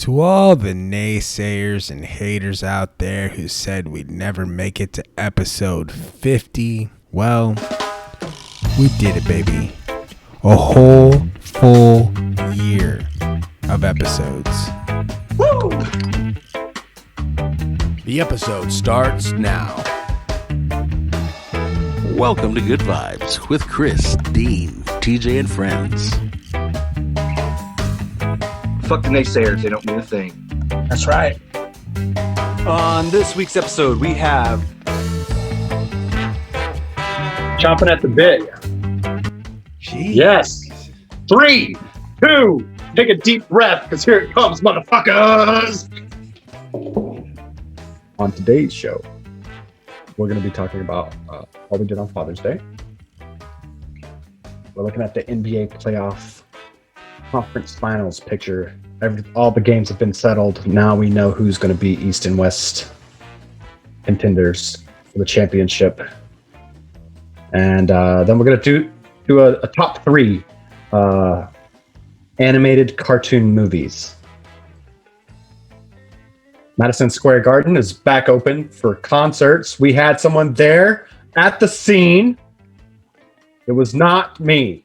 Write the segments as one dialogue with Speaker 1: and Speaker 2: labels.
Speaker 1: To all the naysayers and haters out there who said we'd never make it to episode 50, well, we did it, baby. A whole full year of episodes. Woo! The episode starts now.
Speaker 2: Welcome to Good Vibes with Chris, Dean, TJ, and friends.
Speaker 3: Fuck the naysayers, they don't mean a thing.
Speaker 4: That's right.
Speaker 5: On this week's episode, we have
Speaker 4: Chomping at the bit.
Speaker 1: Jeez.
Speaker 4: Yes. 3, 2, take a deep breath, because here it comes, motherfuckers. On today's show, we're going to be talking about what we did on Father's Day. We're looking at the NBA playoff conference finals picture. All the games have been settled. Now we know who's going to be East and West contenders for the championship. And then we're going to do a top 3 animated cartoon movies. Madison Square Garden is back open for concerts. We had someone there at the scene. It was not me.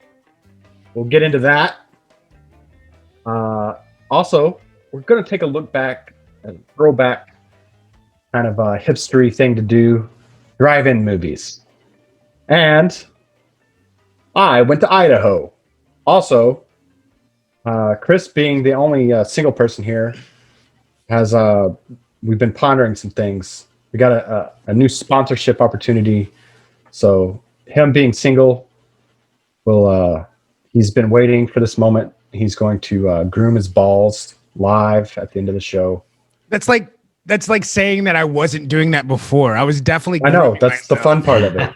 Speaker 4: We'll get into that. Also, we're going to take a look back and throwback, kind of a hipstery thing to do, drive-in movies. And I went to Idaho. Also, Chris, being the only single person here, we've been pondering some things. We got a new sponsorship opportunity. So him being single, he's been waiting for this moment. He's going to groom his balls live at the end of the show.
Speaker 1: That's like saying that I wasn't doing that before. I was definitely.
Speaker 4: I know, that's the fun part of it.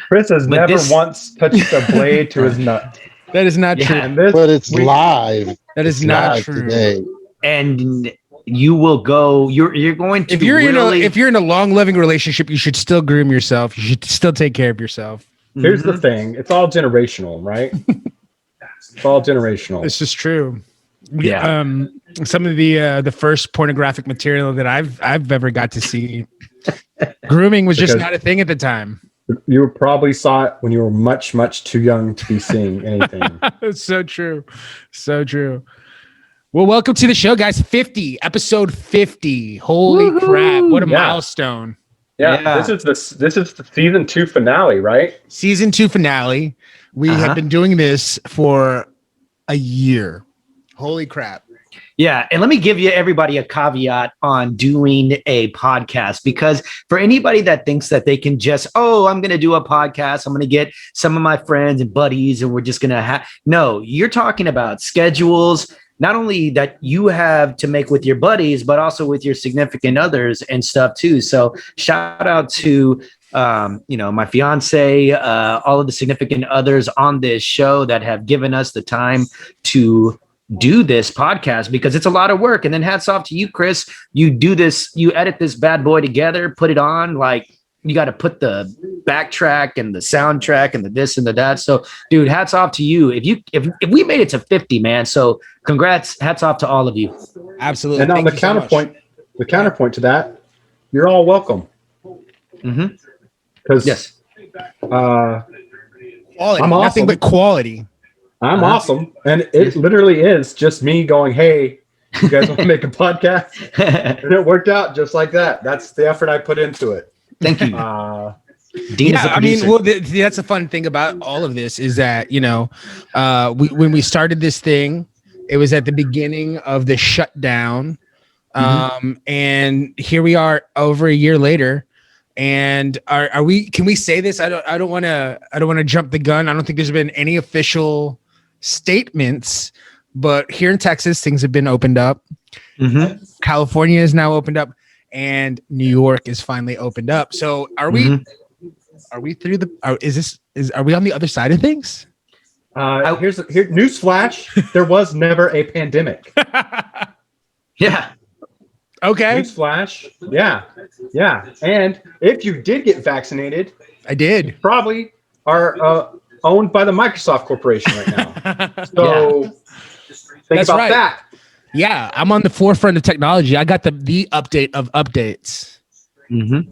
Speaker 4: Chris has never once touched a blade to his nut.
Speaker 1: That is not true.
Speaker 6: But it's live.
Speaker 1: That is not true.
Speaker 6: Today.
Speaker 5: and you will go. You're going to.
Speaker 1: If you're in a long living relationship, you should still groom yourself. You should still take care of yourself.
Speaker 4: Here's the thing: it's all generational, right? It's all generational.
Speaker 1: This is true.
Speaker 5: Yeah.
Speaker 1: Some of the first pornographic material that I've ever got to see, grooming was just not a thing at the time.
Speaker 4: You probably saw it when you were much, much too young to be seeing anything.
Speaker 1: It's so true. So true. Well, welcome to the show, guys. Episode 50. Holy Woo-hoo! Crap. What a milestone.
Speaker 4: Yeah. This is the season 2 finale, right?
Speaker 1: Season 2 finale. We have been doing this for a year. Holy crap.
Speaker 5: Yeah, and let me give everybody a caveat on doing a podcast, because for anybody that thinks that they can just, I'm going to do a podcast, I'm going to get some of my friends and buddies, and we're just going to no, you're talking about schedules, not only that you have to make with your buddies, but also with your significant others and stuff too. So shout out to my fiance, all of the significant others on this show that have given us the time to do this podcast, because it's a lot of work. And then hats off to you, Chris. You do this, you edit this bad boy together, put it on, like you got to put the backtrack and the soundtrack and the this and the that. So dude, hats off to you. If we made it to 50, man. So congrats, hats off to all of you.
Speaker 1: Absolutely.
Speaker 4: And on the counterpoint to that, you're all welcome.
Speaker 5: Mm-hmm.
Speaker 4: Because
Speaker 1: quality,
Speaker 4: I'm
Speaker 1: nothing
Speaker 4: awesome.
Speaker 1: but quality.
Speaker 4: I'm awesome. And it literally is just me going, hey, you guys want to make a podcast? And it worked out just like that. That's the effort I put into it.
Speaker 5: Thank you.
Speaker 1: Dean is a producer. That's a fun thing about all of this is that, when we started this thing, it was at the beginning of the shutdown. And here we are over a year later. And can we say this? I don't want to jump the gun. I don't think there's been any official statements, but here in Texas, things have been opened up. California is now opened up, and New York is finally opened up. So are we through are we on the other side of things?
Speaker 4: Here's news flash. There was never a pandemic.
Speaker 5: Yeah.
Speaker 1: Okay.
Speaker 4: News flash. Yeah. And if you did get vaccinated,
Speaker 1: I did.
Speaker 4: You probably are owned by the Microsoft Corporation right now. So think about that.
Speaker 1: Yeah, I'm on the forefront of technology. I got the update of updates.
Speaker 5: Mm-hmm.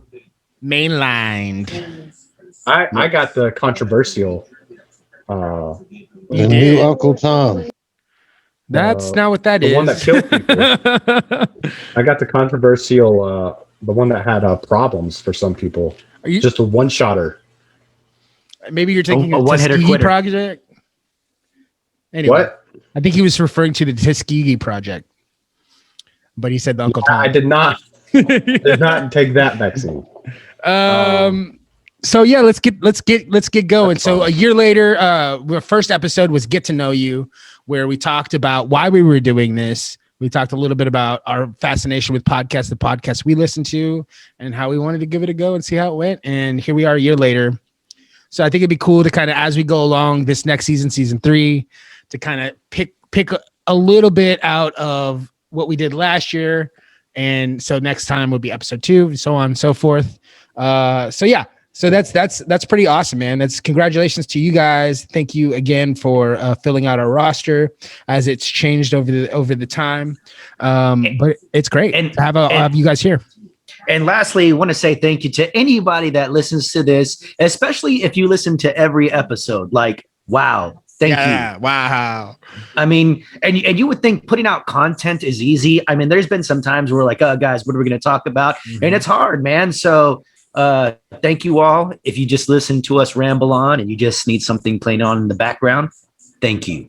Speaker 1: Mainlined.
Speaker 4: I got the controversial.
Speaker 6: The new Uncle Tom.
Speaker 1: That's not what that
Speaker 4: the
Speaker 1: is.
Speaker 4: one that killed people. I got the controversial, the one that had problems for some people.
Speaker 1: Are you
Speaker 4: Just a one-shotter.
Speaker 1: maybe you're taking
Speaker 5: A
Speaker 1: a
Speaker 5: one-hitter
Speaker 1: Tuskegee
Speaker 5: quitter.
Speaker 1: project? Anyway,
Speaker 4: What?
Speaker 1: I think he was referring to the Tuskegee project, but he said the Uncle Tom.
Speaker 4: I did not. Did not take that vaccine.
Speaker 1: So yeah, let's get going. So a year later, our first episode was Get to Know You, where we talked about why we were doing this. We talked a little bit about our fascination with podcasts, the podcasts we listen to, and how we wanted to give it a go and see how it went. And here we are a year later. So I think it'd be cool to kind of, as we go along this next season, season 3, to kind of pick a little bit out of what we did last year. And so next time will be episode 2, so on and so forth. So yeah. So that's pretty awesome, man. That's congratulations to you guys. Thank you again for filling out our roster as it's changed over the time. But it's great to have you guys here.
Speaker 5: And lastly, I want to say thank you to anybody that listens to this, especially if you listen to every episode. Like, wow. Thank you.
Speaker 1: Wow.
Speaker 5: I mean, and you would think putting out content is easy. I mean, there's been some times where we're like, oh, guys, what are we going to talk about? Mm-hmm. And it's hard, man. So thank you all. If you just listen to us ramble on and you just need something playing on in the background, thank you.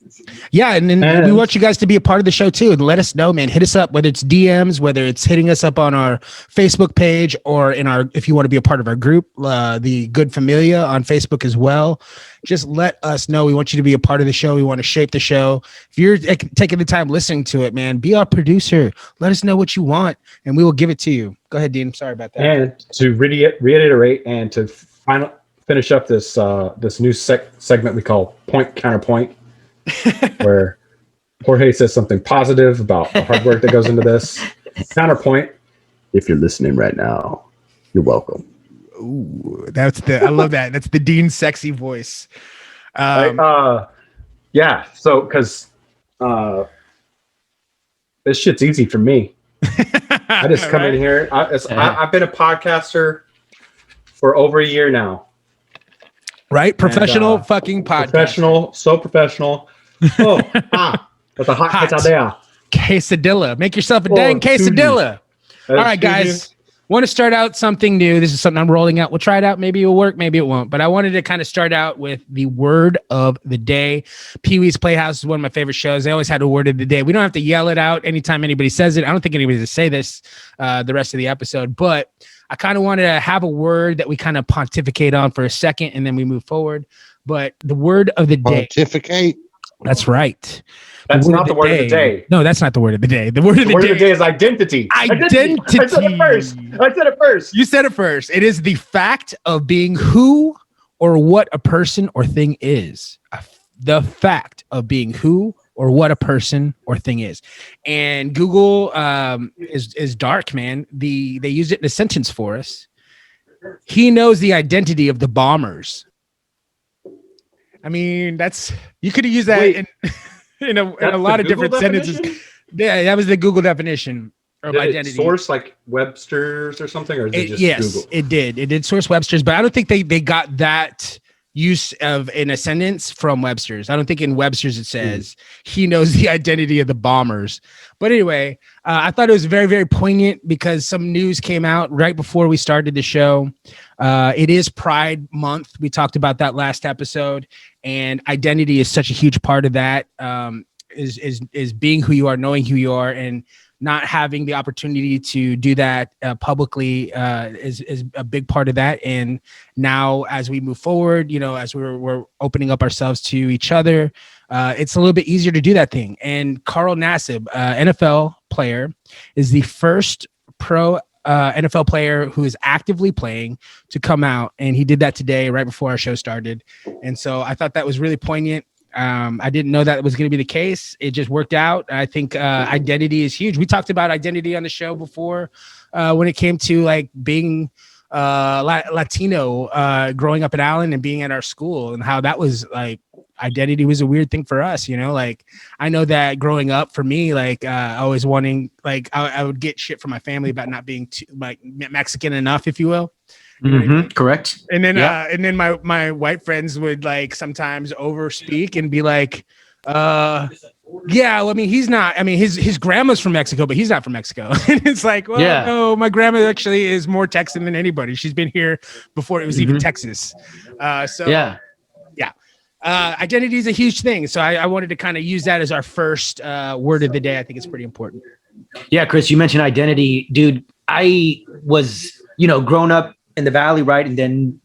Speaker 1: Yeah, and we want you guys to be a part of the show too, and let us know, man. Hit us up, whether it's DMs, whether it's hitting us up on our Facebook page, or if you want to be a part of our group, the Good Familia on Facebook as well. Just let us know. We want you to be a part of the show. We want to shape the show. If you're taking the time listening to it, man, be our producer. Let us know what you want, and we will give it to you. Go ahead, Dean. Sorry about that.
Speaker 4: And to reiterate and to finish up this this new segment we call Point Counterpoint, where Jorge says something positive about the hard work that goes into this. Counterpoint, if you're listening right now, you're welcome.
Speaker 1: Ooh, I love that. That's the Dean sexy voice.
Speaker 4: Yeah. So, because this shit's easy for me. I just come in here. I've been a podcaster for over a year now.
Speaker 1: Right? Professional fucking podcast.
Speaker 4: Professional. So professional. Oh, that's a hot quesadilla.
Speaker 1: Quesadilla. Make yourself a dang quesadilla. All right, guys. Want to start out something new. This is something I'm rolling out. We'll try it out. Maybe it'll work. Maybe it won't. But I wanted to kind of start out with the word of the day. Pee-wee's Playhouse is one of my favorite shows. They always had a word of the day. We don't have to yell it out anytime anybody says it. I don't think anybody's going to say this the rest of the episode. But I kind of wanted to have a word that we kind of pontificate on for a second, and then we move forward. But the word of the day.
Speaker 6: Pontificate?
Speaker 1: That's right.
Speaker 4: That's not the word of the day.
Speaker 1: No, that's not the word of the day. The word of the day
Speaker 4: is identity.
Speaker 1: Identity.
Speaker 4: I said it first.
Speaker 1: You said it first. It is the fact of being who or what a person or thing is. The fact of being who or what a person or thing is. And Google is dark, man. They used it in a sentence for us. He knows the identity of the bombers. I mean, you could have used that in a lot of different sentences. Yeah, that was the Google definition of identity.
Speaker 4: Source like Webster's or something, or is it just Google?
Speaker 1: It did. It did source Webster's, but I don't think they got that use of in a sentence from Webster's. I don't think in Webster's it says he knows the identity of the bombers. But anyway, I thought it was very, very poignant because some news came out right before we started the show. It is Pride Month. We talked about that last episode, and identity is such a huge part of that. Is being who you are, knowing who you are, and not having the opportunity to do that publicly is a big part of that. And now as we move forward, as we're opening up ourselves to each other, it's a little bit easier to do that thing. And Carl Nassib, NFL player, is the first pro NFL player who is actively playing to come out. And he did that today, right before our show started. And so I thought that was really poignant. I didn't know that was going to be the case. It just worked out. I think identity is huge. We talked about identity on the show before when it came to like being Latino, growing up in Allen and being at our school, and how that was like identity was a weird thing for us, you know. Like I know that growing up for me, like always wanting, like I would get shit from my family about not being too like Mexican enough, if you will. You know what I mean?
Speaker 5: Correct.
Speaker 1: And then my white friends would like sometimes overspeak and be like, yeah, well, I mean, he's not. I mean, his grandma's from Mexico, but he's not from Mexico. And it's like, well, no, my grandma actually is more Texan than anybody. She's been here before it was even Texas. Identity is a huge thing. So I wanted to kind of use that as our first word of the day. I think it's pretty important.
Speaker 5: Yeah, Chris, you mentioned identity, dude. I was, grown up in the Valley, right, and then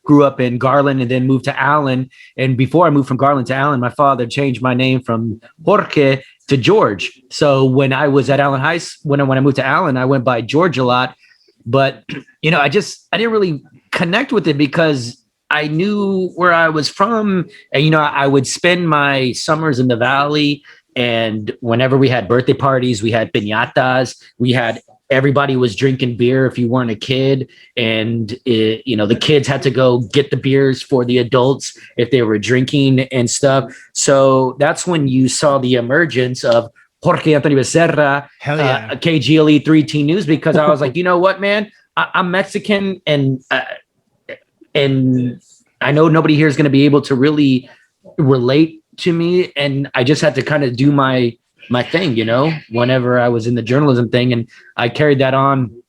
Speaker 5: grew up in Garland and then moved to Allen. And before I moved from Garland to Allen, my father changed my name from Jorge to George. So when I was at Allen High, when I moved to Allen, I went by George a lot. But, I didn't really connect with it because I knew where I was from. And, I would spend my summers in the Valley. And whenever we had birthday parties, we had piñatas, everybody was drinking beer if you weren't a kid. And, the kids had to go get the beers for the adults if they were drinking and stuff. So that's when you saw the emergence of Jorge Anthony Becerra, KGLE 3T News, because I was like, you know what, man, I'm Mexican and I know nobody here is going to be able to really relate to me. And I just had to kind of do my thing, whenever I was in the journalism thing. And I carried that on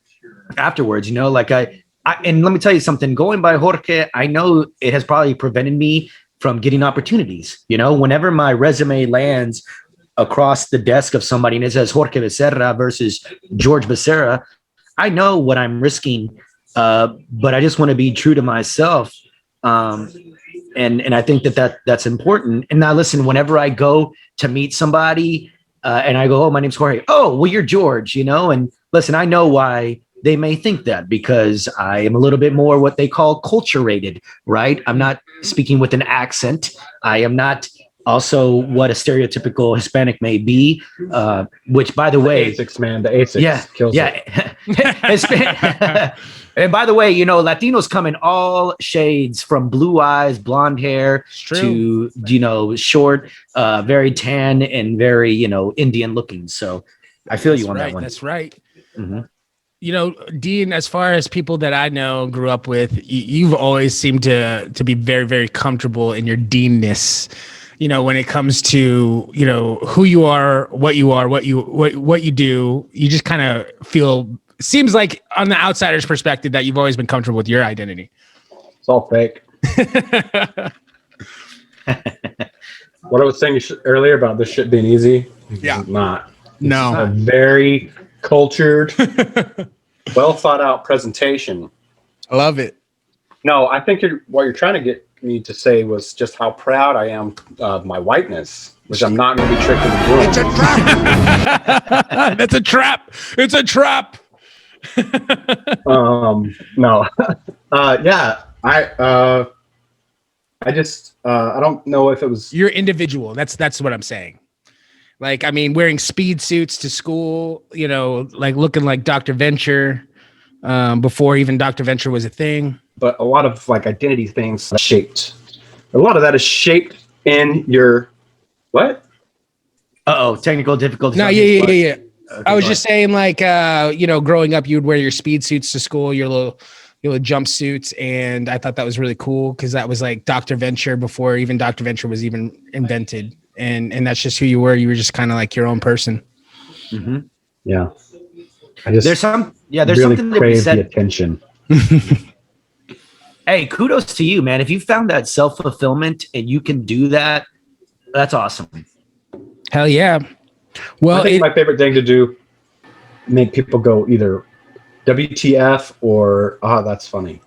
Speaker 5: afterwards, like I and let me tell you something, going by Jorge, I know it has probably prevented me from getting opportunities. Whenever my resume lands across the desk of somebody and it says Jorge Becerra versus George Becerra, I know what I'm risking. But I just want to be true to myself. And I think that's important. And now listen, whenever I go to meet somebody, and I go, oh, my name's Jorge. Oh, well, you're George, And listen, I know why they may think that because I am a little bit more what they call culturated, right? I'm not speaking with an accent. I am not also what a stereotypical Hispanic may be, which, by the way,
Speaker 4: ASICs, man, the ASICs kills
Speaker 5: it. And by the way, Latinos come in all shades, from blue eyes, blonde hair to, short, very tan and very, Indian looking. So I feel you on that one.
Speaker 1: That's right.
Speaker 5: Mm-hmm.
Speaker 1: Dean, as far as people that I know, grew up with, you've always seemed to be very, very comfortable in your Deanness. When it comes to, who you are, what you do, you just kind of feel, seems like on the outsider's perspective that you've always been comfortable with your identity.
Speaker 4: It's all fake. What I was saying earlier about this shit being easy.
Speaker 1: Yeah.
Speaker 4: Not.
Speaker 1: No.
Speaker 4: It's a very cultured, well thought out presentation.
Speaker 1: I love it.
Speaker 4: No, I think what you're trying to get me to say was just how proud I am of my whiteness, which I'm not going to be tricked into doing.
Speaker 1: It's a trap. That's a trap. It's a trap.
Speaker 4: No. I just I don't know if it was
Speaker 1: you're individual. That's what I'm saying. Like, I mean, wearing speed suits to school, like looking like Dr. Venture, before even Dr. Venture was a thing.
Speaker 4: But a lot of like identity things shaped. A lot of that is shaped in your what?
Speaker 5: Technical difficulties.
Speaker 1: No, yeah. Okay, I was just saying, like, growing up, you would wear your speed suits to school, your little jumpsuits, and I thought that was really cool because that was like Dr. Venture before even Dr. Venture was even invented, and that's just who you were. You were just kind of like your own person.
Speaker 5: Mm-hmm.
Speaker 4: Yeah.
Speaker 5: There's something
Speaker 4: really
Speaker 5: to be said.
Speaker 4: The attention.
Speaker 5: Hey, kudos to you, man. If you found that self-fulfillment and you can do that, that's awesome.
Speaker 1: Hell yeah. Well,
Speaker 4: I think my favorite thing to do, make people go either WTF or that's funny.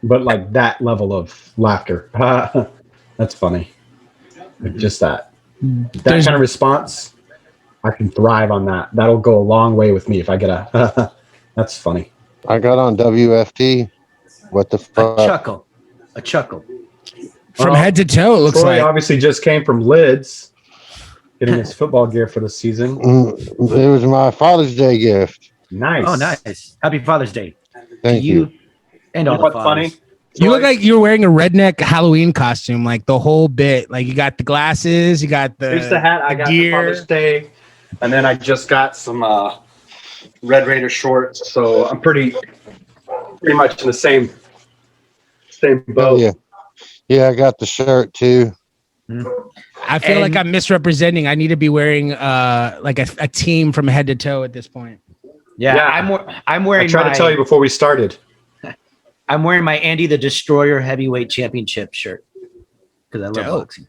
Speaker 4: But like that level of laughter. That's funny. Like just that. That kind of response, I can thrive on that. That'll go a long way with me if I get that's funny.
Speaker 6: I got on WFT. What the fuck?
Speaker 5: A chuckle.
Speaker 1: From head to toe, it looks
Speaker 4: Troy
Speaker 1: like.
Speaker 4: Obviously just came from Lids, getting his football gear for the season.
Speaker 6: It was my Father's Day gift.
Speaker 4: Nice.
Speaker 5: Oh, nice. Happy Father's Day.
Speaker 6: Thank you.
Speaker 5: And all the fathers.
Speaker 4: Funny?
Speaker 1: You look like you're wearing a redneck Halloween costume, like the whole bit. Like you got the glasses, you got
Speaker 4: Here's the hat I got for Father's Day, and then I just got some Red Raider shorts. So I'm pretty much in the same boat.
Speaker 6: Yeah, I got the shirt too.
Speaker 1: I feel like I'm misrepresenting. I need to be wearing like a team from head to toe at this point.
Speaker 5: Yeah. I'm wearing.
Speaker 4: I tried to tell you before we started.
Speaker 5: I'm wearing my Andy the Destroyer Heavyweight Championship shirt because I love boxing.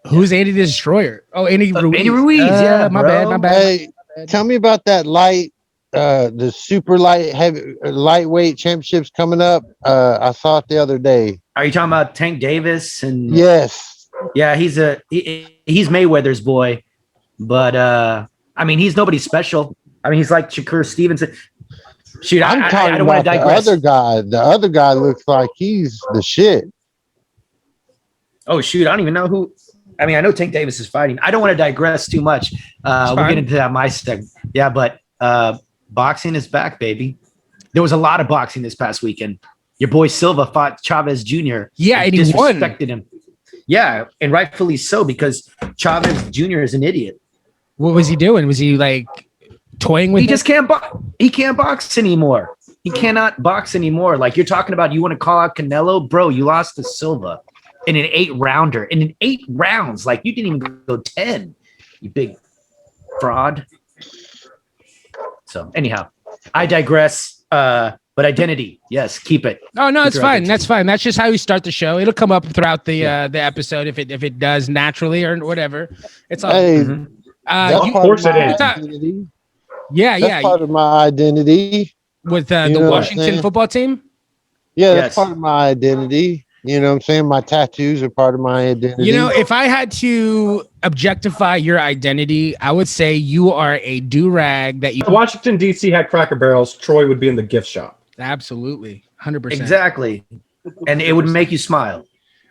Speaker 1: Who's Andy the Destroyer? Oh, Andy Ruiz.
Speaker 5: Andy Ruiz. Yeah,
Speaker 1: my bad.
Speaker 6: Hey, tell me about that the super lightweight championships coming up. I saw it the other day.
Speaker 5: Are you talking about Tank Davis? And
Speaker 6: yes,
Speaker 5: yeah, he's Mayweather's boy, but I mean he's nobody special. I mean he's like Shakur Stevenson. Shoot,
Speaker 6: I'm talking
Speaker 5: I don't want to
Speaker 6: about
Speaker 5: digress.
Speaker 6: the other guy. The other guy looks like he's the shit.
Speaker 5: Oh shoot, I don't even know who. I mean, I know Tank Davis is fighting. I don't want to digress too much. We'll get into that my segment. Yeah, but boxing is back, baby. There was a lot of boxing this past weekend. Your boy Silva fought Chavez Jr.
Speaker 1: Yeah, and he
Speaker 5: disrespected him. Yeah, and rightfully so because Chavez Jr. is an idiot.
Speaker 1: What was he doing? Was he like toying with?
Speaker 5: He just can't box. He can't box anymore. He cannot box anymore. Like you're talking about, you want to call out Canelo, bro? You lost to Silva in an 8-rounder. In 8 rounds, like you didn't even go 10. You big fraud. So anyhow, I digress. But identity, yes, keep it.
Speaker 1: Oh no, it's fine.
Speaker 5: Identity.
Speaker 1: That's fine. That's just how we start the show. It'll come up throughout the episode if it does naturally or whatever. It's all.
Speaker 6: Hey,
Speaker 4: of course it is.
Speaker 6: That's part of my identity.
Speaker 1: With the Washington football team?
Speaker 6: Yeah, that's part of my identity. You know what I'm saying? My tattoos are part of my identity.
Speaker 1: You know, if I had to objectify your identity, I would say you are a do-rag that you...
Speaker 4: If Washington, D.C. had Cracker Barrels, Troy would be in the gift shop.
Speaker 1: Absolutely. 100%.
Speaker 5: Exactly. And it would make you smile.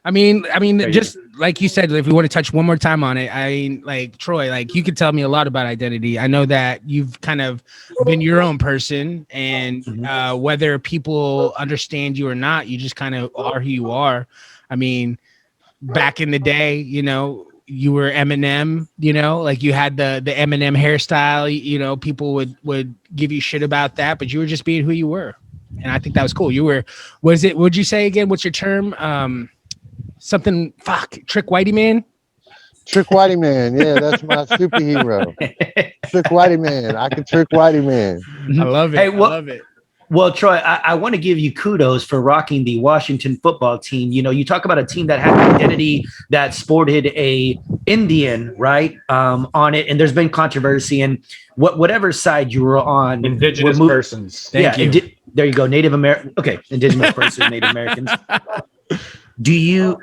Speaker 1: I mean, just like you said, if we want to touch one more time on it, like Troy, like you could tell me a lot about identity. I know that you've kind of been your own person, and whether people understand you or not, you just kind of are who you are. I mean, back in the day, you know, you were Eminem, you know, like you had the Eminem hairstyle, you know, people would give you shit about that, but you were just being who you were. And I think that was cool. You were, what'd you say again? What's your term? Something Trick Whitey Man.
Speaker 6: Trick Whitey Man, yeah, that's my superhero. Trick Whitey Man, I can trick Whitey Man.
Speaker 1: I love it. Hey, I love it.
Speaker 5: Well, Troy, I want to give you kudos for rocking the Washington football team. You know, you talk about a team that had an identity that sported a Indian, right, on it, and there's been controversy. And whatever side you were on,
Speaker 4: indigenous persons.
Speaker 5: Thank you. There you go, Native American. Okay, indigenous persons, Native Americans. Do you?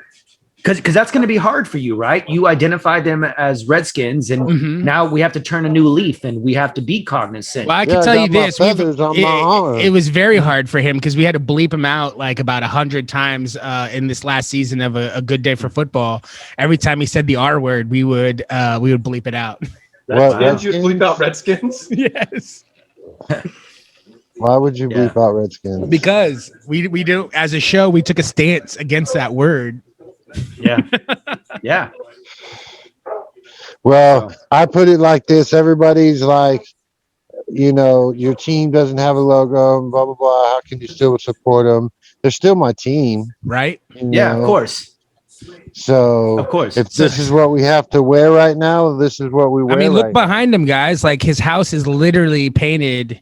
Speaker 5: Because that's going to be hard for you, right? You identify them as Redskins, and now we have to turn a new leaf, and we have to be cognizant.
Speaker 1: Well, I can tell you this: it was very hard for him because we had to bleep him out like about 100 times in this last season of a Good Day for Football. Every time he said the R word, we would bleep it out.
Speaker 4: Did you bleep out Redskins?
Speaker 1: Yes.
Speaker 6: Why would you bleep out Redskins?
Speaker 1: Because we do, as a show, we took a stance against that word.
Speaker 5: Yeah. Yeah.
Speaker 6: Well, I put it like this. Everybody's like, you know, your team doesn't have a logo and blah, blah, blah. How can you still support them? They're still my team.
Speaker 1: Right?
Speaker 5: Yeah, of course.
Speaker 6: So,
Speaker 5: of course,
Speaker 6: if this is what we have to wear right now, this is what we wear.
Speaker 1: I mean, look behind him, guys. Like his house is literally painted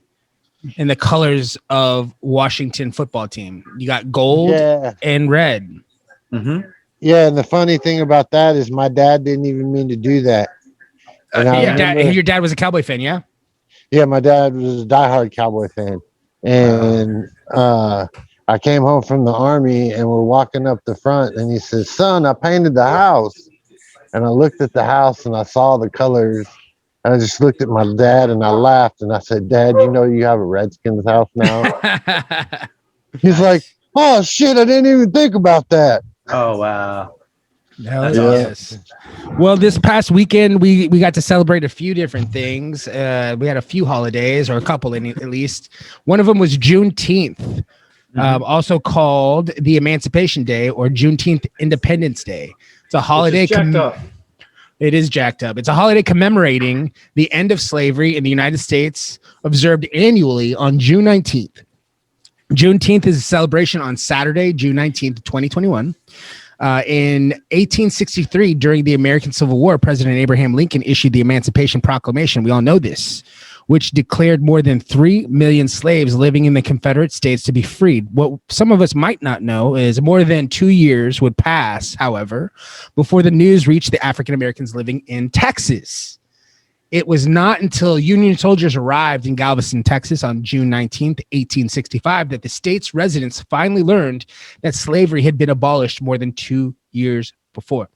Speaker 1: in the colors of Washington football team. You got gold and red.
Speaker 5: Mm-hmm.
Speaker 6: Yeah, and the funny thing about that is my dad didn't even mean to do that.
Speaker 1: Your dad was a Cowboy fan, yeah?
Speaker 6: Yeah, my dad was a diehard Cowboy fan. And I came home from the Army, and we're walking up the front, and he says, "Son, I painted the house." And I looked at the house, and I saw the colors. And I just looked at my dad, and I laughed, and I said, "Dad, you know you have a Redskins house now?" He's like, "Oh, shit, I didn't even think about that."
Speaker 5: Oh, wow.
Speaker 1: Yes. Well, this past weekend, we got to celebrate a few different things. We had a few holidays, or a couple at least. One of them was Juneteenth. also called the Emancipation Day or Juneteenth Independence Day. It's a holiday. It is jacked up. It's a holiday commemorating the end of slavery in the United States, observed annually on June 19th. Juneteenth is a celebration on Saturday, June 19th, 2021. In 1863, during the American Civil War, President Abraham Lincoln issued the Emancipation Proclamation. We all know this, which declared more than 3 million slaves living in the Confederate States to be freed. What some of us might not know is more than 2 years would pass, however, before the news reached the African Americans living in Texas. It was not until Union soldiers arrived in Galveston, Texas on June 19th, 1865, that the state's residents finally learned that slavery had been abolished more than 2 years before.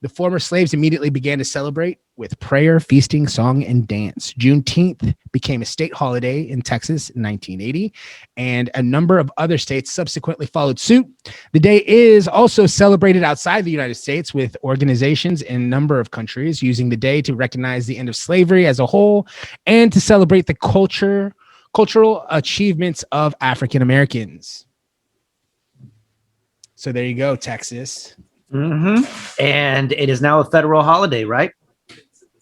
Speaker 1: The former slaves immediately began to celebrate with prayer, feasting, song, and dance. Juneteenth became a state holiday in Texas in 1980, and a number of other states subsequently followed suit. The day is also celebrated outside the United States, with organizations in a number of countries using the day to recognize the end of slavery as a whole and to celebrate the cultural achievements of African Americans. So there you go, Texas.
Speaker 5: And it is now a federal holiday, right?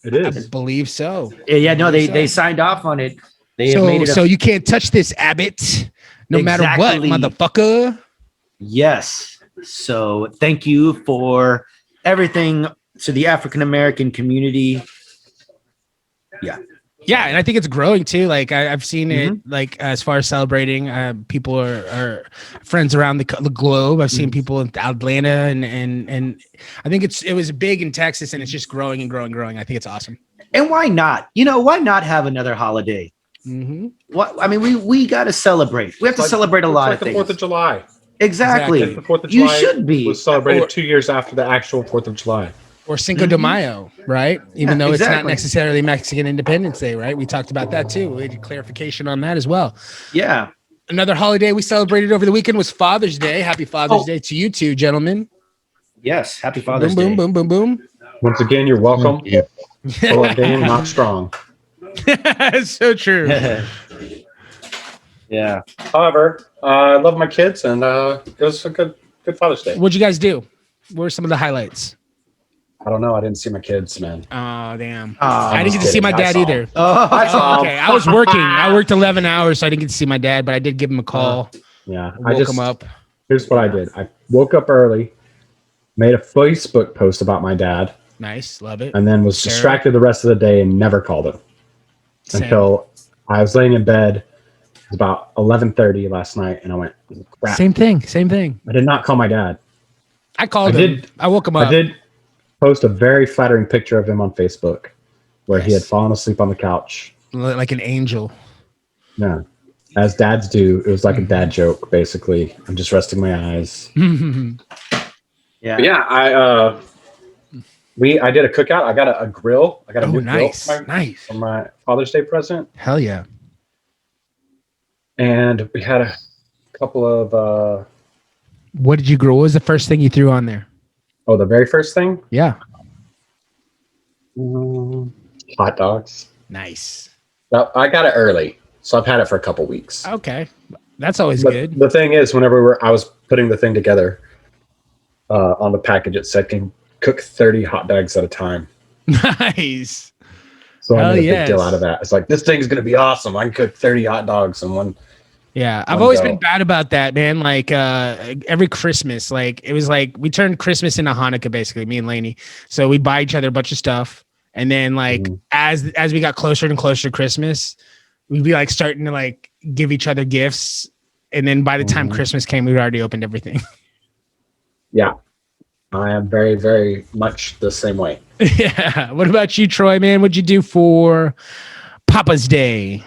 Speaker 4: It is.
Speaker 1: I believe so.
Speaker 5: Yeah, no, they signed off on it. They have made it
Speaker 1: so you can't touch this, Abbott, no matter what, motherfucker.
Speaker 5: Yes. So thank you for everything to the African American community.
Speaker 1: Yeah, and I think it's growing too. Like I've seen it, like as far as celebrating, people are friends around the globe. I've seen people in Atlanta, and I think it was big in Texas, and it's just growing and growing. I think it's awesome.
Speaker 5: And why not? Why not have another holiday? What I mean, we got to celebrate. We have to celebrate a lot of things.
Speaker 4: The 4th of July.
Speaker 5: Exactly.
Speaker 4: The 4th of July
Speaker 5: you should be.
Speaker 4: Was celebrated 2 years after the actual 4th of July.
Speaker 1: Or Cinco de Mayo, right? Even though it's not necessarily Mexican Independence Day, right? We talked about that too. We had clarification on that as well.
Speaker 5: Yeah.
Speaker 1: Another holiday we celebrated over the weekend was Father's Day. Happy Father's Day to you two, gentlemen.
Speaker 5: Yes. Happy Father's
Speaker 1: Day.
Speaker 5: Boom,
Speaker 1: boom, boom, boom.
Speaker 4: Once again, you're welcome. Full of game, not strong.
Speaker 1: It's so true.
Speaker 5: Yeah.
Speaker 4: However, I love my kids, and it was a good Father's Day.
Speaker 1: What'd you guys do? What were some of the highlights?
Speaker 4: I don't know. I didn't see my kids, man.
Speaker 1: Oh, damn. I didn't get to see my dad either.
Speaker 5: Okay.
Speaker 1: I was working. I worked 11 hours, so I didn't get to see my dad, but I did give him a call.
Speaker 4: Yeah.
Speaker 1: I woke him up.
Speaker 4: Here's what I did. I woke up early, made a Facebook post about my dad.
Speaker 1: Nice. Love it.
Speaker 4: And then was distracted the rest of the day and never called him. Until I was laying in bed. It was about 11:30 last night, and I went, crap.
Speaker 1: Same thing.
Speaker 4: I did not call my dad.
Speaker 1: I called him. I woke him up.
Speaker 4: I did post a very flattering picture of him on Facebook where he had fallen asleep on the couch.
Speaker 1: Like an angel.
Speaker 4: Yeah. As dads do. It was like a dad joke, basically. I'm just resting my eyes.
Speaker 5: Yeah.
Speaker 4: But yeah, I did a cookout. I got a grill. I got a new grill for my Father's Day present.
Speaker 1: Hell yeah.
Speaker 4: And we had a couple of
Speaker 1: what did you grill? What was the first thing you threw on there?
Speaker 4: Oh, the very first thing?
Speaker 1: Yeah.
Speaker 4: Hot dogs.
Speaker 1: Nice.
Speaker 4: Now, I got it early, so I've had it for a couple weeks.
Speaker 1: Okay. That's always good.
Speaker 4: The thing is, whenever I was putting the thing together, on the package, it said can cook 30 hot dogs at a time.
Speaker 1: Nice.
Speaker 4: So I made a big deal out of that. It's like, this thing's going to be awesome. I can cook 30 hot dogs in one.
Speaker 1: Yeah, I've always been bad about that, man. Like every Christmas, like it was like we turned Christmas into Hanukkah, basically, me and Lainey. So we'd buy each other a bunch of stuff, and then like as we got closer and closer to Christmas, we'd be like starting to like give each other gifts, and then by the time Christmas came, we'd already opened everything.
Speaker 4: Yeah, I am very, very much the same way.
Speaker 1: Yeah. What about you, Troy? Man, what'd you do for Papa's Day?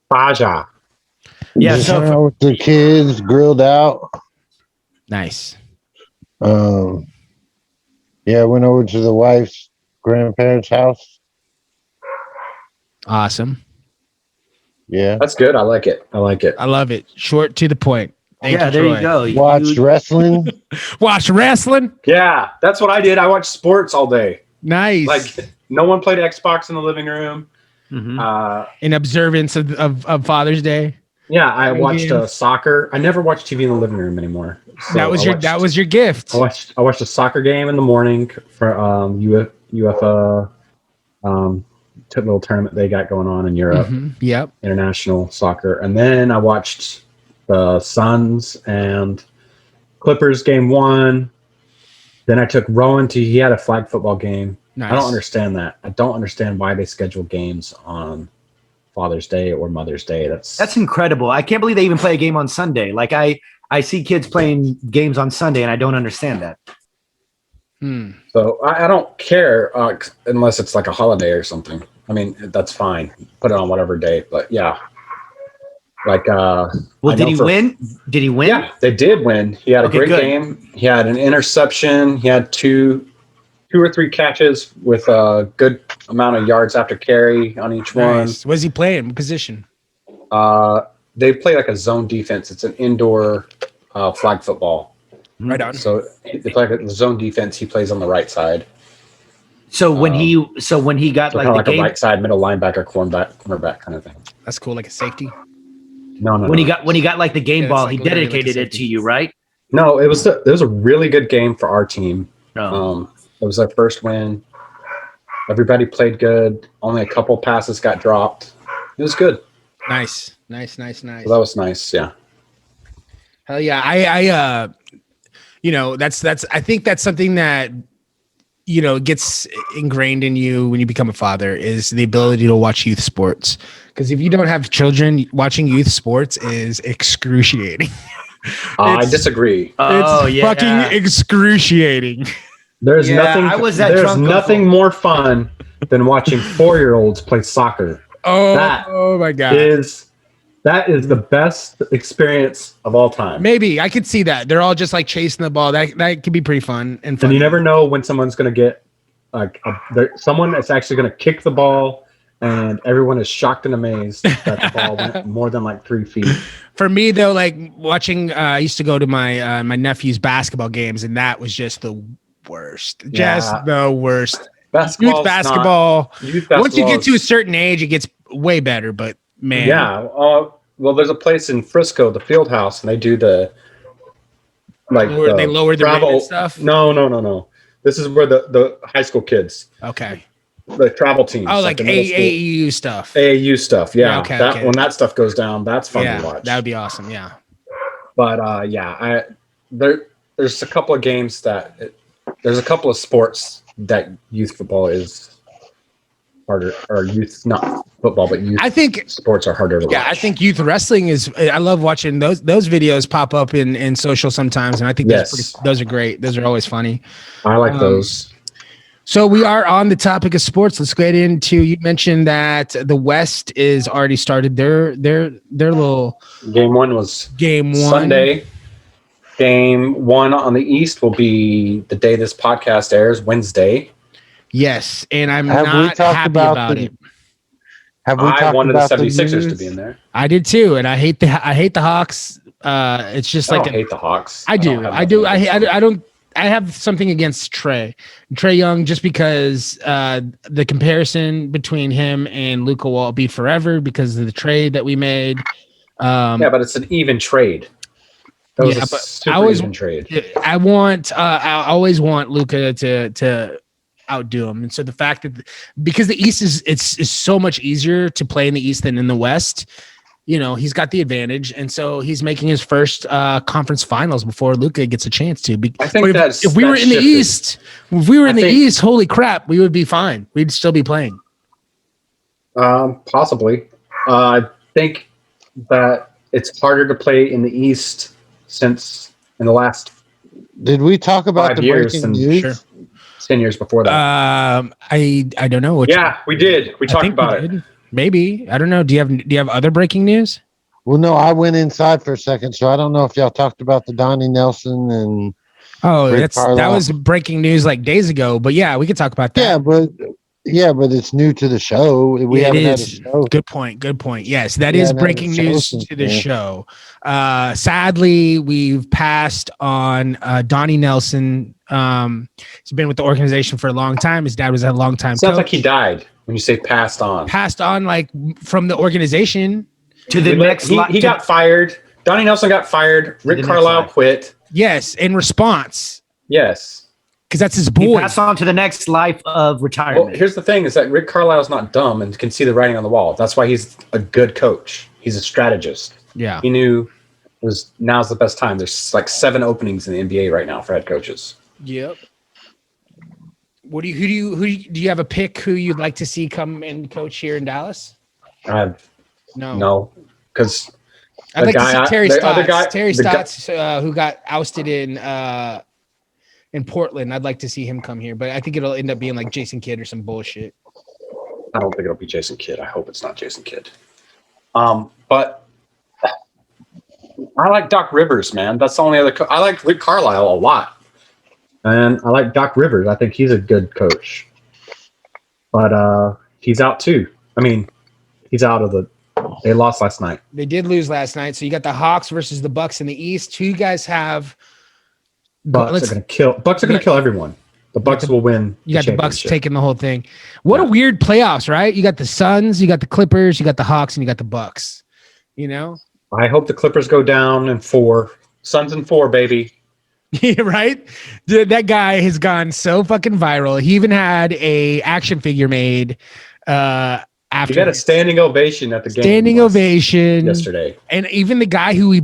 Speaker 6: Baja.
Speaker 5: Yeah,
Speaker 6: just hung out with the kids, grilled out.
Speaker 1: Nice.
Speaker 6: Yeah, went over to the wife's grandparents' house.
Speaker 1: Awesome.
Speaker 6: Yeah,
Speaker 4: that's good. I like it. I
Speaker 1: love it. Short to the point. Thank you,
Speaker 5: there you go.
Speaker 6: Watch wrestling.
Speaker 1: Watch wrestling.
Speaker 4: Yeah, that's what I did. I watched sports all day.
Speaker 1: Nice.
Speaker 4: Like no one played Xbox in the living room.
Speaker 1: In observance of Father's Day.
Speaker 4: Yeah, I watched soccer. I never watch TV in the living room anymore. So
Speaker 1: that was your gift.
Speaker 4: I watched a soccer game in the morning for UEFA little tournament they got going on in Europe.
Speaker 1: Yep.
Speaker 4: International soccer. And then I watched the Suns and Clippers game 1. Then I took Rowan he had a flag football game. Nice. I don't understand that. I don't understand why they schedule games on Father's Day or Mother's Day. That's
Speaker 5: incredible. I can't believe they even play a game on Sunday. Like I see kids playing games on Sunday and I don't understand that.
Speaker 4: So I don't care unless it's like a holiday or something. I mean, that's fine. Put it on whatever day. But yeah. Like
Speaker 5: did he win? Did he win?
Speaker 4: Yeah, they did win. He had a great game. He had an interception. He had two or three catches with a good amount of yards after carry on each one.
Speaker 1: Was he playing? What position?
Speaker 4: They play like a zone defense. It's an indoor flag football.
Speaker 1: Right on.
Speaker 4: So they play like a zone defense. He plays on the right side.
Speaker 5: So when he got
Speaker 4: like a right side middle linebacker, cornerback kind of thing.
Speaker 1: That's cool, like a safety.
Speaker 4: No.
Speaker 5: When he got like the game ball, he dedicated it to you, right?
Speaker 4: No, it was a really good game for our team. It was our first win. Everybody played good. Only a couple passes got dropped. It was good.
Speaker 1: Nice. So
Speaker 4: that was nice. Yeah.
Speaker 1: Hell yeah. I I think that's something that, gets ingrained in you when you become a father is the ability to watch youth sports. Because if you don't have children, watching youth sports is excruciating.
Speaker 4: I disagree.
Speaker 1: It's fucking excruciating.
Speaker 4: There's nothing more fun than watching 4-year-olds play soccer.
Speaker 1: Oh my God.
Speaker 4: That is the best experience of all time.
Speaker 1: Maybe I could see that. They're all just like chasing the ball. That could be pretty fun and fun.
Speaker 4: And you never know when someone's going to get someone that's actually going to kick the ball, and everyone is shocked and amazed that the ball went more than like 3 feet.
Speaker 1: For me though, like watching, I used to go to my nephew's basketball games, and that was just the worst. The worst. Youth basketball. Once you get to a certain age, it gets way better. But man,
Speaker 4: yeah. Well, there's a place in Frisco, the Field House, and they do they
Speaker 1: lower the rate and stuff.
Speaker 4: No. This is where the high school kids.
Speaker 1: Okay.
Speaker 4: The travel teams.
Speaker 1: Oh, like AAU stuff.
Speaker 4: AAU stuff. Yeah.
Speaker 1: Okay.
Speaker 4: When that stuff goes down, that's fun to watch.
Speaker 1: That would be awesome. Yeah.
Speaker 4: But there's a couple of games there's a couple of sports that youth football is harder, or youth, not football, but youth.
Speaker 1: I think
Speaker 4: sports are harder to watch.
Speaker 1: Yeah, I think youth wrestling is. I love watching those videos pop up in social sometimes, and I think those are great. Those are always funny.
Speaker 4: I like those.
Speaker 1: So we are on the topic of sports. Let's get into. You mentioned that the West is already started their little
Speaker 4: game one was
Speaker 1: game one
Speaker 4: Sunday. Game 1 on the East will be the day this podcast airs, Wednesday.
Speaker 1: Yes, and I'm not happy about it.
Speaker 4: I wanted the 76ers to be in there.
Speaker 1: I did too, and I hate the Hawks. It's just like
Speaker 4: I hate the Hawks.
Speaker 1: I do. I don't. I have something against Trae Young, just because the comparison between him and Luka will be forever because of the trade that we made.
Speaker 4: But it's an even trade. I always want Luka to outdo him, and so the fact that because the East is so much easier to play in the East than in the West, he's got the advantage, and so he's making his first conference finals before Luka gets a chance to. I think
Speaker 1: if we were in the East, East, holy crap, we would be fine. We'd still be playing.
Speaker 4: Possibly. I think that it's harder to play in the East since in the last.
Speaker 6: Did we talk about the breaking news?
Speaker 1: Sure.
Speaker 4: 10 years before that.
Speaker 1: I don't know.
Speaker 4: We did. We talked about it.
Speaker 1: Maybe. I don't know. Do you have other breaking news?
Speaker 6: Well, no, I went inside for a second, so I don't know if y'all talked about the Donnie Nelson and.
Speaker 1: Oh, that was breaking news like days ago. But yeah, we could talk about that.
Speaker 6: Yeah, but it's new to the show. We haven't had a show.
Speaker 1: Good point. Yes, that is breaking news to the show. Sadly, we've passed on Donnie Nelson. He's been with the organization for a long time. His dad was a long time.
Speaker 4: Sounds like he died when you say passed on.
Speaker 1: Passed on, like from the organization.
Speaker 5: To the next
Speaker 4: he got fired. Donnie Nelson got fired. Rick Carlisle quit.
Speaker 1: Yes, in response.
Speaker 4: Yes.
Speaker 1: Because that's his boy.
Speaker 5: He passed on to the next life of retirement.
Speaker 4: Well, here's the thing is that Rick Carlisle's not dumb and can see the writing on the wall. That's why he's a good coach. He's a strategist.
Speaker 1: Yeah.
Speaker 4: He knew now's the best time. There's like 7 openings in the NBA right now for head coaches.
Speaker 1: Yep. Do you have a pick who you'd like to see come and coach here in Dallas?
Speaker 4: No. Because
Speaker 1: I'd like to see Terry Stotts. Who got ousted in Portland. I'd like to see him come here, but I think it'll end up being like Jason Kidd or some bullshit.
Speaker 4: I don't think it'll be Jason Kidd. I hope it's not Jason Kidd. But I like Doc Rivers, man. That's the only other. I like Rick Carlisle a lot, and I like Doc Rivers. I think he's a good coach, but he's out too. I mean, he's out of the. They lost last night.
Speaker 1: They did lose last night. So you got the Hawks versus the Bucks in the East. Two guys have.
Speaker 4: Bucks are going to kill everyone. The Bucks will win.
Speaker 1: You got the Bucks taking the whole thing. What a weird playoffs, right? You got the Suns, you got the Clippers, you got the Hawks, and you got the Bucks. You know.
Speaker 4: I hope the Clippers go down in 4. Suns in 4, baby.
Speaker 1: Yeah, right? Dude, that guy has gone so fucking viral. He even had a action figure made. After
Speaker 4: he got a standing ovation at the game.
Speaker 1: Standing ovation
Speaker 4: yesterday,
Speaker 1: and even the guy who he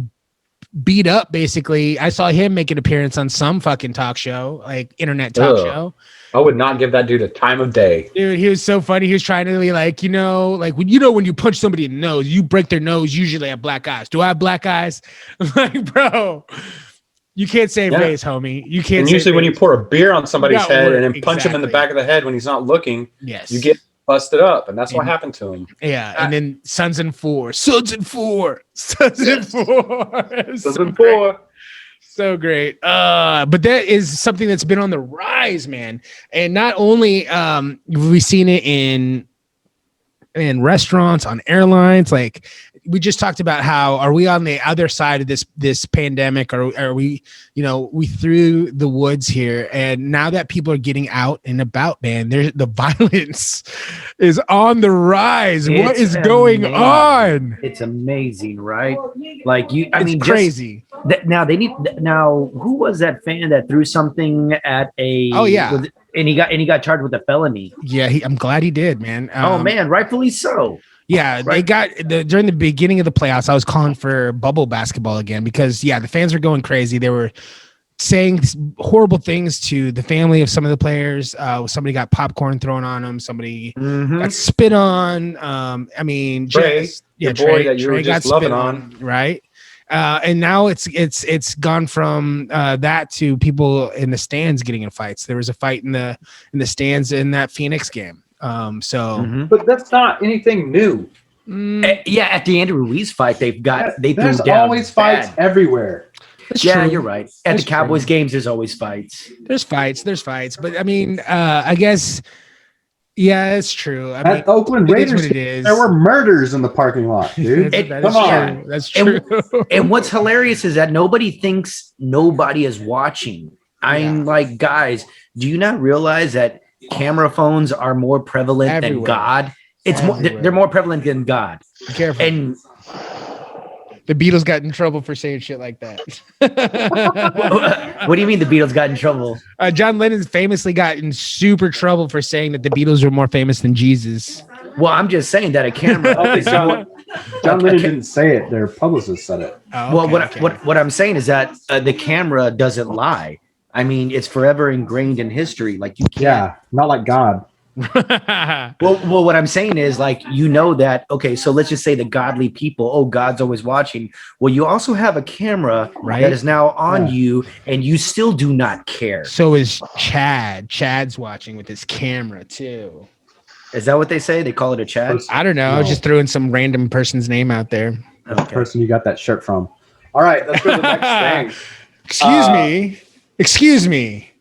Speaker 1: beat up, basically, I saw him make an appearance on some fucking talk show, like internet talk show.
Speaker 4: I would not give that dude a time of day.
Speaker 1: Dude, he was so funny. He was trying to be like, when you punch somebody in the nose, you break their nose. Usually, I have black eyes. Do I have black eyes? I'm like, bro, you can't save face, homie. You can't.
Speaker 4: And usually, when you pour a beer on somebody's head and then punch him in the back of the head when he's not looking, you get busted up, and that's what happened to him.
Speaker 1: Yeah, and then Suns in 4. So great. But that is something that's been on the rise, man. And not only we've seen it in restaurants, on airlines, like we just talked about how are we on the other side of this pandemic, or are we, we through the woods here? And now that people are getting out and about, man, the violence is on the rise. What is going on?
Speaker 5: It's amazing, right? Like
Speaker 1: it's crazy.
Speaker 5: Now who was that fan that threw something at a?
Speaker 1: Oh yeah.
Speaker 5: And he got charged with a felony.
Speaker 1: Yeah, I'm glad he did, man.
Speaker 5: Man, rightfully so.
Speaker 1: Yeah, right. They got during the beginning of the playoffs. I was calling for bubble basketball again because the fans were going crazy. They were saying horrible things to the family of some of the players. Somebody got popcorn thrown on them. Somebody got spit on.
Speaker 4: Trey, boy that you were just loving on,
Speaker 1: right? And now it's gone from that to people in the stands getting in fights. There was a fight in the stands in that Phoenix game.
Speaker 4: But that's not anything new.
Speaker 5: At the Andrew Ruiz fight,
Speaker 4: there's always fights everywhere.
Speaker 1: That's
Speaker 5: true.
Speaker 1: You're
Speaker 5: right. At the Cowboys games, there's always fights.
Speaker 1: There's fights. But I mean, I guess. Yeah, it's true.
Speaker 4: At the Oakland Raiders, there were murders in the parking lot, dude.
Speaker 1: Come on. That's true.
Speaker 5: And what's hilarious is that nobody thinks nobody is watching. I'm like, guys, do you not realize that camera phones are more prevalent than God? They're more prevalent than God.
Speaker 1: Be careful.
Speaker 5: And
Speaker 1: the Beatles got in trouble for saying shit like that.
Speaker 5: What do you mean the Beatles got in trouble?
Speaker 1: John Lennon famously got in super trouble for saying that the Beatles were more famous than Jesus.
Speaker 5: Well, I'm just saying that a camera.
Speaker 4: John Lennon didn't say it. Their publicist said it.
Speaker 5: Oh, okay, what I'm saying is that the camera doesn't lie. I mean, it's forever ingrained in history. Like you can't.
Speaker 4: Yeah, not like God.
Speaker 5: well, what I'm saying is like, that, okay, so let's just say the godly people, God's always watching. Well, you also have a camera that is now on you and you still do not care.
Speaker 1: So is Chad. Chad's watching with his camera too.
Speaker 5: Is that what they say? They call it a Chad?
Speaker 1: I don't know. No. I was just throwing some random person's name out there.
Speaker 4: The person you got that shirt from. All right, let's go to the next thing.
Speaker 1: Excuse me.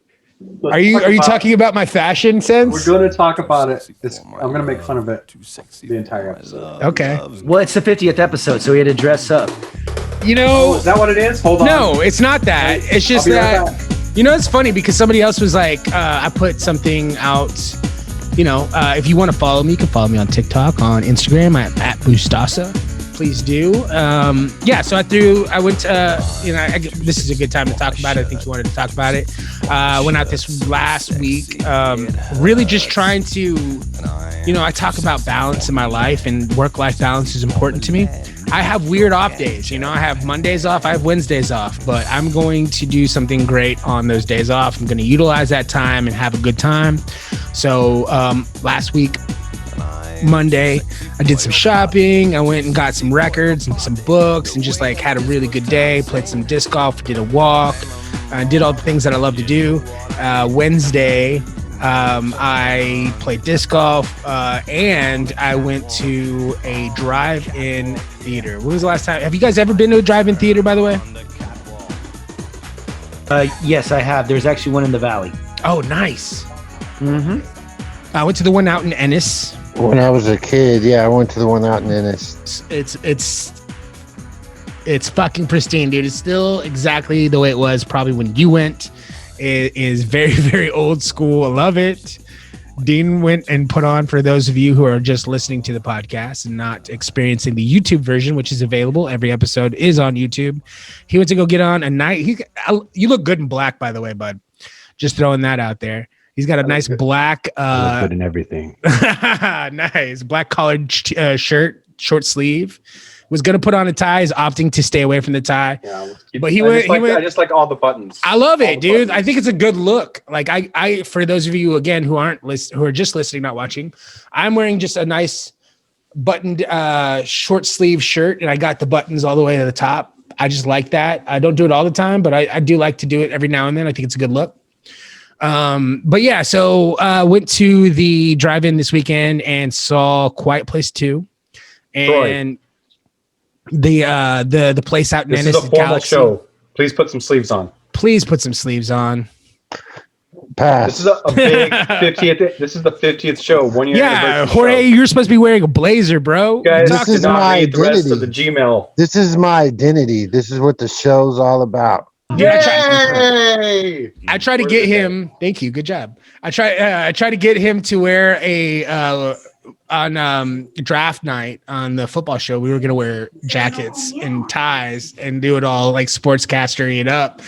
Speaker 1: Are you talking about my fashion sense?
Speaker 4: We're going to talk about it. I'm going to make fun of it the entire episode.
Speaker 1: Okay.
Speaker 5: Well, it's the 50th episode, so we had to dress up.
Speaker 4: Is that what it is? Hold on.
Speaker 1: No, it's not that. It's just that. It's funny because somebody else was like, I put something out. If you want to follow me, you can follow me on TikTok, on Instagram at Bustasa. please do. So I went to, this is a good time to talk about it. I think you wanted to talk about it. Went out this last week, really just trying to, I talk about balance in my life, and work-life balance is important to me. I have weird off days, I have Mondays off, I have Wednesdays off, but I'm going to do something great on those days off. I'm going to utilize that time and have a good time. So last week, Monday, I did some shopping. I went and got some records and some books and just like had a really good day, played some disc golf, did a walk, did all the things that I love to do. Wednesday, I played disc golf and I went to a drive-in theater. When was the last time? Have you guys ever been to a drive-in theater, by the way?
Speaker 5: Yes, I have. There's actually one in the Valley.
Speaker 1: Oh, nice. Mm-hmm. I went to the one out in Ennis.
Speaker 6: When I was a kid, I went to the one out in Ennis.
Speaker 1: It's fucking pristine, dude. It's still exactly the way it was probably when you went. It is very, very old school. I love it. Dean went and put on, for those of you who are just listening to the podcast and not experiencing the YouTube version, which is available. Every episode is on YouTube. He went to go get on a night. You look good in black, by the way, bud. Just throwing that out there. He's got a nice black.
Speaker 4: Good in everything.
Speaker 1: Nice black collared shirt, short sleeve. Was gonna put on a tie. Is opting to stay away from the tie. Yeah, but he went.
Speaker 4: I just like all the buttons.
Speaker 1: I love it, dude. I think it's a good look. Like I for those of you again who are just listening, not watching, I'm wearing just a nice buttoned short sleeve shirt, and I got the buttons all the way to the top. I just like that. I don't do it all the time, but I do like to do it every now and then. I think it's a good look. So went to the drive-in this weekend and saw Quiet Place 2 and the place out in Ennis.
Speaker 4: This is a formal show. Please put some sleeves on.
Speaker 6: Pass.
Speaker 4: This is a big 50th. This is the 50th show. 1 year.
Speaker 1: Yeah, Jorge, you're supposed to be wearing a blazer, bro.
Speaker 4: Guys,
Speaker 6: this is my identity.
Speaker 4: The rest of the Gmail.
Speaker 6: This is my identity. This is what the show's all about.
Speaker 1: Dude, I try to get him. Thank you. Good job. I try to get him to wear on draft night on the football show. We were gonna wear jackets and ties and do it all like sportscastery it up,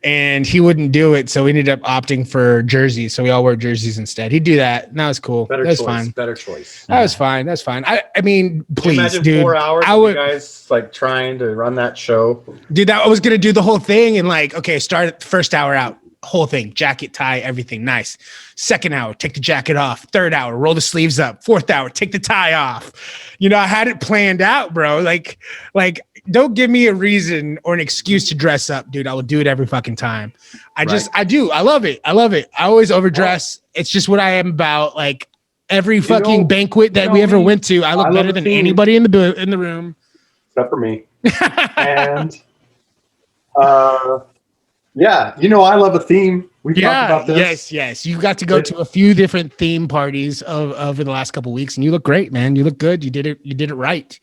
Speaker 1: and he wouldn't do it. So we ended up opting for jerseys. So we all wore jerseys instead. He'd do that. And that was cool. That was fine.
Speaker 4: Better choice.
Speaker 1: That was fine. That's fine. I mean, please,
Speaker 4: imagine
Speaker 1: dude.
Speaker 4: 4 hours. I would, you guys like trying to run that show.
Speaker 1: Dude, I was gonna do the whole thing and like, okay, start the first hour out. Whole thing, jacket, tie, everything nice. Second hour, take the jacket off. Third hour, roll the sleeves up. Fourth hour, take the tie off. I had it planned out, bro. Like, don't give me a reason or an excuse to dress up, dude. I will do it every fucking time. I do. I love it. I always overdress. It's just what I am about. Like every fucking banquet that we ever went to, I look better than anybody in the room,
Speaker 4: except for me. And yeah, I love a theme. We talked about this.
Speaker 1: Yes. You got to go to a few different theme parties over the last couple of weeks, and you look great, man. You look good. You did it right.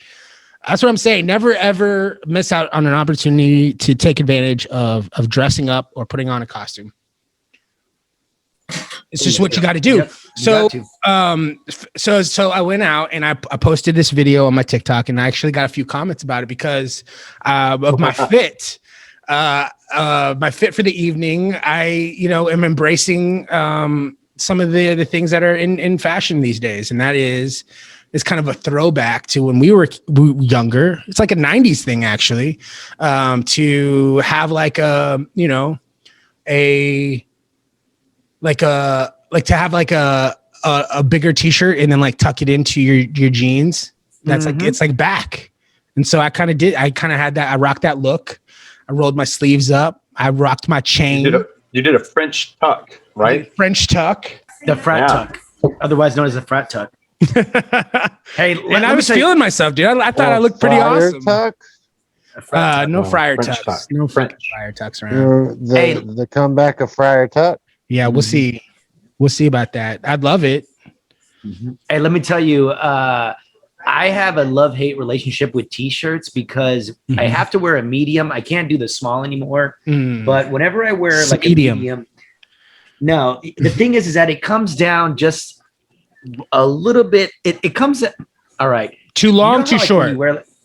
Speaker 1: That's what I'm saying. Never ever miss out on an opportunity to take advantage of dressing up or putting on a costume. It's just what you got to do. Yep, so I went out and I posted this video on my TikTok, and I actually got a few comments about it because of my fit. My fit for the evening. I, am embracing some of the things that are in fashion these days, and that is kind of a throwback to when we were younger. It's like a 90s thing actually, to have like a bigger t-shirt and then like tuck it into your jeans. That's like, it's like back. And so I kind of had that. I rocked that look. I rolled my sleeves up. I rocked my chain.
Speaker 4: You did a French tuck, right?
Speaker 1: French tuck.
Speaker 5: The frat tuck, otherwise known as the frat tuck.
Speaker 1: Hey, and I was feeling myself, dude. I thought I looked pretty awesome.
Speaker 6: Tuck?
Speaker 1: No friar tucks.
Speaker 4: Tuck.
Speaker 1: No French friar tucks around.
Speaker 6: The comeback of Friar Tuck.
Speaker 1: Yeah, we'll see. We'll see about that. I'd love it.
Speaker 5: Mm-hmm. Hey, let me tell you, I have a love-hate relationship with t-shirts because I have to wear a medium. I can't do the small anymore. But whenever I wear like a medium, no, the thing is that it comes down just a little bit. It comes, all right.
Speaker 1: Too long, too short.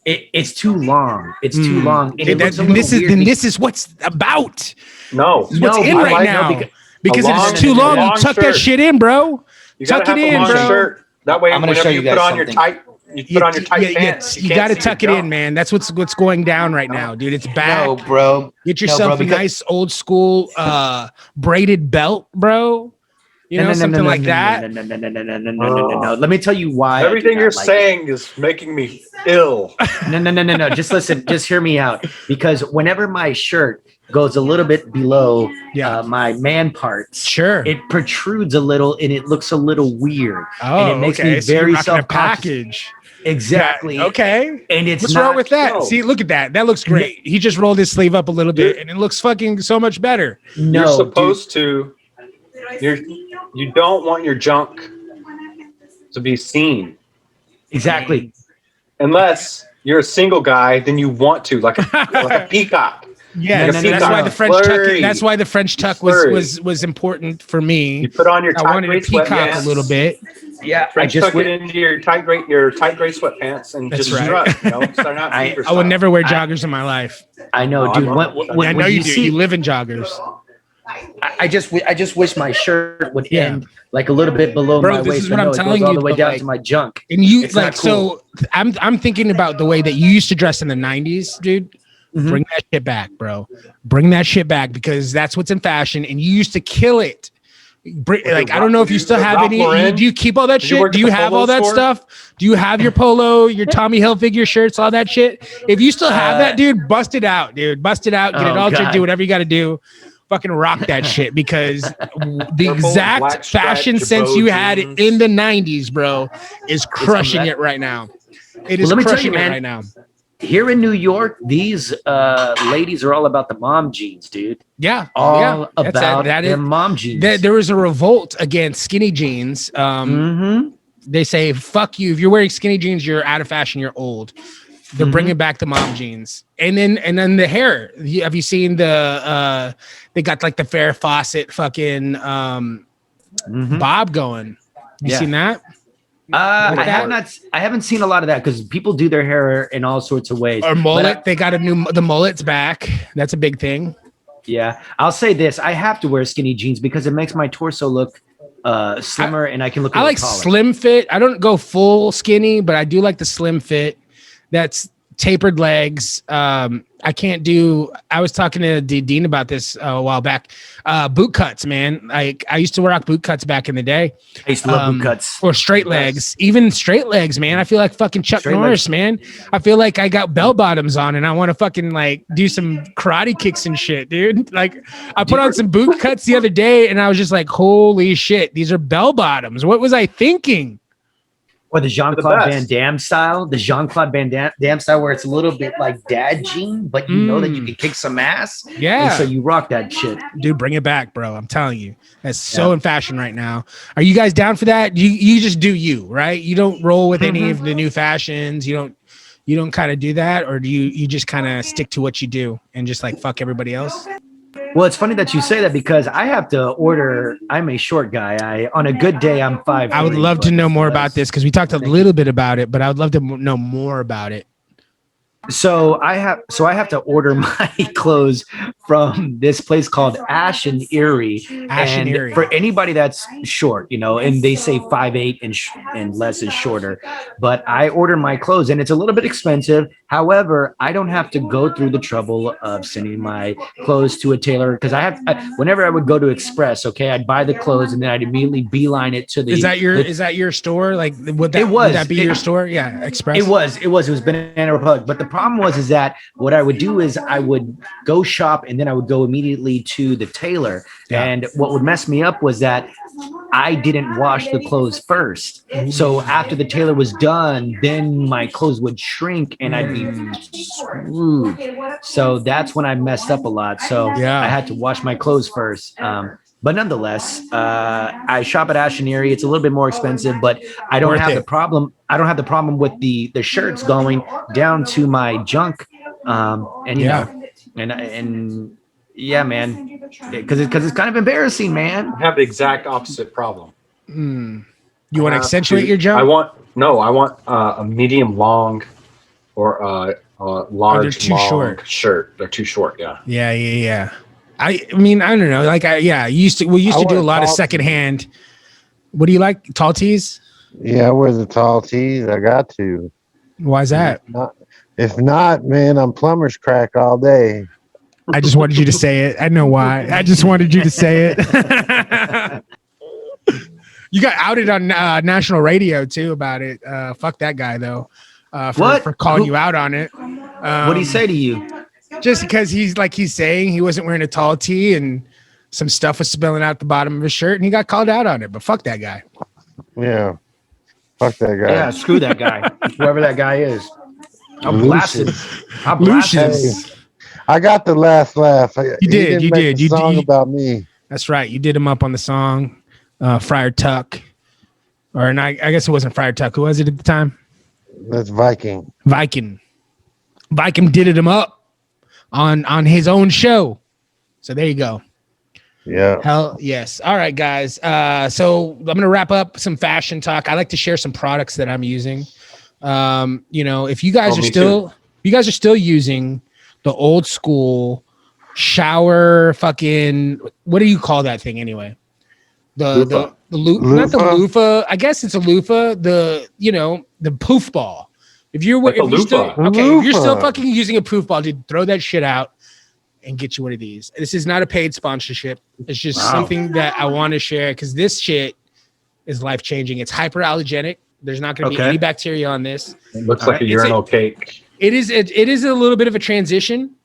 Speaker 5: It's too long. It's too long. And
Speaker 1: this is what's about.
Speaker 3: No,
Speaker 1: What's in right now? Because if it's too long, you tuck that shit in, bro.
Speaker 3: You tuck it in, bro. Shirt. That way,
Speaker 5: I'm gonna show you guys
Speaker 3: put on your tight. You put on your tight pants.
Speaker 1: You got to tuck it in, man. That's what's going down right now, dude. It's back.
Speaker 5: No, bro.
Speaker 1: Get yourself a nice old school braided belt, bro. You know, something like that.
Speaker 5: No. Let me tell you why.
Speaker 3: Everything you're saying is making me ill.
Speaker 5: No. Just listen. Just hear me out. Because whenever my shirt goes a little bit below my man parts,
Speaker 1: sure,
Speaker 5: it protrudes a little and it looks a little weird.
Speaker 1: Oh,
Speaker 5: and it makes me very self-conscious. Exactly.
Speaker 1: Yeah, okay.
Speaker 5: And
Speaker 1: what's wrong with that? No. See, look at that. That looks great. He just rolled his sleeve up a little bit, and it looks fucking so much better.
Speaker 3: No, you're supposed to. You don't want your junk to be seen.
Speaker 5: Exactly.
Speaker 3: Unless you're a single guy, then you want to, like a peacock.
Speaker 1: Yeah, that's why the French tuck. That's why the French tuck was important for me.
Speaker 3: You put on your
Speaker 1: I wanted to peacock a little bit.
Speaker 5: Yeah,
Speaker 3: French tuck it into your tight gray sweatpants and just strut. You know, start out
Speaker 1: I would never wear joggers in my life.
Speaker 5: I know, dude.
Speaker 1: I know you do. You live in joggers.
Speaker 5: I just wish my shirt would end like a little bit below my waist.
Speaker 1: This is what I'm telling you.
Speaker 5: All the way down to my junk.
Speaker 1: And you like so. I'm thinking about the way that you used to dress in the '90s, dude. Mm-hmm. Bring that shit back, bro. Bring that shit back because that's what's in fashion, and you used to kill it. Like I don't know if you still have any. Do you keep all that shit? Do you have all that stuff? Do you have your polo, your Tommy Hilfiger shirts, all that shit? If you still have that, dude, bust it out, dude. Bust it out. Get it altered. Do whatever you got to do. Fucking rock that shit because the exact fashion sense you had in the '90s, bro, is crushing it right now. It is crushing it right now.
Speaker 5: Here in New York, these ladies are all about the mom jeans, dude.
Speaker 1: Yeah,
Speaker 5: all about their mom jeans.
Speaker 1: There was a revolt against skinny jeans. They say, "Fuck you! If you're wearing skinny jeans, you're out of fashion. You're old." They're bringing back the mom jeans, and then the hair. Have you seen the? They got like the Farrah Fawcett fucking bob going. You seen that?
Speaker 5: I haven't seen a lot of that because people do their hair in all sorts of ways.
Speaker 1: Or mullet. They got the mullet's back. That's a big thing.
Speaker 5: Yeah, I'll say this: I have to wear skinny jeans because it makes my torso look slimmer, and I can look.
Speaker 1: I like
Speaker 5: taller.
Speaker 1: Slim fit. I don't go full skinny, but I do like the slim fit. That's tapered legs. I can't do. I was talking to Dean about this a while back. Boot cuts, man. Like I used to rock boot cuts back in the day.
Speaker 5: I used to love boot cuts
Speaker 1: or straight legs. Even straight legs, man. I feel like fucking Chuck Norris, man. I feel like I got bell bottoms on and I want to fucking like do some karate kicks and shit, dude. Like I put on some boot cuts the other day and I was just like, holy shit, these are bell bottoms. What was I thinking?
Speaker 5: Or the Jean-Claude Van Damme style, where it's a little bit like dad jean, but you know that you can kick some ass.
Speaker 1: Yeah.
Speaker 5: And so you rock that shit.
Speaker 1: Dude, bring it back, bro. I'm telling you. That's so in fashion right now. Are you guys down for that? You just do you, right? You don't roll with any of the new fashions. You don't kind of do that, or do you just kind of stick to what you do and just like fuck everybody else?
Speaker 5: Well, it's funny that you say that because I have to order. I'm a short guy. On a good day, I'm 5'3".
Speaker 1: I would love to know more about this because we talked a little bit about it, but I would love to know more about it.
Speaker 5: So I have to order my clothes from this place called Ash and Erie. For anybody that's short, and they say 5'8" and less is shorter. But I order my clothes and it's a little bit expensive. However, I don't have to go through the trouble of sending my clothes to a tailor because whenever I would go to Express, I'd buy the clothes and then I'd immediately beeline it to the.
Speaker 1: Is that your store? Like would that be your store? Yeah, Express.
Speaker 5: It was Banana Republic. But the problem is that what I would do is I would go shop and then I would go immediately to the tailor. Yeah. And what would mess me up was that I didn't wash the clothes first. So after the tailor was done, then my clothes would shrink and I'd be screwed. So that's when I messed up a lot. So I had to wash my clothes first. But nonetheless, I shop at Ash and Erie. It's a little bit more expensive, but I don't have the problem. I don't have the problem with the shirts going down to my junk. Yeah, man, because it's kind of embarrassing, man.
Speaker 3: I have the exact opposite problem.
Speaker 1: You want to accentuate your junk?
Speaker 3: I want a medium long or large,
Speaker 1: too
Speaker 3: long
Speaker 1: short.
Speaker 3: shirt. They're too short. Yeah.
Speaker 1: Yeah. I mean, I don't know. Like, we used to do a lot of secondhand. What do you like? Tall tees?
Speaker 6: Yeah, I wear the tall tees. I got to.
Speaker 1: Why is that?
Speaker 6: If not, man, I'm plumber's crack all day.
Speaker 1: I just wanted you to say it. I know why. I just wanted you to say it. You got outed on national radio too about it. Fuck that guy though. For calling you out on it.
Speaker 5: What did he say to you?
Speaker 1: Just because he's saying he wasn't wearing a tall tee and some stuff was spilling out the bottom of his shirt and he got called out on it. But fuck that guy.
Speaker 6: Yeah. Fuck that guy.
Speaker 5: Yeah, screw that guy. Whoever that guy is. I'm blasted.
Speaker 1: Lucius.
Speaker 6: I got the last laugh.
Speaker 1: You did.
Speaker 6: You song about me.
Speaker 1: That's right. You did him up on the song, Friar Tuck. I guess it wasn't Friar Tuck. Who was it at the time?
Speaker 6: That's Viking.
Speaker 1: Viking did him up on his own show. So there you go.
Speaker 6: Yeah.
Speaker 1: Hell yes. All right, guys. So I'm gonna wrap up some fashion talk. I like to share some products that I'm using. If you guys are still using the old school shower fucking, what do you call that thing anyway? The loofah. Not the loofah. I guess it's a loofah. The poof ball. If you're still fucking using a poof ball, dude, throw that shit out and get you one of these. This is not a paid sponsorship. It's just something that I want to share because this shit is life changing. It's hyperallergenic. There's not going to be any bacteria on this.
Speaker 3: It looks like a urinal cake.
Speaker 1: It is a little bit of a transition.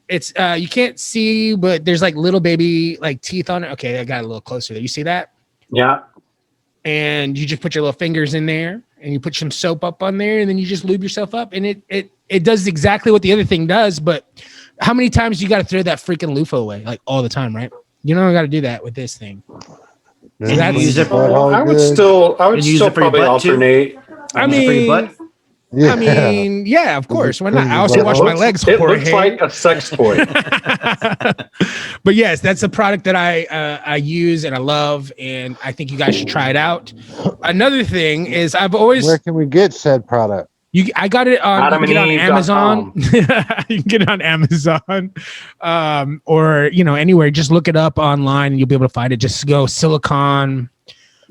Speaker 1: It's you can't see, but there's like little baby like teeth on it. Okay, I got a little closer there. You see that?
Speaker 3: Yeah.
Speaker 1: And you just put your little fingers in there and you put some soap up on there and then you just lube yourself up and it does exactly what the other thing does. But how many times you got to throw that freaking loofah away? Like all the time, right? You don't got to do that with this thing. So
Speaker 3: I would still probably alternate.
Speaker 1: Yeah, of course. Why not? I also wash my legs.
Speaker 3: It looks like a sex toy.
Speaker 1: But yes, that's a product that I use and I love, and I think you guys should try it out. Another thing is
Speaker 6: where can we get said product?
Speaker 1: I got it on Amazon. You can get it on Amazon, or anywhere. Just look it up online, and you'll be able to find it. Just go silicone.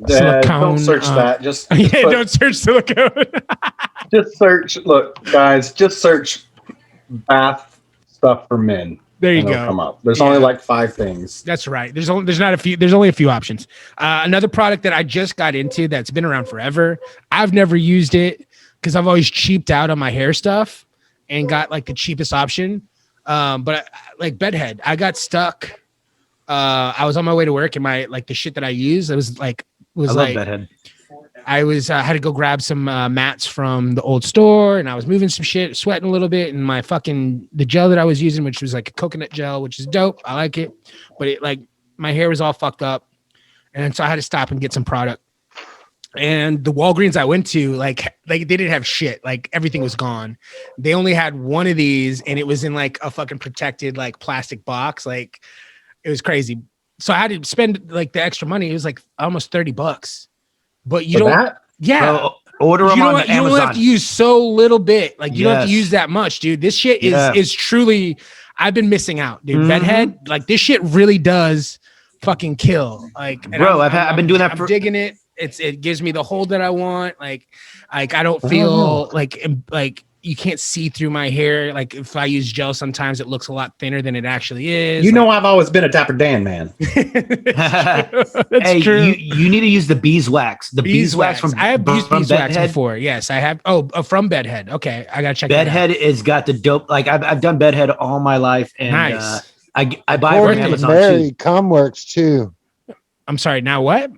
Speaker 3: Don't search that. Just
Speaker 1: don't search silicone.
Speaker 3: Just search. Look, guys, just search bath stuff for men.
Speaker 1: There you go.
Speaker 3: Come up. There's only like 5 things.
Speaker 1: That's right. There's only a few options. Another product that I just got into that's been around forever. I've never used it because I've always cheaped out on my hair stuff and got like the cheapest option. But like Bedhead, I got stuck. I was on my way to work and the shit that I used, I love Bedhead. I had to go grab some mats from the old store and I was moving some shit, sweating a little bit, and the gel that I was using, which was like a coconut gel, which is dope. I like it, but my hair was all fucked up. And so I had to stop and get some product. And the Walgreens I went to, they didn't have shit. Like everything was gone. They only had one of these and it was in like a fucking protected like plastic box. Like it was crazy. So I had to spend like the extra money. It was like almost $30. But you don't,
Speaker 5: order them on Amazon.
Speaker 1: You don't have to use so little bit. Like you don't have to use that much, dude. This shit is truly, I've been missing out, dude. Bedhead, like this shit really does fucking kill. Like,
Speaker 5: bro, I've been doing that.
Speaker 1: I'm digging it. It gives me the hold that I want. Like I don't feel like you can't see through my hair. Like if I use gel, sometimes it looks a lot thinner than it actually is.
Speaker 3: I've always been a Dapper Dan man.
Speaker 5: That's true. You need to use the beeswax. The beeswax from
Speaker 1: I have used beeswax before. Yes, I have. Oh, from Bedhead. Okay, I gotta check.
Speaker 5: Bedhead has got the dope. Like I've done Bedhead all my life, and
Speaker 1: nice.
Speaker 5: I buy it from Amazon
Speaker 6: Mary
Speaker 5: too.
Speaker 6: Cum works too.
Speaker 1: I'm sorry. Now what?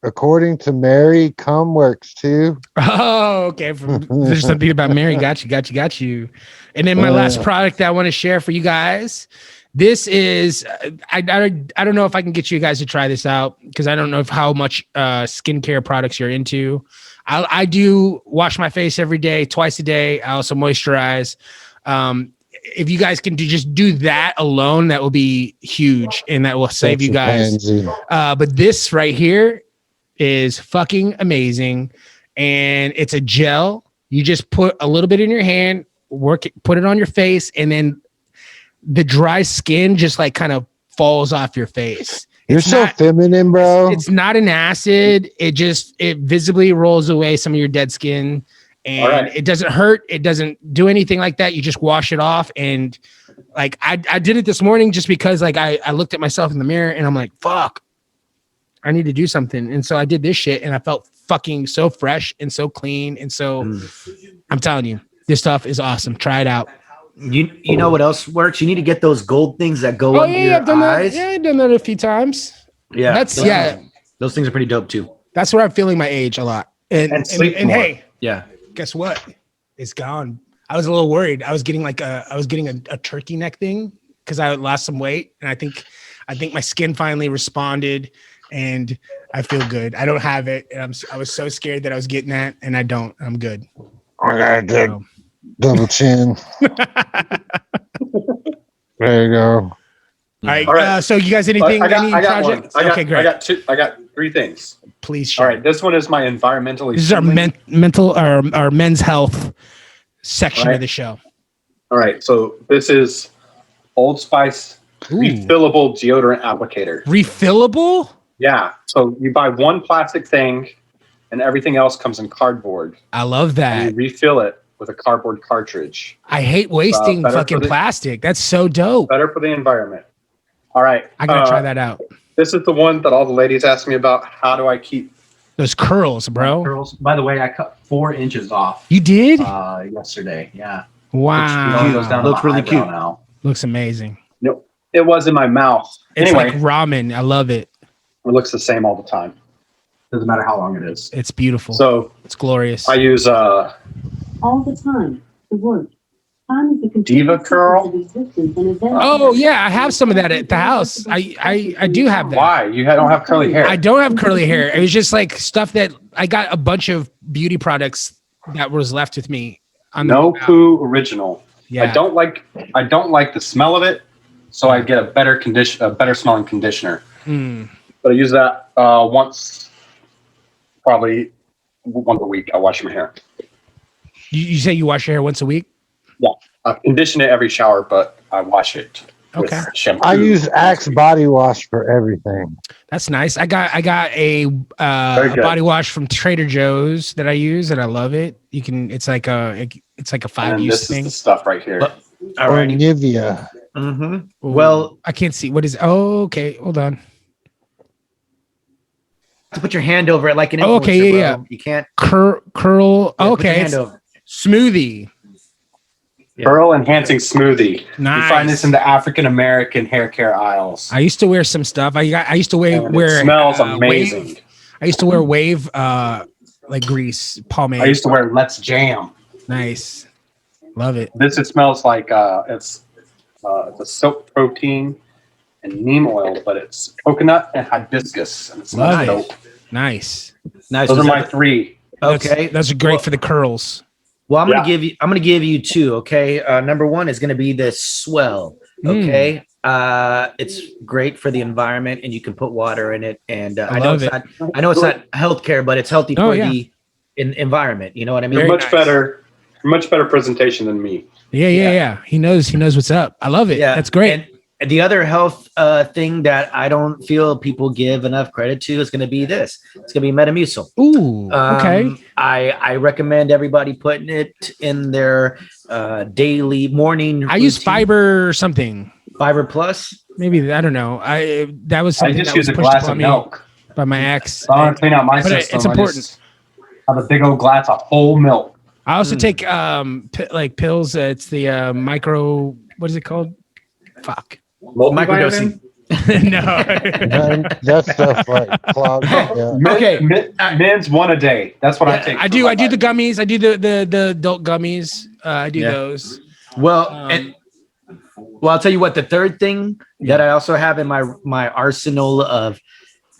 Speaker 6: According to Mary, cum works too.
Speaker 1: Oh, okay. There's something about Mary. Got you. And then my last product that I want to share for you guys. This is I don't know if I can get you guys to try this out because I don't know how much skincare products you're into. I do wash my face every day, twice a day. I also moisturize. If you guys can just do that alone, that will be huge and that will save you guys. But this right here is fucking amazing, and it's a gel You just put a little bit in your hand, put it on your face, and then the dry skin just like kind of falls off your face.
Speaker 6: You're so feminine, bro.
Speaker 1: It's not an acid. It visibly rolls away some of your dead skin, and it doesn't hurt. It doesn't do anything like that. You just wash it off. And like I did it this morning just because like I looked at myself in the mirror and I'm like, fuck, I need to do something. And so I did this shit and I felt fucking so fresh and so clean. And so I'm telling you, this stuff is awesome. Try it out.
Speaker 5: You know what else works? You need to get those gold things that go under your eyes.
Speaker 1: I've done that a few times.
Speaker 5: Yeah,
Speaker 1: those
Speaker 5: things are pretty dope too.
Speaker 1: That's where I'm feeling my age a lot. And hey,
Speaker 5: yeah,
Speaker 1: guess what? It's gone. I was a little worried. I was getting a turkey neck thing because I lost some weight, and I think my skin finally responded, and I feel good. I don't have it, and I was so scared that I was getting that, and I don't. I'm good.
Speaker 6: I got a good double chin. There you go.
Speaker 1: All right. So you guys, anything?
Speaker 3: I got
Speaker 1: projects?
Speaker 3: one.
Speaker 1: Okay, great.
Speaker 3: I got 3 things.
Speaker 1: Please share.
Speaker 3: All right. This one is my environmentally.
Speaker 1: This is our men's health section of the show.
Speaker 3: All right. So this is Old Spice refillable deodorant applicator.
Speaker 1: Refillable?
Speaker 3: Yeah. So you buy one plastic thing, and everything else comes in cardboard.
Speaker 1: I love that.
Speaker 3: And you refill it with a cardboard cartridge.
Speaker 1: I hate wasting fucking plastic. That's so dope.
Speaker 3: Better for the environment. All right.
Speaker 1: I gotta try that out.
Speaker 3: This is the one that all the ladies ask me about. How do I keep
Speaker 1: those curls, bro?
Speaker 4: Curls. By the way, I cut 4 inches off.
Speaker 1: You did?
Speaker 4: Yesterday. Yeah.
Speaker 1: Wow.
Speaker 5: Looks really cute
Speaker 4: now.
Speaker 1: Looks amazing.
Speaker 3: No, it was in my mouth.
Speaker 1: It's
Speaker 3: anyway,
Speaker 1: like ramen. I love it.
Speaker 3: It looks the same all the time.
Speaker 4: Doesn't matter how long it is.
Speaker 1: It's beautiful.
Speaker 3: So
Speaker 1: it's glorious.
Speaker 3: I use
Speaker 7: all the time. The word.
Speaker 3: Diva curl.
Speaker 1: Oh yeah, I have some of that at the house. I do have that.
Speaker 3: Why? You don't have curly hair.
Speaker 1: I don't have curly hair. It was just like stuff that I got a bunch of beauty products that was left with me.
Speaker 3: No Poo Original.
Speaker 1: Yeah.
Speaker 3: I don't like the smell of it, so I get a better smelling conditioner. But I use that probably once a week. I wash my hair.
Speaker 1: You say you wash your hair once a week?
Speaker 3: Yeah, I condition it every shower, but I wash it with shampoo.
Speaker 6: I use Axe body wash for everything.
Speaker 1: That's nice. I got a body wash from Trader Joe's that I use, and I love it. You can. It's like a 5-use thing.
Speaker 3: This is the stuff right here.
Speaker 6: Or Nivea.
Speaker 5: Mm-hmm. Well,
Speaker 1: I can't see what is. Oh, okay. Hold on.
Speaker 5: To put your hand over it like an influencer,
Speaker 1: okay, yeah.
Speaker 5: You can't
Speaker 1: curl.
Speaker 5: Yeah,
Speaker 1: okay, smoothie.
Speaker 3: Yeah. Curl enhancing smoothie.
Speaker 1: Nice.
Speaker 3: You find this in the African American hair care aisles.
Speaker 1: I used to wear some stuff. I used to wear.
Speaker 3: It smells amazing.
Speaker 1: Wave. I used to wear Wave like grease pomade.
Speaker 3: I used to wear Let's Jam.
Speaker 1: Nice, love it.
Speaker 3: It smells like it's a silk protein and neem oil, but it's coconut and hibiscus, and it smells dope.
Speaker 1: Nice.
Speaker 3: Those are my 3.
Speaker 5: Okay,
Speaker 1: those are great for the curls.
Speaker 5: Well, I'm gonna give you 2. Okay, number 1 is gonna be the Swell. Okay, it's great for the environment, and you can put water in it. And I know it's not healthcare, but it's healthy for the environment. You know what I mean?
Speaker 3: Much better presentation than me.
Speaker 1: Yeah. He knows what's up. I love it. Yeah, that's great.
Speaker 5: And the other health thing that I don't feel people give enough credit to is going to be this. It's going to be Metamucil.
Speaker 1: Ooh, okay.
Speaker 5: I recommend everybody putting it in their daily morning.
Speaker 1: I use Fiber or something.
Speaker 5: Fiber Plus?
Speaker 1: Maybe, I don't know. That was something
Speaker 3: I just
Speaker 1: that
Speaker 3: use
Speaker 1: was
Speaker 3: a
Speaker 1: pushed
Speaker 3: glass
Speaker 1: upon
Speaker 3: of
Speaker 1: me
Speaker 3: milk
Speaker 1: by my ex.
Speaker 3: I want to clean out my system.
Speaker 1: It's important.
Speaker 3: I have a big old glass of whole milk.
Speaker 1: I also take like pills. It's the micro. What is it called? Fuck.
Speaker 5: Microdosing.
Speaker 1: No.
Speaker 6: That stuff like clogged. Yeah.
Speaker 3: Okay. Men's 1 a day. That's what I take.
Speaker 1: I do the gummies. I do the adult gummies. I do those.
Speaker 5: Well, I'll tell you what. The third thing that I also have in my arsenal of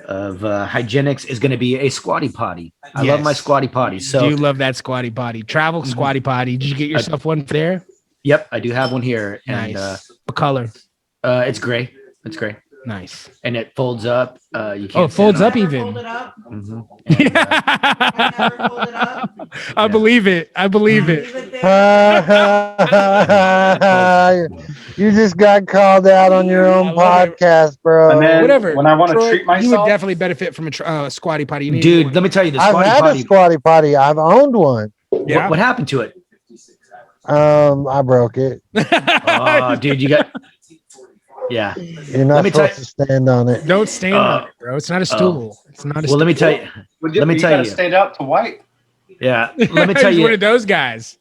Speaker 5: hygienics is going to be a squatty potty. I love my squatty potty. So
Speaker 1: you love that squatty potty. Travel squatty potty. Did you get yourself one there?
Speaker 5: Yep, I do have one here.
Speaker 1: Nice.
Speaker 5: And
Speaker 1: what color?
Speaker 5: It's gray. It's gray.
Speaker 1: Nice.
Speaker 5: And it folds up. You can't.
Speaker 1: Oh, it folds up even.
Speaker 8: Fold it up.
Speaker 5: Mhm.
Speaker 8: I never fold it up.
Speaker 1: I believe it. I believe it.
Speaker 8: Leave it there.
Speaker 6: You just got called out on your own
Speaker 1: I love it.
Speaker 6: podcast, bro.
Speaker 3: And then
Speaker 1: Whatever.
Speaker 3: when I want to
Speaker 1: Troy,
Speaker 3: treat
Speaker 1: you would
Speaker 3: myself,
Speaker 1: definitely benefit from a squatty potty. You need
Speaker 5: Dude,
Speaker 1: one.
Speaker 5: let me tell you, the
Speaker 6: I've
Speaker 5: squatty
Speaker 6: had
Speaker 5: potty.
Speaker 6: a squatty potty. I've owned one.
Speaker 1: Yeah.
Speaker 5: What happened to it?
Speaker 6: I broke it.
Speaker 5: Oh, dude, you got. Yeah.
Speaker 6: You're not
Speaker 5: Let me tell
Speaker 6: supposed to stand on it.
Speaker 1: Don't stand on it, bro. It's not a stool. It's not a
Speaker 5: Well,
Speaker 1: stool.
Speaker 5: let me tell you. Let me
Speaker 3: you
Speaker 5: tell
Speaker 3: gotta
Speaker 5: you.
Speaker 3: stand out to white.
Speaker 5: Yeah. Let me tell
Speaker 1: He's
Speaker 5: you.
Speaker 1: one of those guys.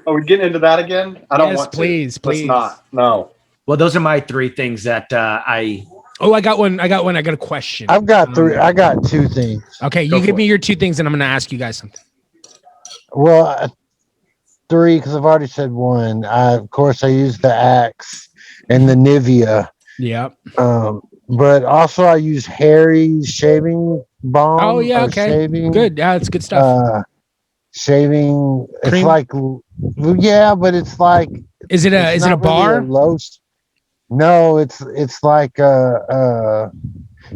Speaker 3: Are we getting into that again? I don't
Speaker 1: Yes,
Speaker 3: want to.
Speaker 1: please.
Speaker 3: Let's not. No.
Speaker 5: Well, those are my three things that I.
Speaker 1: Oh, I got one. I got a question.
Speaker 6: I've got three. I got two things.
Speaker 1: Okay,
Speaker 3: Go
Speaker 1: you give
Speaker 3: for
Speaker 1: me your two things, and I'm going to ask you guys something.
Speaker 6: Well, three because I've already said one. Of course, I use the Axe and the Nivea.
Speaker 1: Yep.
Speaker 6: But also I use Harry's shaving balm.
Speaker 1: Oh yeah.
Speaker 6: or
Speaker 1: Okay.
Speaker 6: Shaving,
Speaker 1: Good. Yeah, it's good stuff.
Speaker 6: Shaving. It's
Speaker 1: Cream?
Speaker 6: like, yeah, but it's like.
Speaker 1: Is it a
Speaker 6: it's
Speaker 1: is it a
Speaker 6: not really
Speaker 1: bar?
Speaker 6: No, it's like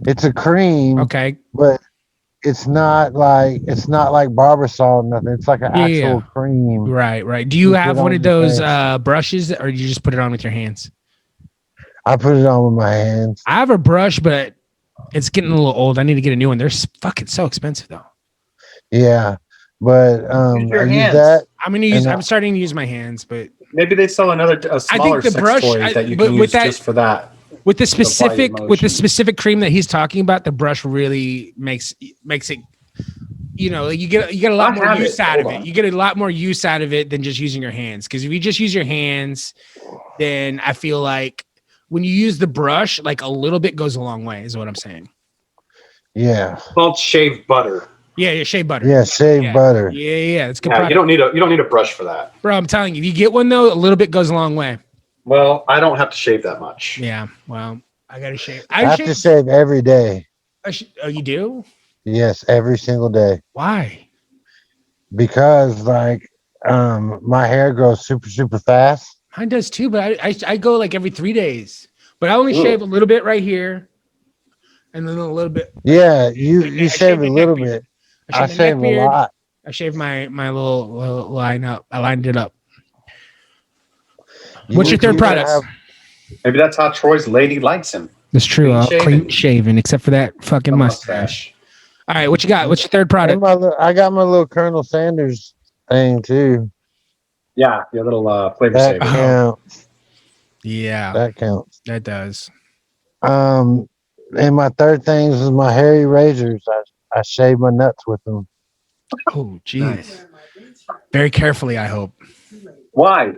Speaker 6: it's a cream,
Speaker 1: Okay.
Speaker 6: but it's not like Barbasol or nothing. It's like an
Speaker 1: Yeah,
Speaker 6: actual
Speaker 1: yeah.
Speaker 6: cream.
Speaker 1: Right. Right. Do you
Speaker 6: You
Speaker 1: have
Speaker 6: put
Speaker 1: one
Speaker 6: on
Speaker 1: of
Speaker 6: your
Speaker 1: those
Speaker 6: face.
Speaker 1: brushes, or do you just put it on with your hands?
Speaker 6: I put it on with my hands.
Speaker 1: I have a brush, but it's getting a little old. I need to get a new one. They're fucking so expensive though.
Speaker 6: Yeah, but
Speaker 3: Use your
Speaker 6: I use
Speaker 3: hands.
Speaker 6: that.
Speaker 1: I'm starting to use my hands, but
Speaker 3: Maybe they sell a smaller
Speaker 1: the
Speaker 3: sex
Speaker 1: brush-
Speaker 3: toys that you
Speaker 1: but
Speaker 3: can
Speaker 1: with
Speaker 3: use
Speaker 1: that-
Speaker 3: just for that.
Speaker 1: with the
Speaker 3: motion.
Speaker 1: specific cream that he's talking about, the brush really makes it. You know, you get a lot
Speaker 3: I
Speaker 1: more
Speaker 3: have
Speaker 1: use
Speaker 3: it.
Speaker 1: out of
Speaker 3: Hold
Speaker 1: it.
Speaker 3: on.
Speaker 1: You get a lot more use out of it than just using your hands. Because if you just use your hands, then I feel like when you use the brush, like a little bit goes a long way. Is what I'm saying.
Speaker 6: Yeah,
Speaker 3: It's called shave butter.
Speaker 1: Yeah, shea butter.
Speaker 6: yeah, shave
Speaker 1: Yeah.
Speaker 6: butter.
Speaker 1: Yeah, it's good.
Speaker 3: Yeah,
Speaker 1: product.
Speaker 3: you don't need a brush for that.
Speaker 1: Bro, I'm telling you, if you get one though, a little bit goes a long way.
Speaker 3: Well, I don't have to shave that much.
Speaker 1: Yeah. Well, I gotta shave.
Speaker 6: I have to shave every day.
Speaker 1: Oh, you do?
Speaker 6: Yes, every single day.
Speaker 1: Why?
Speaker 6: Because my hair grows super fast.
Speaker 1: Mine does too, but I go like every 3 days. But I only
Speaker 3: Ooh.
Speaker 1: shave a little bit right here, and then a little bit.
Speaker 6: Yeah,
Speaker 1: I
Speaker 6: you
Speaker 1: shave
Speaker 6: shave
Speaker 1: my
Speaker 6: a
Speaker 1: neck
Speaker 6: little
Speaker 1: beard.
Speaker 6: bit.
Speaker 1: I
Speaker 6: I
Speaker 1: shave my neck
Speaker 6: shave a
Speaker 1: beard.
Speaker 6: lot.
Speaker 1: I shaved my little line up. I lined it up. What's your third
Speaker 6: You gotta
Speaker 1: product?
Speaker 3: Maybe that's how Troy's lady likes him.
Speaker 1: That's true.
Speaker 3: Clean shaven.
Speaker 1: Clean shaven, except for that fucking
Speaker 3: A
Speaker 1: mustache. All right, what you got? What's your third
Speaker 6: And
Speaker 1: product?
Speaker 6: I got my little Colonel Sanders thing too.
Speaker 3: Yeah, your little flavor
Speaker 6: That
Speaker 3: saver.
Speaker 6: counts.
Speaker 1: Yeah,
Speaker 6: That counts.
Speaker 1: that does.
Speaker 6: And my third thing is my hairy razors. I shave my nuts with them.
Speaker 1: Oh, geez.
Speaker 5: Nice.
Speaker 1: Very carefully, I hope.
Speaker 3: Why?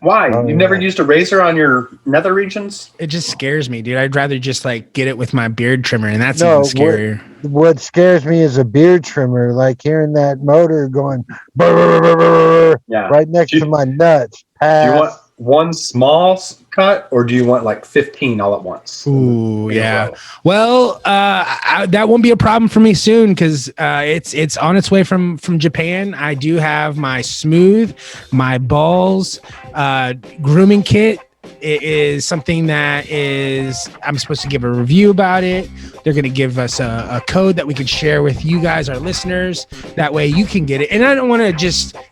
Speaker 3: Why?
Speaker 6: Oh,
Speaker 3: You've never
Speaker 6: yeah.
Speaker 3: used a razor on your nether regions?
Speaker 1: It just scares me, dude. I'd rather just like get it with my beard trimmer, and that's
Speaker 6: No,
Speaker 1: even scarier.
Speaker 6: What scares me is a beard trimmer, like hearing that motor going brrrr,
Speaker 3: Yeah.
Speaker 6: right next
Speaker 3: Do you-
Speaker 6: to my nuts.
Speaker 3: Do you want
Speaker 6: Pass.
Speaker 3: one small cut, or do you want like 15 all at once?
Speaker 1: Ooh,
Speaker 3: In a
Speaker 1: yeah.
Speaker 3: row?
Speaker 1: Well, that won't be a problem for me soon because it's on its way from Japan. I do have my smooth, my balls grooming kit. It is something that I'm supposed to give a review about it. They're going to give us a code that we can share with you guys, our listeners. That way you can get it. And I don't want to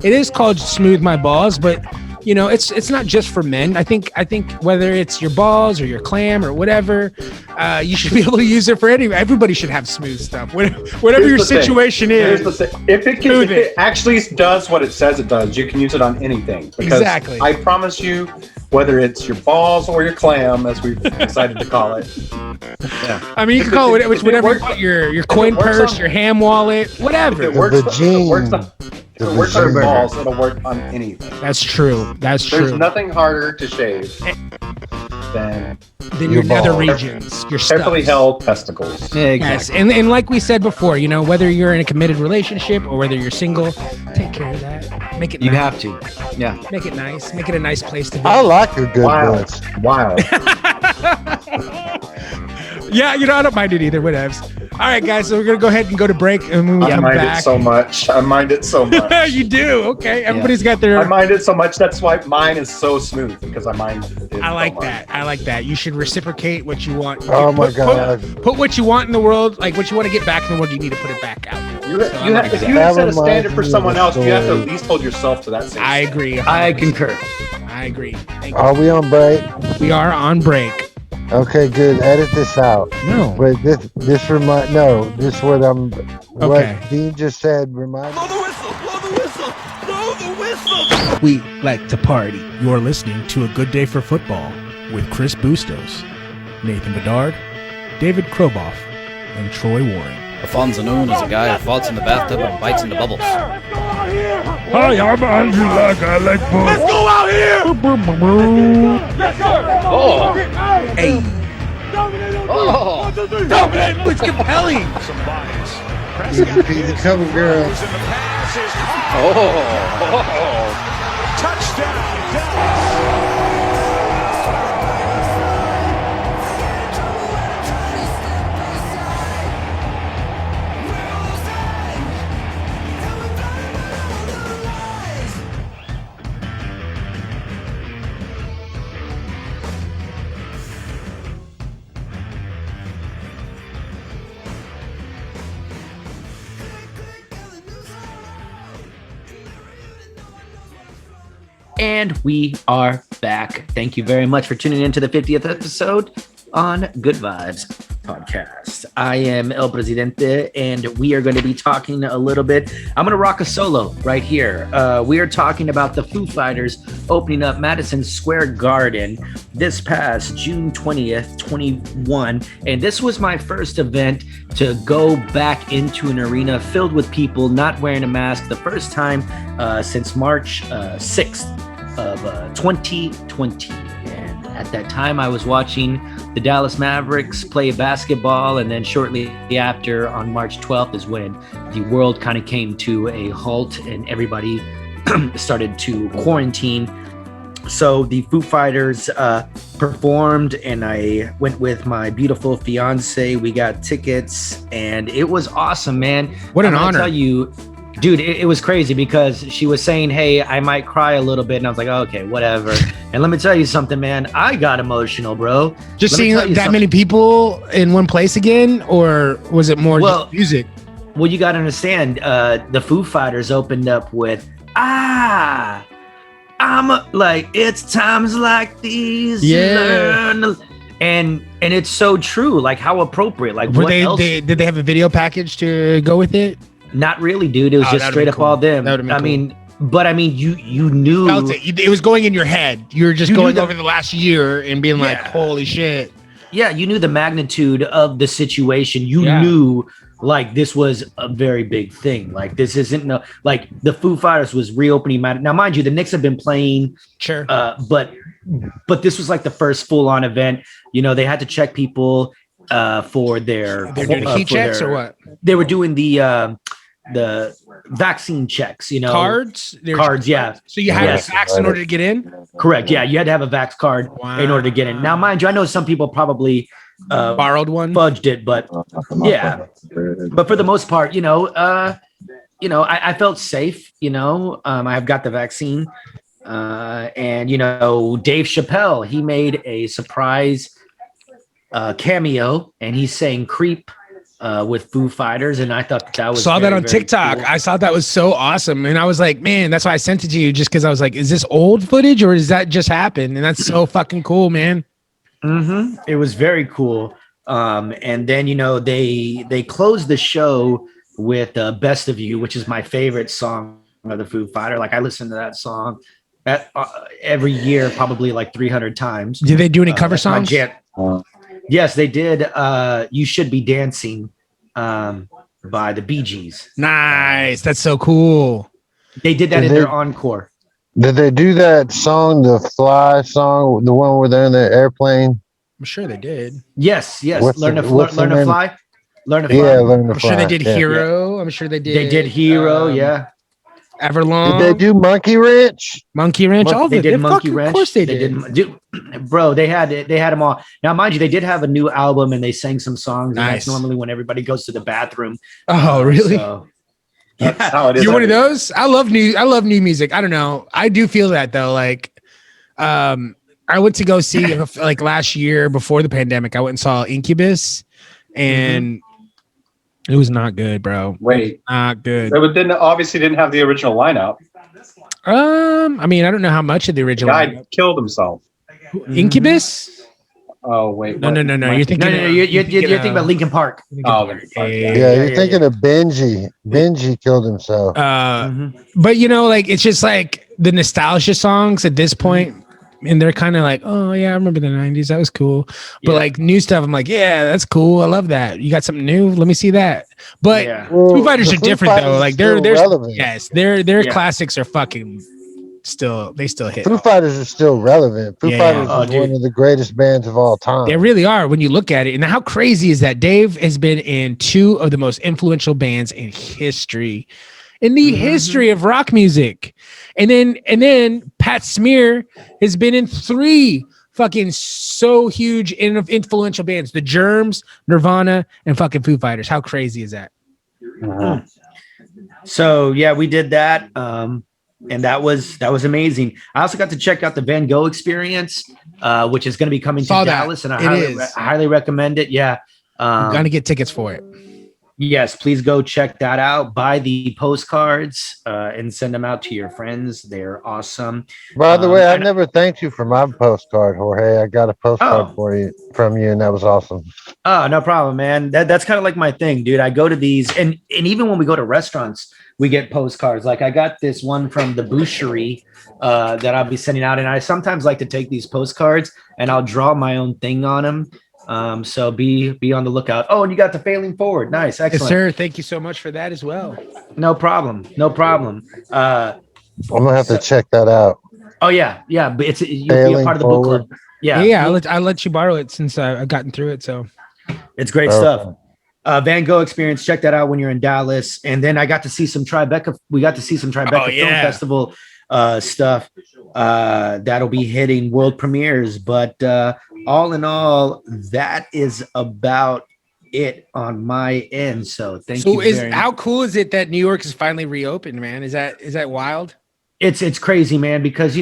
Speaker 1: it is called Smooth My Balls, but you know, it's not just for men. I think whether it's your balls or your clam or whatever, you should be able to use it for everybody should have smooth stuff. Whatever your
Speaker 3: Here's the thing.
Speaker 1: situation
Speaker 3: Here's
Speaker 1: is.
Speaker 3: the thing. If it actually does what it says it does, you can use it on anything. Because
Speaker 1: Exactly.
Speaker 3: I promise you, whether it's your balls or your clam, as we've decided to call it. Yeah.
Speaker 1: I mean, you
Speaker 3: If
Speaker 1: can call it
Speaker 3: if
Speaker 1: whatever you
Speaker 3: works-
Speaker 1: want, your coin
Speaker 3: works
Speaker 1: purse,
Speaker 3: on-
Speaker 1: your ham wallet, whatever.
Speaker 3: If it works,
Speaker 6: vagine.
Speaker 3: if it works on your balls, it'll work on anything.
Speaker 1: That's true. That's
Speaker 3: There's
Speaker 1: true.
Speaker 3: nothing harder to shave than
Speaker 1: Then your nether
Speaker 6: balls.
Speaker 1: regions, your
Speaker 3: carefully
Speaker 1: stuff.
Speaker 3: held testicles.
Speaker 5: Yeah,
Speaker 1: Yes,
Speaker 5: exactly.
Speaker 1: and like we said before, you know, whether you're in a committed relationship or whether you're single, take care of that. Make it
Speaker 5: You
Speaker 1: nice.
Speaker 5: have to. Yeah.
Speaker 1: Make it nice. Make it a nice place to be.
Speaker 6: I like a good
Speaker 3: Wild.
Speaker 6: nuts.
Speaker 3: Wild.
Speaker 1: Yeah, you know, I don't mind it either. Whatevs. All right, guys. So we're gonna go ahead and go to break, and when we come back,
Speaker 3: I mind it so much.
Speaker 1: You do. Okay. Everybody's got their.
Speaker 3: I mind it so much. That's why mine is so smooth because I mind it.
Speaker 1: I like that. I like that. You should reciprocate what you want.
Speaker 6: Oh my God.
Speaker 1: Put what you want in the world, like what you want to get back in the world. You need to put it back out.
Speaker 3: If you set a standard for someone else, you have to at least hold yourself to that standard.
Speaker 1: I agree.
Speaker 5: I concur.
Speaker 1: I agree.
Speaker 6: Are we on break?
Speaker 1: We are on break.
Speaker 6: Okay, good. Edit this out.
Speaker 1: No.
Speaker 6: But this what Dean just said remind me.
Speaker 1: We like to party. You're listening to A Good Day for Football with Chris Bustos, Nathan Bedard, David Kroboff, and Troy Warren.
Speaker 9: Alfonso Noon is a guy who falls in the bathtub and bites into bubbles.
Speaker 10: Hi, I'm Andrew Luck. I like books.
Speaker 11: Let's go out here! Yes, sir!
Speaker 9: Oh!
Speaker 1: Hey!
Speaker 9: Oh!
Speaker 1: Dominate! It's compelling!
Speaker 6: The cover girl.
Speaker 9: Oh!
Speaker 11: Touchdown, Dallas!
Speaker 5: And we are back. Thank you very much for tuning in to the 50th episode on Good Vibes Podcast. I am El Presidente, and we are going to be talking a little bit. I'm going to rock a solo right here. We are talking about the Foo Fighters opening up Madison Square Garden this past June 20th, 21. And this was my first event to go back into an arena filled with people not wearing a mask, the first time since March 6th of 2020. And at that time, I was watching the Dallas Mavericks play basketball, and then shortly after, on March 12th, is when the world kind of came to a halt and everybody started to quarantine. So the Foo Fighters performed, and I went with my beautiful fiance. We got tickets, and it was awesome, man.
Speaker 1: What an honor!
Speaker 5: I'll tell you, dude, it was crazy because she was saying, "Hey, I might cry a little bit," and I was like, oh, "Okay, whatever." And let me tell you something, man. I got emotional, bro.
Speaker 1: Just seeing that many people in one place again, or was it more just music?
Speaker 5: Well, you got to understand. The Foo Fighters opened up with I'm like, it's times like these.
Speaker 1: Yeah.
Speaker 5: And it's so true. Like, how appropriate. Like, what else?
Speaker 1: Did they have a video package to go with it?
Speaker 5: Not really, dude. It was just straight up all them. I mean, you knew.
Speaker 1: Felt it. It was going in your head. You were just going over the last year and being like, holy shit.
Speaker 5: Yeah, you knew the magnitude of the situation. You knew, like, this was a very big thing. Like, this isn't like the Foo Fighters was reopening. Now, mind you, the Knicks have been playing.
Speaker 1: Sure.
Speaker 5: But this was like the first full-on event. You know, they had to check people for their.
Speaker 1: They're doing heat checks or what?
Speaker 5: They were doing the vaccine checks, you know.
Speaker 1: Cards?
Speaker 5: Yeah.
Speaker 1: So you had a vax in order to get in?
Speaker 5: Correct. Yeah, you had to have a vax card in order to get in. Now, mind you, I know some people probably
Speaker 1: borrowed one,
Speaker 5: fudged it, but yeah. But for the most part, I felt safe. I've got the vaccine, and Dave Chappelle, he made a surprise cameo, and he's saying "creep" with Foo Fighters, and I thought that was
Speaker 1: saw that on TikTok.
Speaker 5: Cool.
Speaker 1: I thought that was so awesome, and I was like, man, that's why I sent it to you, just because I was like, is this old footage or is that just happened? And that's so fucking cool, man.
Speaker 5: Mm-hmm. It was very cool. And then they closed the show with "Best of You," which is my favorite song of the Foo Fighter. Like, I listen to that song every year, probably like 300 times.
Speaker 1: Did they do any cover songs?
Speaker 5: Yes, they did. "You Should Be Dancing" by the Bee Gees.
Speaker 1: Nice. That's so cool.
Speaker 5: They did that in their encore.
Speaker 6: Did they do that song, the Fly song, the one where they're in the airplane?
Speaker 1: I'm sure they did.
Speaker 5: Yes. Learn to fly.
Speaker 6: Yeah, Learn to Fly.
Speaker 1: I'm sure they did Hero. I'm sure they did.
Speaker 5: They did Hero, yeah.
Speaker 1: Everlong.
Speaker 6: Did they do Monkey Wrench?
Speaker 1: Monkey Wrench. All
Speaker 5: they
Speaker 1: of it.
Speaker 5: did Monkey Wrench.
Speaker 1: Of course they did.
Speaker 5: Bro, they had them all. Now, mind you, they did have a new album and they sang some songs. And
Speaker 1: Nice.
Speaker 5: that's normally when everybody goes to the bathroom.
Speaker 1: Oh, really?
Speaker 5: So,
Speaker 3: That's how it is.
Speaker 1: You're one of those. I love new music. I don't know. I do feel that though. Like, I went to go see like last year before the pandemic. I went and saw Incubus, and it was not good, bro.
Speaker 3: Wait,
Speaker 1: not good.
Speaker 3: They obviously didn't have the original lineup.
Speaker 1: I mean, I don't know how much of the
Speaker 3: The
Speaker 1: original
Speaker 3: guy killed himself.
Speaker 1: Incubus.
Speaker 3: Oh wait,
Speaker 1: No. You're thinking.
Speaker 5: You're thinking about Linkin Park.
Speaker 3: Oh,
Speaker 6: Yeah, you're thinking of Benji. Benji killed himself.
Speaker 1: But like it's just like the nostalgia songs at this point, and they're kind of like, oh yeah, I remember the '90s. That was cool. But like new stuff, I'm like, yeah, that's cool. I love that. You got something new? Let me see that. But Foo Fighters are different though. Like they're
Speaker 6: relevant.
Speaker 1: Yes, their classics are fucking. They still hit.
Speaker 6: Foo Fighters are still relevant. Foo Fighters is one of the greatest bands of all time.
Speaker 1: They really are when you look at it. And how crazy is that? Dave has been in 2 of the most influential bands in history, history of rock music. And then Pat Smear has been in 3 fucking so huge influential bands: The Germs, Nirvana, and fucking Foo Fighters. How crazy is that?
Speaker 5: So yeah, we did that. And that was amazing. I also got to check out the Van Gogh Experience, which is going to be coming to Dallas, and I highly recommend it. Yeah,
Speaker 1: I'm gonna get tickets for it.
Speaker 5: Yes, please go check that out. Buy the postcards and send them out to your friends. They're awesome.
Speaker 6: By the way, I never thanked you for my postcard, Jorge. I got a postcard from you, and that was awesome.
Speaker 5: Oh, no problem, man. That's kind of like my thing, dude. I go to these, and even when we go to restaurants, we get postcards. Like I got this one from the Boucherie that I'll be sending out, and I sometimes like to take these postcards and I'll draw my own thing on them. So be on the lookout. Oh, and you got the Failing Forward. Nice, excellent.
Speaker 1: Yes, sir. Thank you so much for that as well.
Speaker 5: No problem. I'm
Speaker 6: gonna have to check that out.
Speaker 5: Oh yeah, but you'll be a part of the book club. Yeah.
Speaker 1: I'll let you borrow it since I've gotten through it. So
Speaker 5: it's great stuff. Van Gogh Experience. Check that out when you're in Dallas. And then I got to see some Tribeca. We got to see some Tribeca Film Festival stuff that'll be hitting world premieres. But all in all, that is about it on my end. So thank you.
Speaker 1: How cool is it that New York is finally reopened, man? Is that wild?
Speaker 5: It's crazy, man, because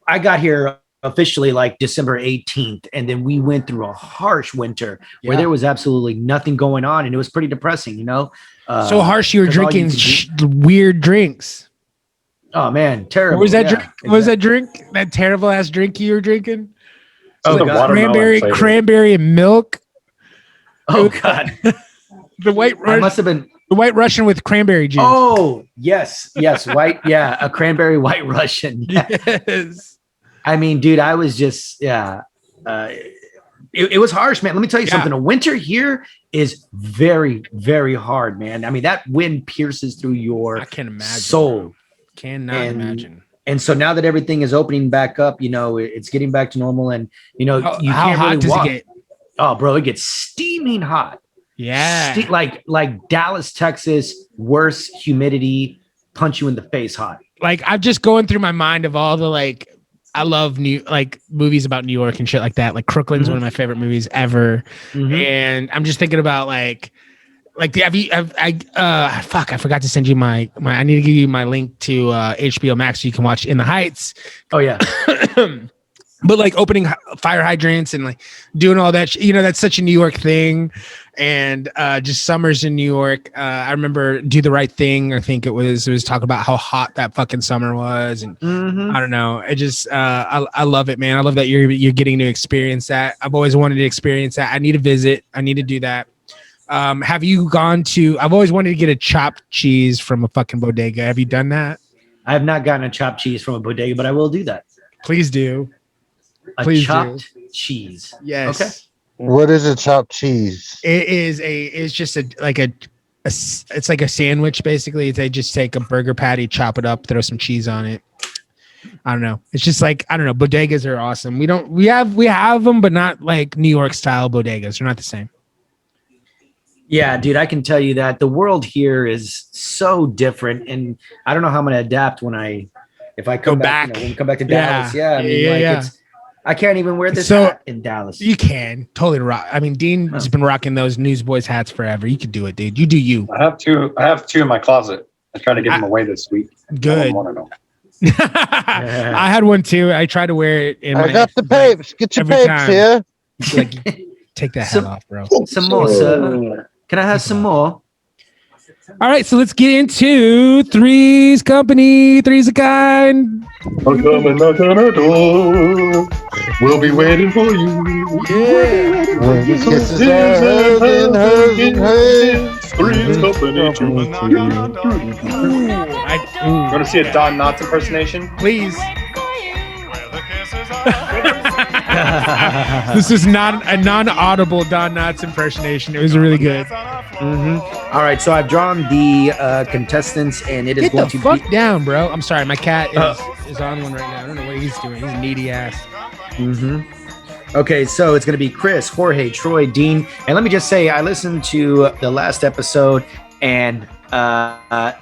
Speaker 5: I got here officially like December 18th, and then we went through a harsh winter where there was absolutely nothing going on, and it was pretty depressing,
Speaker 1: so harsh you were drinking weird drinks.
Speaker 5: Oh man, terrible.
Speaker 1: What was that drink? Exactly. What was that drink? That terrible ass drink you were drinking? Cranberry and milk.
Speaker 5: Oh god.
Speaker 1: The white Russian
Speaker 5: must have been
Speaker 1: the white Russian with cranberry juice.
Speaker 5: Oh yes, white. Yeah, a cranberry white Russian.
Speaker 1: Yes.
Speaker 5: I mean, dude, I was just, it was harsh, man. Let me tell you something. A winter here is very, very hard, man. I mean, that wind pierces through your soul.
Speaker 1: Cannot imagine.
Speaker 5: And so now that everything is opening back up, it's getting back to normal, and you
Speaker 1: how
Speaker 5: can't
Speaker 1: hot
Speaker 5: really
Speaker 1: does
Speaker 5: walk.
Speaker 1: It get?
Speaker 5: Oh, bro, it gets steaming hot.
Speaker 1: Yeah,
Speaker 5: like Dallas, Texas, worse humidity, punch you in the face hot.
Speaker 1: Like I'm just going through my mind of all the I love movies about New York and shit like that. Like Crooklyn's one of my favorite movies ever. And I'm just thinking about I forgot to send you my I need to give you my link to HBO Max so you can watch In the Heights.
Speaker 5: Oh yeah.
Speaker 1: But opening fire hydrants and doing all that, that's such a New York thing. And just summers in New York. I remember Do the Right Thing. I think it was talking about how hot that fucking summer was. And I don't know. It just, I love it, man. I love that you're getting to experience that. I've always wanted to experience that. I need to visit. I need to do that. Have you gone to, I've always wanted to get a chopped cheese from a fucking bodega. Have you done that?
Speaker 5: I have not gotten a chopped cheese from a bodega, but I will do that.
Speaker 1: Please do.
Speaker 5: Please chopped cheese.
Speaker 1: Yes.
Speaker 5: Okay.
Speaker 6: What is a chopped cheese?
Speaker 1: It's just it's like a sandwich basically. They just take a burger patty, chop it up, throw some cheese on it. I don't know. It's just I don't know. Bodegas are awesome. We have them, but not like New York style bodegas. They're not the same.
Speaker 5: Yeah, dude, I can tell you that the world here is so different, and I don't know how I'm gonna adapt if I come back. When we come back to Dallas. Yeah, I mean, it's I can't even wear this hat in Dallas.
Speaker 1: You can totally rock. I mean, Dean's been rocking those Newsboys hats forever. You could do it, dude. You do you.
Speaker 3: I have two in my closet. I tried to give them away this week.
Speaker 1: Good. I had one too. I tried to wear it.
Speaker 6: I got the papes. Get your papes here.
Speaker 1: Like, take that hat off, bro.
Speaker 5: Some more, sir. Can I have some more?
Speaker 1: All right, so let's get into Three's Company. Three's a kind.
Speaker 3: I'm coming, knock on our door. We'll be waiting for you.
Speaker 1: Yeah.
Speaker 6: When the kisses are hers and hers.
Speaker 3: Three's Company. Want to see a Don Knotts impersonation?
Speaker 1: Please. This is not a non-audible Don Knotts impersonation. It was really good.
Speaker 5: All right, so I've drawn the contestants, and it is going to
Speaker 1: be down, bro. I'm sorry, my cat is on one right now. I don't know what he's doing. He's needy ass.
Speaker 5: Okay, so it's going to be Chris, Jorge, Troy, Dean, and let me just say, I listened to the last episode, and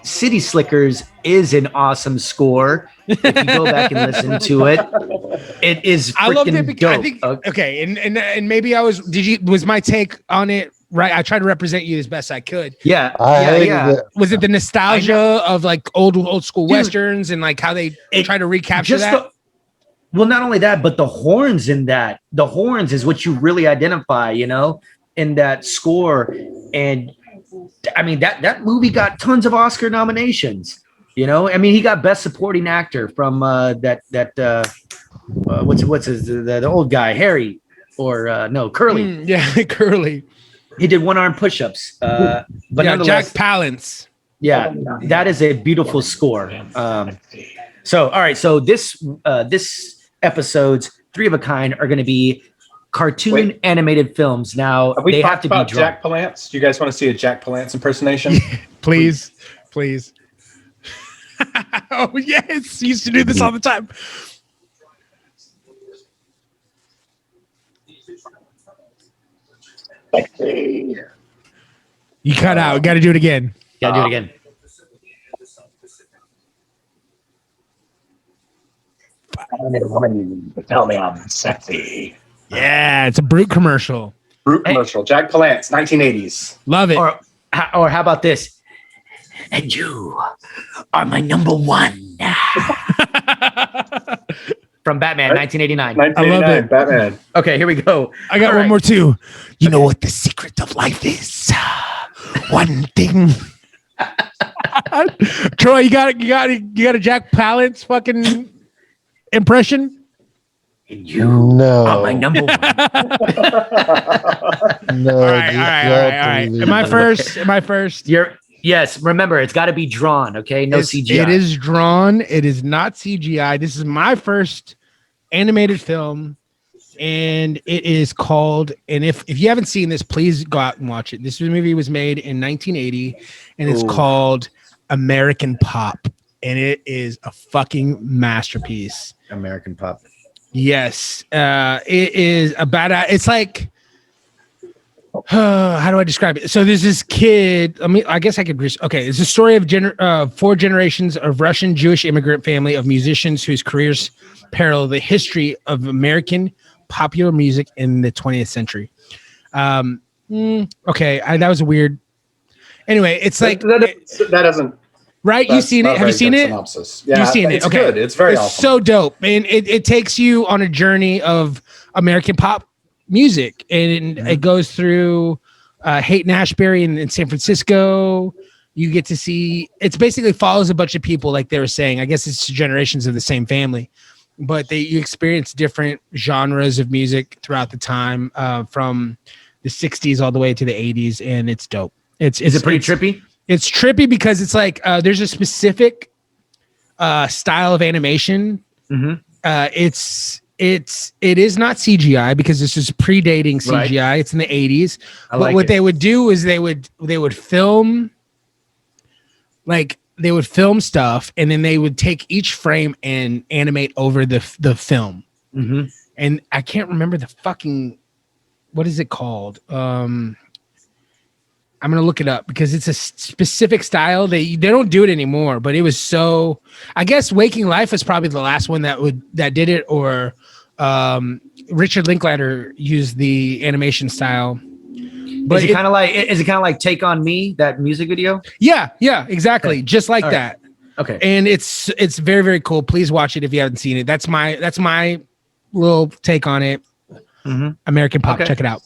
Speaker 5: City Slickers is an awesome score. If you go back and listen to it, it is freaking I loved it because dope.
Speaker 1: I think okay, and maybe was my take on it right? I tried to represent you as best I could.
Speaker 5: Yeah.
Speaker 1: Was it the nostalgia of like old school westerns and like how they try to recapture that?
Speaker 5: Well, not only that, but the horns in that. The horns is what you really identify, in that score. And I mean that movie got tons of Oscar nominations. I mean, he got Best Supporting Actor from what's his the old guy, Harry, or no, Curly.
Speaker 1: Curly.
Speaker 5: He did one-arm push-ups. But
Speaker 1: Jack Palance.
Speaker 5: Yeah, that is a beautiful score. So all right, so this episode's Three of a Kind are going to be cartoon animated films. Now
Speaker 3: they have to be drawn. Jack Palance. Do you guys want to see a Jack Palance impersonation?
Speaker 1: Please. Oh yes, he used to do this all the time. You cut out. Got to do it again.
Speaker 5: Got to do it again.
Speaker 3: Tell me I'm sexy.
Speaker 1: Yeah, it's a Brute commercial.
Speaker 3: Jack Palance, 1980s.
Speaker 1: Love it.
Speaker 5: Or how about this? And you are my number one. From Batman, 1989.
Speaker 1: I love it.
Speaker 3: Batman.
Speaker 5: Okay, here we go.
Speaker 1: I got one more too. You know what the secret of life is? One thing. Troy, you got a Jack Palance fucking impression?
Speaker 5: And you are my number one.
Speaker 6: No.
Speaker 1: All right. Am I first?
Speaker 5: Yes, remember, it's got to be drawn, okay? No CGI.
Speaker 1: It is drawn. It is not CGI. This is my first animated film, and it is called, and if you haven't seen this, please go out and watch it. This movie was made in 1980, and it's called American Pop, and it is a fucking masterpiece.
Speaker 5: American Pop.
Speaker 1: Yes. It is a badass. It's like, how do I describe it? So there's this kid. I guess I could. Okay, it's a story of 4 generations of Russian Jewish immigrant family of musicians whose careers parallel the history of American popular music in the 20th century. Okay, that was weird. Anyway, it's like
Speaker 3: that doesn't.
Speaker 1: Right, you've seen it. Have you seen it?
Speaker 3: Synopsis. Yeah,
Speaker 1: you've seen it.
Speaker 3: It's
Speaker 1: okay,
Speaker 3: good. It's very awesome.
Speaker 1: So dope, and it takes you on a journey of American pop music, and it goes through Haight and Ashbury in San Francisco. You get to see, it's basically follows a bunch of people, like they were saying. I guess it's generations of the same family, but you experience different genres of music throughout the time, from the 60s all the way to the 80s, and it's dope. Is
Speaker 5: it pretty trippy?
Speaker 1: It's trippy because it's like there's a specific style of animation.
Speaker 5: Mm-hmm.
Speaker 1: It is not CGI because this is predating CGI. Right. It's in the 80s. But what they would do is they would film, like they would film stuff, and then they would take each frame and animate over the film.
Speaker 5: Mm-hmm.
Speaker 1: And I can't remember the fucking, what is it called? I'm gonna look it up because it's a specific style. They don't do it anymore, but it was so. I guess Waking Life is probably the last one that did it, or Richard Linklater used the animation style.
Speaker 5: But is it kind of like Take on Me, that music video?
Speaker 1: Yeah, exactly,
Speaker 5: okay.
Speaker 1: Just like that.
Speaker 5: Okay,
Speaker 1: and it's very, very cool. Please watch it if you haven't seen it. That's my little take on it.
Speaker 5: Mm-hmm.
Speaker 1: American Pop, check it out.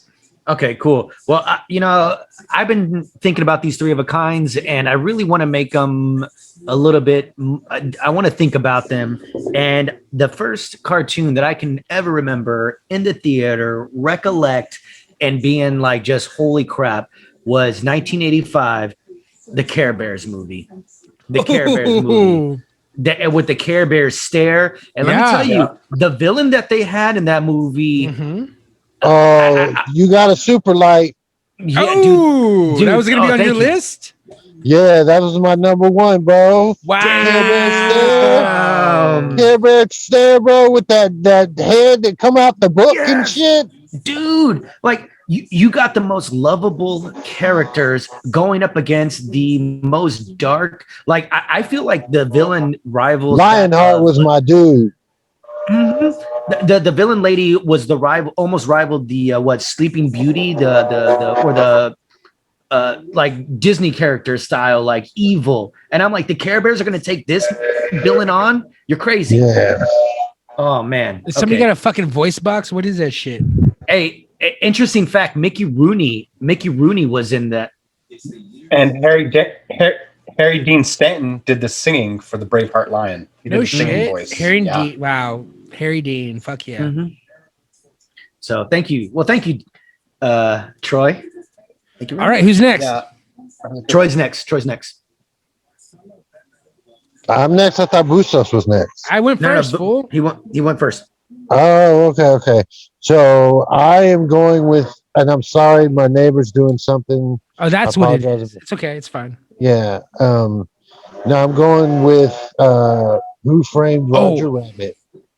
Speaker 5: Okay, cool. Well, I've been thinking about these 3 of a kinds, and I really want to make them a little bit. I want to think about them. And the first cartoon that I can ever remember in the theater, recollect, and being like, just holy crap, was 1985, the Care Bears movie. The Care Bears movie. With the Care Bears stare. And let me tell you, the villain that they had in that movie.
Speaker 1: Mm-hmm.
Speaker 6: You got a super light.
Speaker 5: Yeah,
Speaker 1: dude, that was gonna be on your list.
Speaker 6: Yeah, that was my number 1, bro.
Speaker 1: Wow.
Speaker 6: Care Bear stare, bro, with that head that come out the book and shit.
Speaker 5: Dude, like you got the most lovable characters going up against the most dark. Like I feel like the villain rivals.
Speaker 6: Lionheart was my dude.
Speaker 5: Mm-hmm. The villain lady was the rival, almost rivaled the Sleeping Beauty, the like Disney character style, like evil. And I'm like, the Care Bears are gonna take this villain on? You're crazy.
Speaker 6: Yeah.
Speaker 5: Oh man.
Speaker 1: Somebody got a fucking voice box? What is that shit?
Speaker 5: Hey, interesting fact, Mickey Rooney was in that.
Speaker 3: And Harry Dean Stanton did the singing for the Braveheart Lion. He did the singing voice.
Speaker 1: Harry Dean, wow. Harry Dean, fuck yeah.
Speaker 5: Mm-hmm. So thank you. Well, thank you, Troy. Thank you.
Speaker 1: All right, who's next?
Speaker 3: Yeah.
Speaker 5: Troy's next.
Speaker 6: I'm next. I thought Bustos was next.
Speaker 1: I went first, fool.
Speaker 5: He went first.
Speaker 6: Oh, okay. So I am going with, and I'm sorry, my neighbor's doing something.
Speaker 1: Oh, that's what it is. It's okay. It's fine.
Speaker 6: Yeah. Now I'm going with Who Framed Roger Rabbit.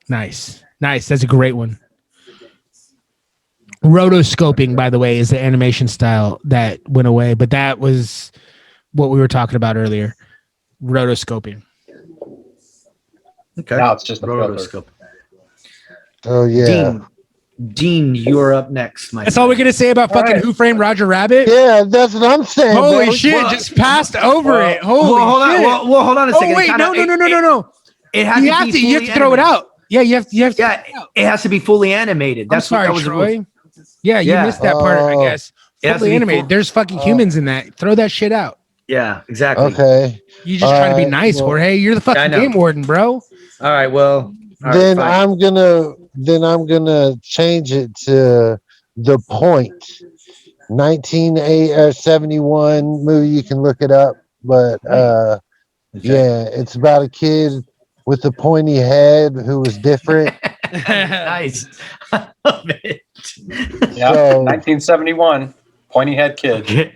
Speaker 1: Nice. That's a great one. Rotoscoping, by the way, is the animation style that went away, but that was what we were talking about earlier. Rotoscoping.
Speaker 5: Okay.
Speaker 3: Now it's just a
Speaker 5: rotoscope.
Speaker 6: Oh yeah.
Speaker 5: Dean, you're up next.
Speaker 1: That's all we're gonna say about fucking Who Framed Roger Rabbit.
Speaker 6: Yeah, that's what I'm saying.
Speaker 1: Holy shit! Just passed over it. Holy shit!
Speaker 5: Well, hold on a second.
Speaker 1: Oh wait, no.
Speaker 5: It has
Speaker 1: you have to throw it out. Yeah, you have to.
Speaker 5: Yeah, it has to be fully animated. That's
Speaker 1: I'm sorry, Troy. Yeah, you missed that part. I guess fully animated. There's fucking humans in that. Throw that shit out.
Speaker 5: Yeah, exactly.
Speaker 6: Okay.
Speaker 1: You just trying to be nice, Jorge. You're the fucking game warden, bro.
Speaker 5: All right. Well,
Speaker 6: then I'm gonna change it to The Point. 1971 movie. You can look it up, but yeah, it's about a kid with a pointy head who was different.
Speaker 5: Nice. I love it.
Speaker 3: Yeah, so, 1971, pointy head kid.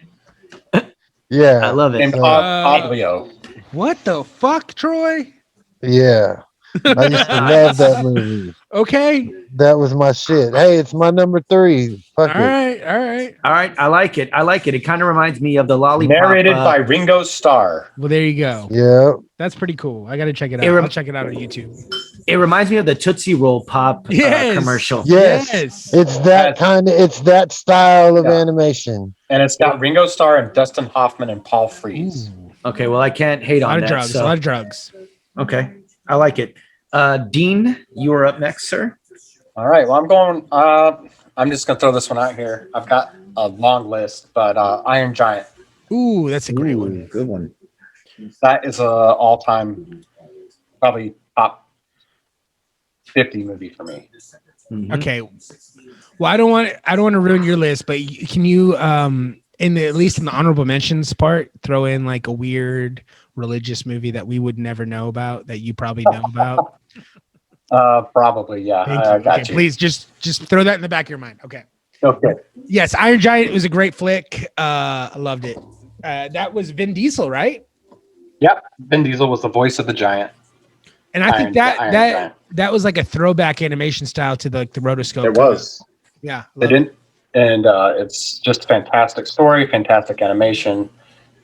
Speaker 6: Yeah,
Speaker 5: I love it.
Speaker 3: And Oblio.
Speaker 1: What the fuck, Troy?
Speaker 6: Yeah, I used to love that movie.
Speaker 1: Okay,
Speaker 6: that was my shit. Hey, it's my number 3. Fuck
Speaker 1: all right.
Speaker 5: I like it. It kind of reminds me of the Lollipop.
Speaker 3: Narrated by Ringo Starr.
Speaker 1: Well, there you go.
Speaker 6: Yeah,
Speaker 1: that's pretty cool. I got to check it out. I'll check it out on YouTube.
Speaker 5: It reminds me of the Tootsie Roll Pop commercial.
Speaker 6: Yes. It's that it's that style of animation.
Speaker 3: And it's got Ringo Starr and Dustin Hoffman and Paul Frees.
Speaker 5: Okay, well, I can't hate on that.
Speaker 1: A lot of drugs.
Speaker 5: Okay, I like it. Dean, you are up next, sir.
Speaker 3: All right, well, I'm just going to throw this one out here. I've got a long list, but Iron Giant.
Speaker 1: Ooh, that's a great one.
Speaker 5: Good one.
Speaker 3: That is a all-time, probably top 50 movie for me.
Speaker 5: Mm-hmm.
Speaker 1: Okay. Well, I don't want to ruin your list, but can you at least in the honorable mentions part throw in like a weird religious movie that we would never know about that you probably know about?
Speaker 3: Probably, yeah. I got you.
Speaker 1: Please just throw that in the back of your mind. Okay.
Speaker 3: Okay.
Speaker 1: Yes, Iron Giant was a great flick. I loved it. That was Vin Diesel, right?
Speaker 3: Yep. Vin Diesel was the voice of the giant.
Speaker 1: And I think that was like a throwback animation style to the rotoscope.
Speaker 3: It was.
Speaker 1: Yeah.
Speaker 3: They didn't and it's just a fantastic story, fantastic animation,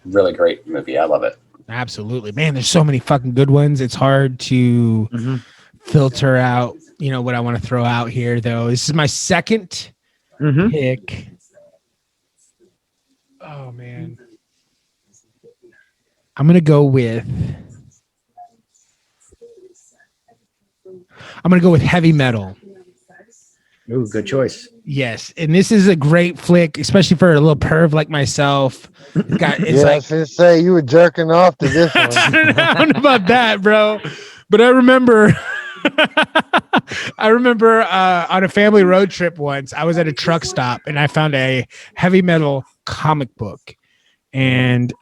Speaker 3: really great movie. I love it.
Speaker 1: Absolutely, man. There's so many fucking good ones. It's hard to filter out, what I want to throw out here, though. This is my second pick. Oh man, I'm gonna go with Heavy Metal.
Speaker 5: Ooh, good choice.
Speaker 1: Yes, and this is a great flick, especially for a little perv like myself. It's
Speaker 6: I was gonna say you were jerking off to this one.
Speaker 1: I don't know about that, bro, but I remember. On a family road trip once, I was at a truck stop and I found a Heavy Metal comic book, and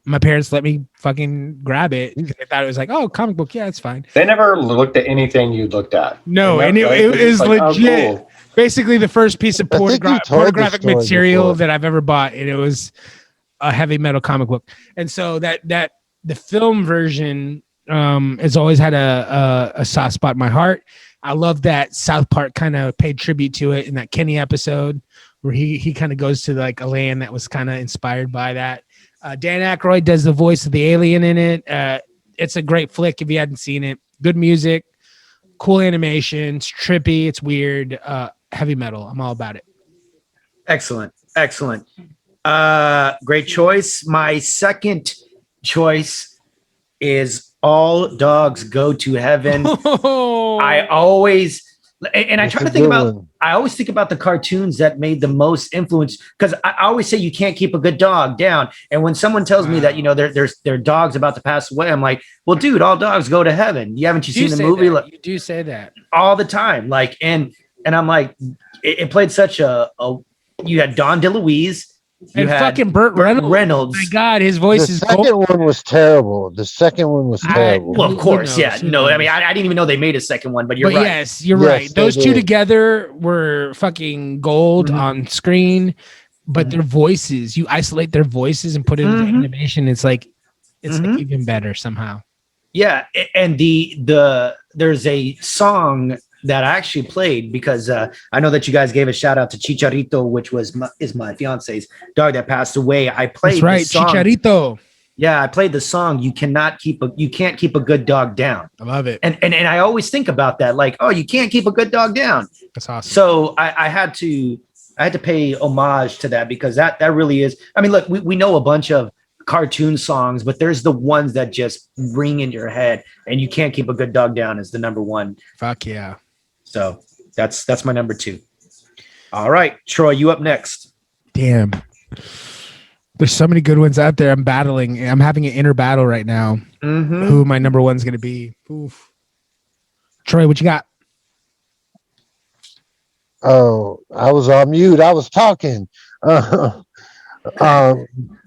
Speaker 1: my parents let me fucking grab it because they thought it was like, oh, comic book, yeah, it's fine.
Speaker 3: They never looked at anything you looked at.
Speaker 1: No, and it is like, legit. Oh, cool. Basically, the first piece of pornographic material that I've ever bought, and it was a Heavy Metal comic book. And so that the film version has always had a soft spot in my heart. I love that South Park kind of paid tribute to it in that Kenny episode where he kind of goes to like a land that was kind of inspired by that. Dan Aykroyd does the voice of the alien in it. It's a great flick if you hadn't seen it. Good music, cool animation. It's trippy. It's weird. Heavy Metal. I'm all about it.
Speaker 5: Excellent. Great choice. My second choice is All Dogs Go to Heaven. I always think about the cartoons that made the most influence, because I always say you can't keep a good dog down. And when someone tells me that, their dog's about to pass away, I'm like, well, dude, all dogs go to heaven. Haven't you seen the movie?
Speaker 1: You do say that
Speaker 5: all the time. Like, and I'm like, it played such a you had Don DeLuise.
Speaker 1: And fucking Burt Reynolds. My God, his voice is.
Speaker 6: The second one was terrible.
Speaker 5: Well, of course, yeah. No, I mean, I didn't even know they made a second one, but you're right.
Speaker 1: Yes, you're right. Those two together were fucking gold on screen, but their voices, you isolate their voices and put it into animation. It's like even better somehow.
Speaker 5: Yeah, and there's a song that I actually played because I know that you guys gave a shout out to Chicharito, which is my fiance's dog that passed away. I played
Speaker 1: the song. Chicharito.
Speaker 5: Yeah, I played the song. You can't keep a good dog down.
Speaker 1: I love it.
Speaker 5: And I always think about that, like, oh, you can't keep a good dog down.
Speaker 1: That's awesome.
Speaker 5: So I had to pay homage to that, because that really is. I mean, look, we know a bunch of cartoon songs, but there's the ones that just ring in your head, and You Can't Keep a Good Dog Down is the number one.
Speaker 1: Fuck yeah.
Speaker 5: So that's my number two. All right, Troy, you up next.
Speaker 1: Damn. There's so many good ones out there. I'm having an inner battle right now. Who my number one's going to be. Oof. Troy, what you got?
Speaker 6: Oh, I was on mute. I was talking.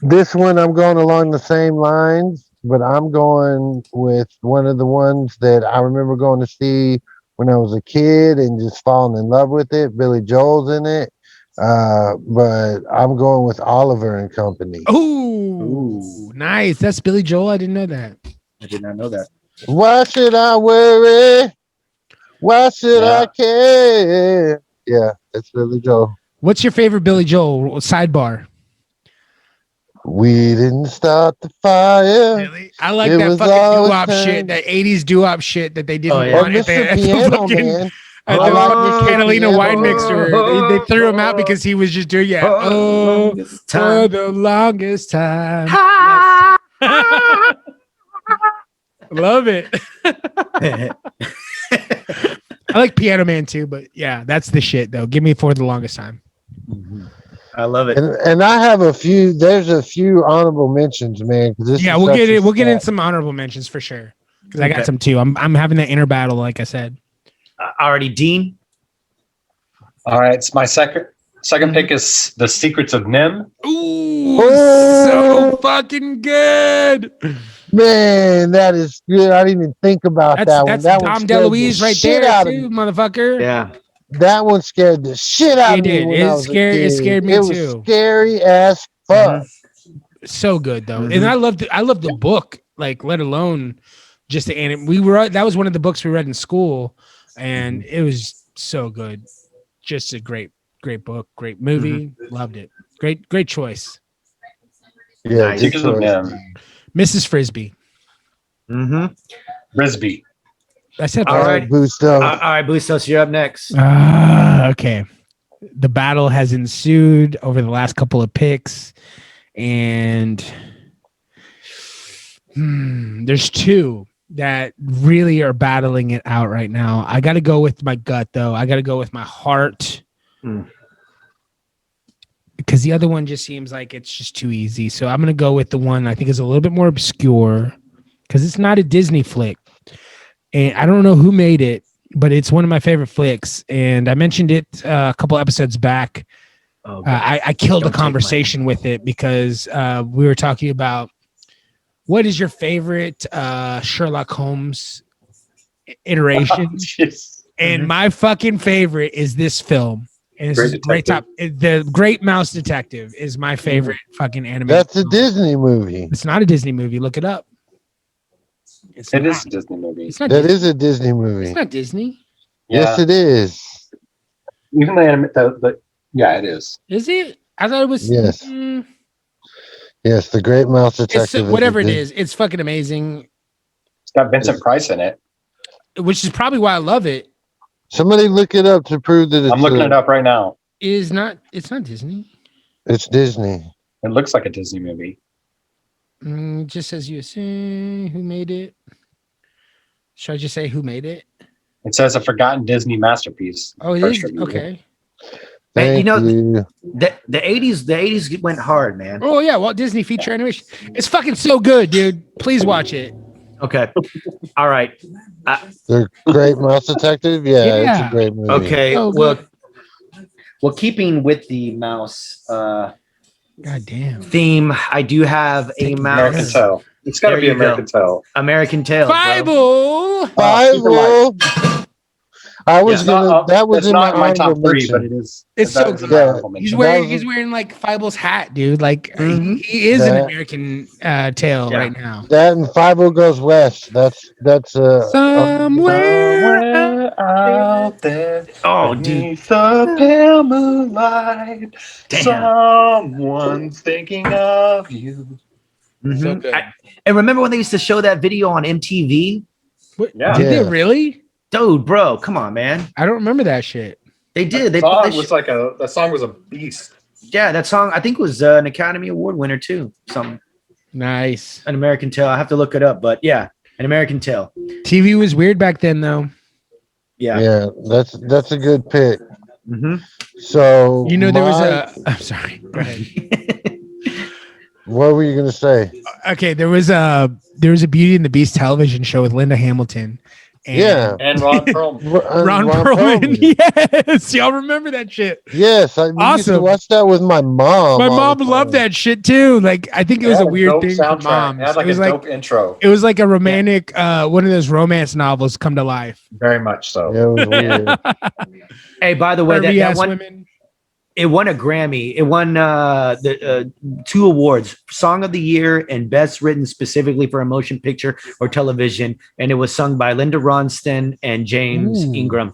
Speaker 6: This one, I'm going along the same lines, but I'm going with one of the ones that I remember going to see when I was a kid and just falling in love with it. Billy Joel's in it. But I'm going with Oliver and Company.
Speaker 1: Ooh, nice. That's Billy Joel. I didn't know that.
Speaker 5: I did not know that.
Speaker 6: Why should I worry? Why should I care? Yeah, it's Billy Joel.
Speaker 1: What's your favorite Billy Joel sidebar?
Speaker 6: We didn't start the fire.
Speaker 1: Really? I like that fucking doo-wop shit, that 80s doo-wop shit that they didn't want.
Speaker 6: Mr. Piano Man.
Speaker 1: At the Catalina wine mixer. They threw him out because he was just doing for the longest time. Yes. Love it. I like Piano Man too, but yeah, that's the shit though. Give me For the Longest Time.
Speaker 5: I love it.
Speaker 6: And I have there's a few honorable mentions, man.
Speaker 1: We'll get in some honorable mentions for sure. Because I got some too. I'm having that inner battle, like I said.
Speaker 5: Already, Dean.
Speaker 3: All right, it's my second pick is The Secrets of Nim.
Speaker 1: Ooh, so fucking good.
Speaker 6: Man, that is good. I didn't even think about that one.
Speaker 1: That's Dom DeLuise right there, too, motherfucker.
Speaker 5: Yeah.
Speaker 6: That one scared the shit out of me. It
Speaker 1: scared me too.
Speaker 6: It was scary as fuck.
Speaker 1: So good though, and I love the book. Like, let alone just the anime. That was one of the books we read in school, and it was so good. Just a great great book, great movie. Loved it. Great choice.
Speaker 6: Yeah,
Speaker 5: Nice.
Speaker 6: good
Speaker 3: Because of
Speaker 6: choice.
Speaker 3: him.
Speaker 1: Mrs. Frisbee.
Speaker 3: Frisbee.
Speaker 1: I said
Speaker 5: All
Speaker 6: All
Speaker 5: right.
Speaker 6: right, Busto.
Speaker 5: All right, Bustos, you're up next.
Speaker 1: Okay. The battle has ensued over the last couple of picks, and there's two that really are battling it out right now. I got to go with my gut, though. I got to go with my heart. Because the other one just seems like it's just too easy. So I'm going to go with the one I think is a little bit more obscure because it's not a Disney flick. And I don't know who made it, but it's one of my favorite flicks. And I mentioned it a couple episodes back. I killed a conversation with it because we were talking about what is your favorite Sherlock Holmes iteration? And my fucking favorite is this film. And this is great top. The Great Mouse Detective is my favorite fucking animated.
Speaker 6: That's a Disney movie.
Speaker 1: It's not a Disney movie. Look it up.
Speaker 3: It is a Disney movie.
Speaker 1: It's not
Speaker 6: That
Speaker 1: Disney.
Speaker 6: is a Disney movie.
Speaker 1: It's not Disney.
Speaker 6: Yes, it is.
Speaker 3: Even the yeah, it is.
Speaker 1: Is it? I thought it was.
Speaker 6: Yes. Yes, The Great Mouse Detective.
Speaker 1: It's, whatever it is, it's fucking amazing.
Speaker 3: It's got Vincent Price in it.
Speaker 1: Which is probably why I love it.
Speaker 6: Somebody look it up to prove that it's.
Speaker 3: I'm looking it up right now.
Speaker 1: It's not Disney.
Speaker 6: It's Disney.
Speaker 3: It looks like a Disney movie.
Speaker 1: Just says USA. Who made it? Should I just say who made it?
Speaker 3: It says a forgotten Disney masterpiece.
Speaker 1: Oh, it is? Okay.
Speaker 5: Man, the 80s went hard, man.
Speaker 1: Oh yeah, Walt Disney feature animation. It's fucking so good, dude. Please watch it.
Speaker 5: Okay. All right.
Speaker 6: The Great Mouse Detective? Yeah, it's a great movie.
Speaker 5: Okay. Well, keeping with the mouse
Speaker 1: goddamn
Speaker 5: theme, I do have a mouse.
Speaker 3: American Tail. It's got to be American Tail.
Speaker 5: American Tail.
Speaker 1: Bible.
Speaker 6: Bible. I was gonna. That was
Speaker 3: it's
Speaker 6: in
Speaker 3: not my top
Speaker 6: honorable
Speaker 3: three,
Speaker 6: mention.
Speaker 3: but it is.
Speaker 1: It's so
Speaker 3: that is in
Speaker 1: good.
Speaker 3: my honorable mention.
Speaker 1: He's wearing like Fible's hat, dude. Like he is an American Tail right now.
Speaker 6: That and 50 Goes West. That's
Speaker 1: somewhere
Speaker 3: out there.
Speaker 5: Oh, dude.
Speaker 3: Beneath the pale moonlight, someone's thinking of you.
Speaker 1: So good.
Speaker 5: And remember when they used to show that video on MTV?
Speaker 3: Yeah.
Speaker 1: Did they really?
Speaker 5: Dude, bro, come on, man.
Speaker 1: I don't remember that shit.
Speaker 5: They did.
Speaker 3: The song was a beast.
Speaker 5: Yeah, that song I think was an Academy Award winner too. Something.
Speaker 1: Nice.
Speaker 5: An American Tail. I have to look it up, but yeah, An American Tail.
Speaker 1: TV was weird back then, though.
Speaker 5: Yeah.
Speaker 6: Yeah, that's a good pick. So
Speaker 1: there was a. I'm sorry. Go ahead.
Speaker 6: What were you gonna say?
Speaker 1: Okay, there was a Beauty and the Beast television show with Linda Hamilton.
Speaker 3: And Ron Perlman.
Speaker 1: Ron Perlman. Yes, y'all remember that shit?
Speaker 6: Yes, I used to watch that with my mom.
Speaker 1: My mom loved that shit too. Like, I think it was a weird thing for moms.
Speaker 3: It had like a dope intro.
Speaker 1: It was like a romantic, one of those romance novels come to life.
Speaker 3: Very much so.
Speaker 6: Yeah, it was weird.
Speaker 5: Hey, by the way, that one,
Speaker 1: women.
Speaker 5: It won a Grammy. It won the 2 awards: Song of the Year and Best Written specifically for a Motion Picture or Television. And it was sung by Linda Ronstadt and James Ingram.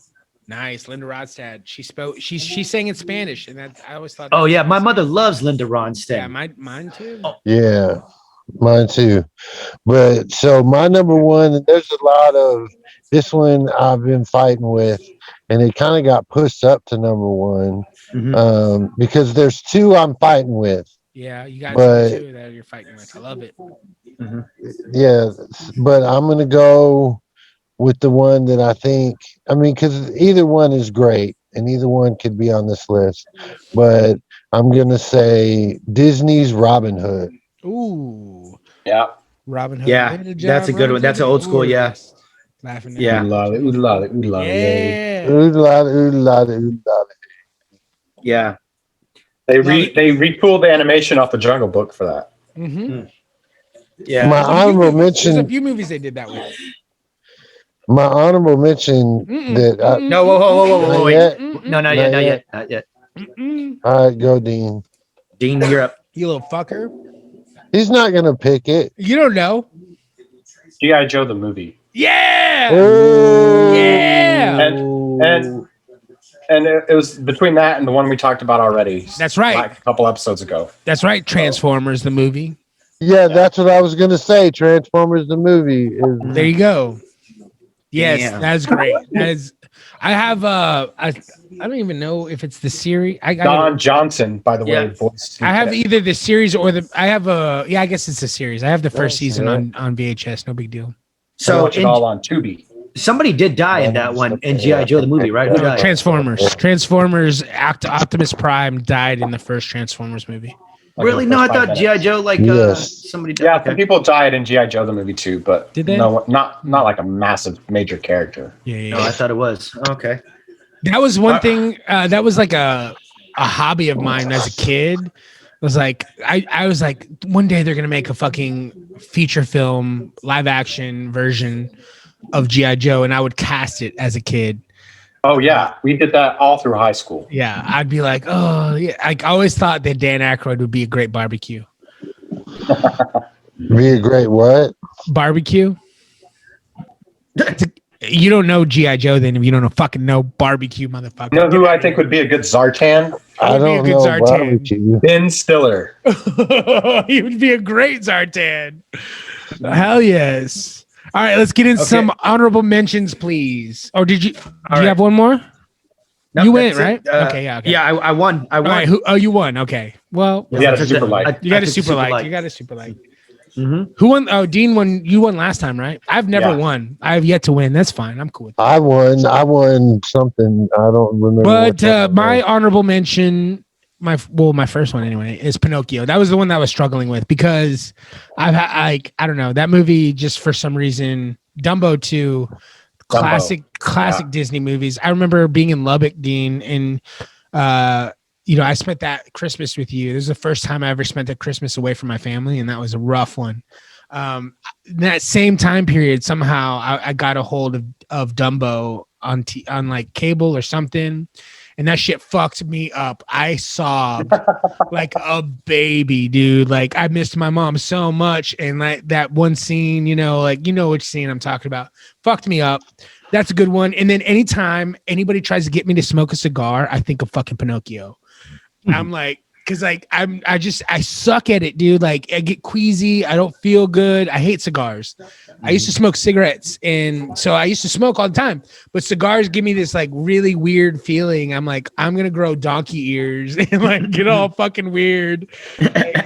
Speaker 1: Nice, Linda Ronstadt. She sang in Spanish, and I always thought.
Speaker 5: Oh yeah, my mother loves Linda Ronstadt.
Speaker 1: Yeah, mine too.
Speaker 5: Oh.
Speaker 6: Yeah, mine too. But so my number one, there's a lot of this one I've been fighting with, and it kind of got pushed up to number one. Because there's 2 I'm fighting with.
Speaker 1: Yeah, you got 2 that you're fighting with. I love it.
Speaker 6: Yeah, but I'm gonna go with the one that I think. I mean, because either one is great, and either one could be on this list. But I'm gonna say Disney's Robin Hood.
Speaker 1: Ooh,
Speaker 3: yeah,
Speaker 1: Robin Hood.
Speaker 5: Yeah, that's a good one. That's an old school. Yeah,
Speaker 1: laughing.
Speaker 5: Yeah, yeah.
Speaker 3: They retooled the animation off the Jungle Book for that.
Speaker 5: Yeah.
Speaker 6: My honorable mention.
Speaker 1: There's a few movies they did that with.
Speaker 6: My honorable mention that.
Speaker 5: No, whoa, wait. No, not yet.
Speaker 6: All right, go, Dean.
Speaker 5: Dean, you're up.
Speaker 1: You little fucker.
Speaker 6: He's not gonna pick it.
Speaker 1: You don't know.
Speaker 3: G.I. Joe the movie.
Speaker 1: Yeah.
Speaker 6: Ooh.
Speaker 1: Yeah.
Speaker 3: And it was between that and the one we talked about already.
Speaker 1: That's right.
Speaker 3: Like a couple episodes ago.
Speaker 1: That's right. Transformers, the movie.
Speaker 6: Yeah, that's what I was gonna say. Transformers the movie is.
Speaker 1: There you go. Yes,
Speaker 5: Damn.
Speaker 1: that's great. That is. I have. I don't even know if it's the series.
Speaker 3: Don Johnson, by the way.
Speaker 1: I have either the series or the. I have a. Yeah, I guess it's a series. I have the first season on
Speaker 3: VHS.
Speaker 1: No big deal.
Speaker 3: So watch it all on Tubi.
Speaker 5: Somebody did die in that one in G.I. Joe the movie, right? Who died?
Speaker 1: Transformers. Optimus Prime died in the first Transformers movie.
Speaker 5: Really? No, I thought G.I. Joe somebody died.
Speaker 3: Yeah, some people died in G.I. Joe the movie too, but
Speaker 1: did they?
Speaker 3: No, not like a massive major character.
Speaker 1: Yeah.
Speaker 5: No, I thought it was. Okay.
Speaker 1: That was one thing. That was like a hobby of mine as a kid. It was like I was like, one day they're gonna make a fucking feature film live action version of G.I. Joe, and I would cast it as a kid.
Speaker 3: Oh yeah, we did that all through high school.
Speaker 1: Yeah, I'd be like, oh yeah. I always thought that Dan Aykroyd would be a great barbecue.
Speaker 6: Be a great what?
Speaker 1: Barbecue. You don't know G.I. Joe then if you don't fucking know barbecue, motherfucker.
Speaker 3: You know who I think would be a good Zartan?
Speaker 6: I don't know barbecue.
Speaker 3: Ben Stiller.
Speaker 1: He would be a great Zartan. Hell yes. All right, let's get into some honorable mentions, please. Or did you? Do you have one more?
Speaker 5: No,
Speaker 1: you went right. Okay, yeah. Okay.
Speaker 5: Yeah, I won. I won.
Speaker 1: All right, you won. Okay. Well,
Speaker 3: you got a super light.
Speaker 1: You got a super light. You got a super light.
Speaker 5: Mm-hmm.
Speaker 1: Who won? Oh, Dean won. You won last time, right? I've never won. I have yet to win. That's fine. I'm cool with that.
Speaker 6: I won something. I don't remember.
Speaker 1: But my honorable mention, my first one anyway, is Pinocchio. That was the one that I was struggling with because I don't know, that movie just for some reason. Dumbo 2, classic Disney movies. I remember being in Lubbock, Dean, and I spent that Christmas with you. This is the first time I ever spent a Christmas away from my family, and that was a rough one. That same time period, somehow I got a hold of Dumbo on like cable or something, and that shit fucked me up. I sobbed like a baby, dude. Like I missed my mom so much, and like that one scene, which scene I'm talking about, fucked me up. That's a good one. And then anytime anybody tries to get me to smoke a cigar, I think of fucking Pinocchio. I'm like, because like I suck at it, dude. Like I get queasy. I don't feel good. I hate cigars. I used to smoke cigarettes, and so I used to smoke all the time. But cigars give me this like really weird feeling. I'm like, I'm gonna grow donkey ears and like get all fucking weird.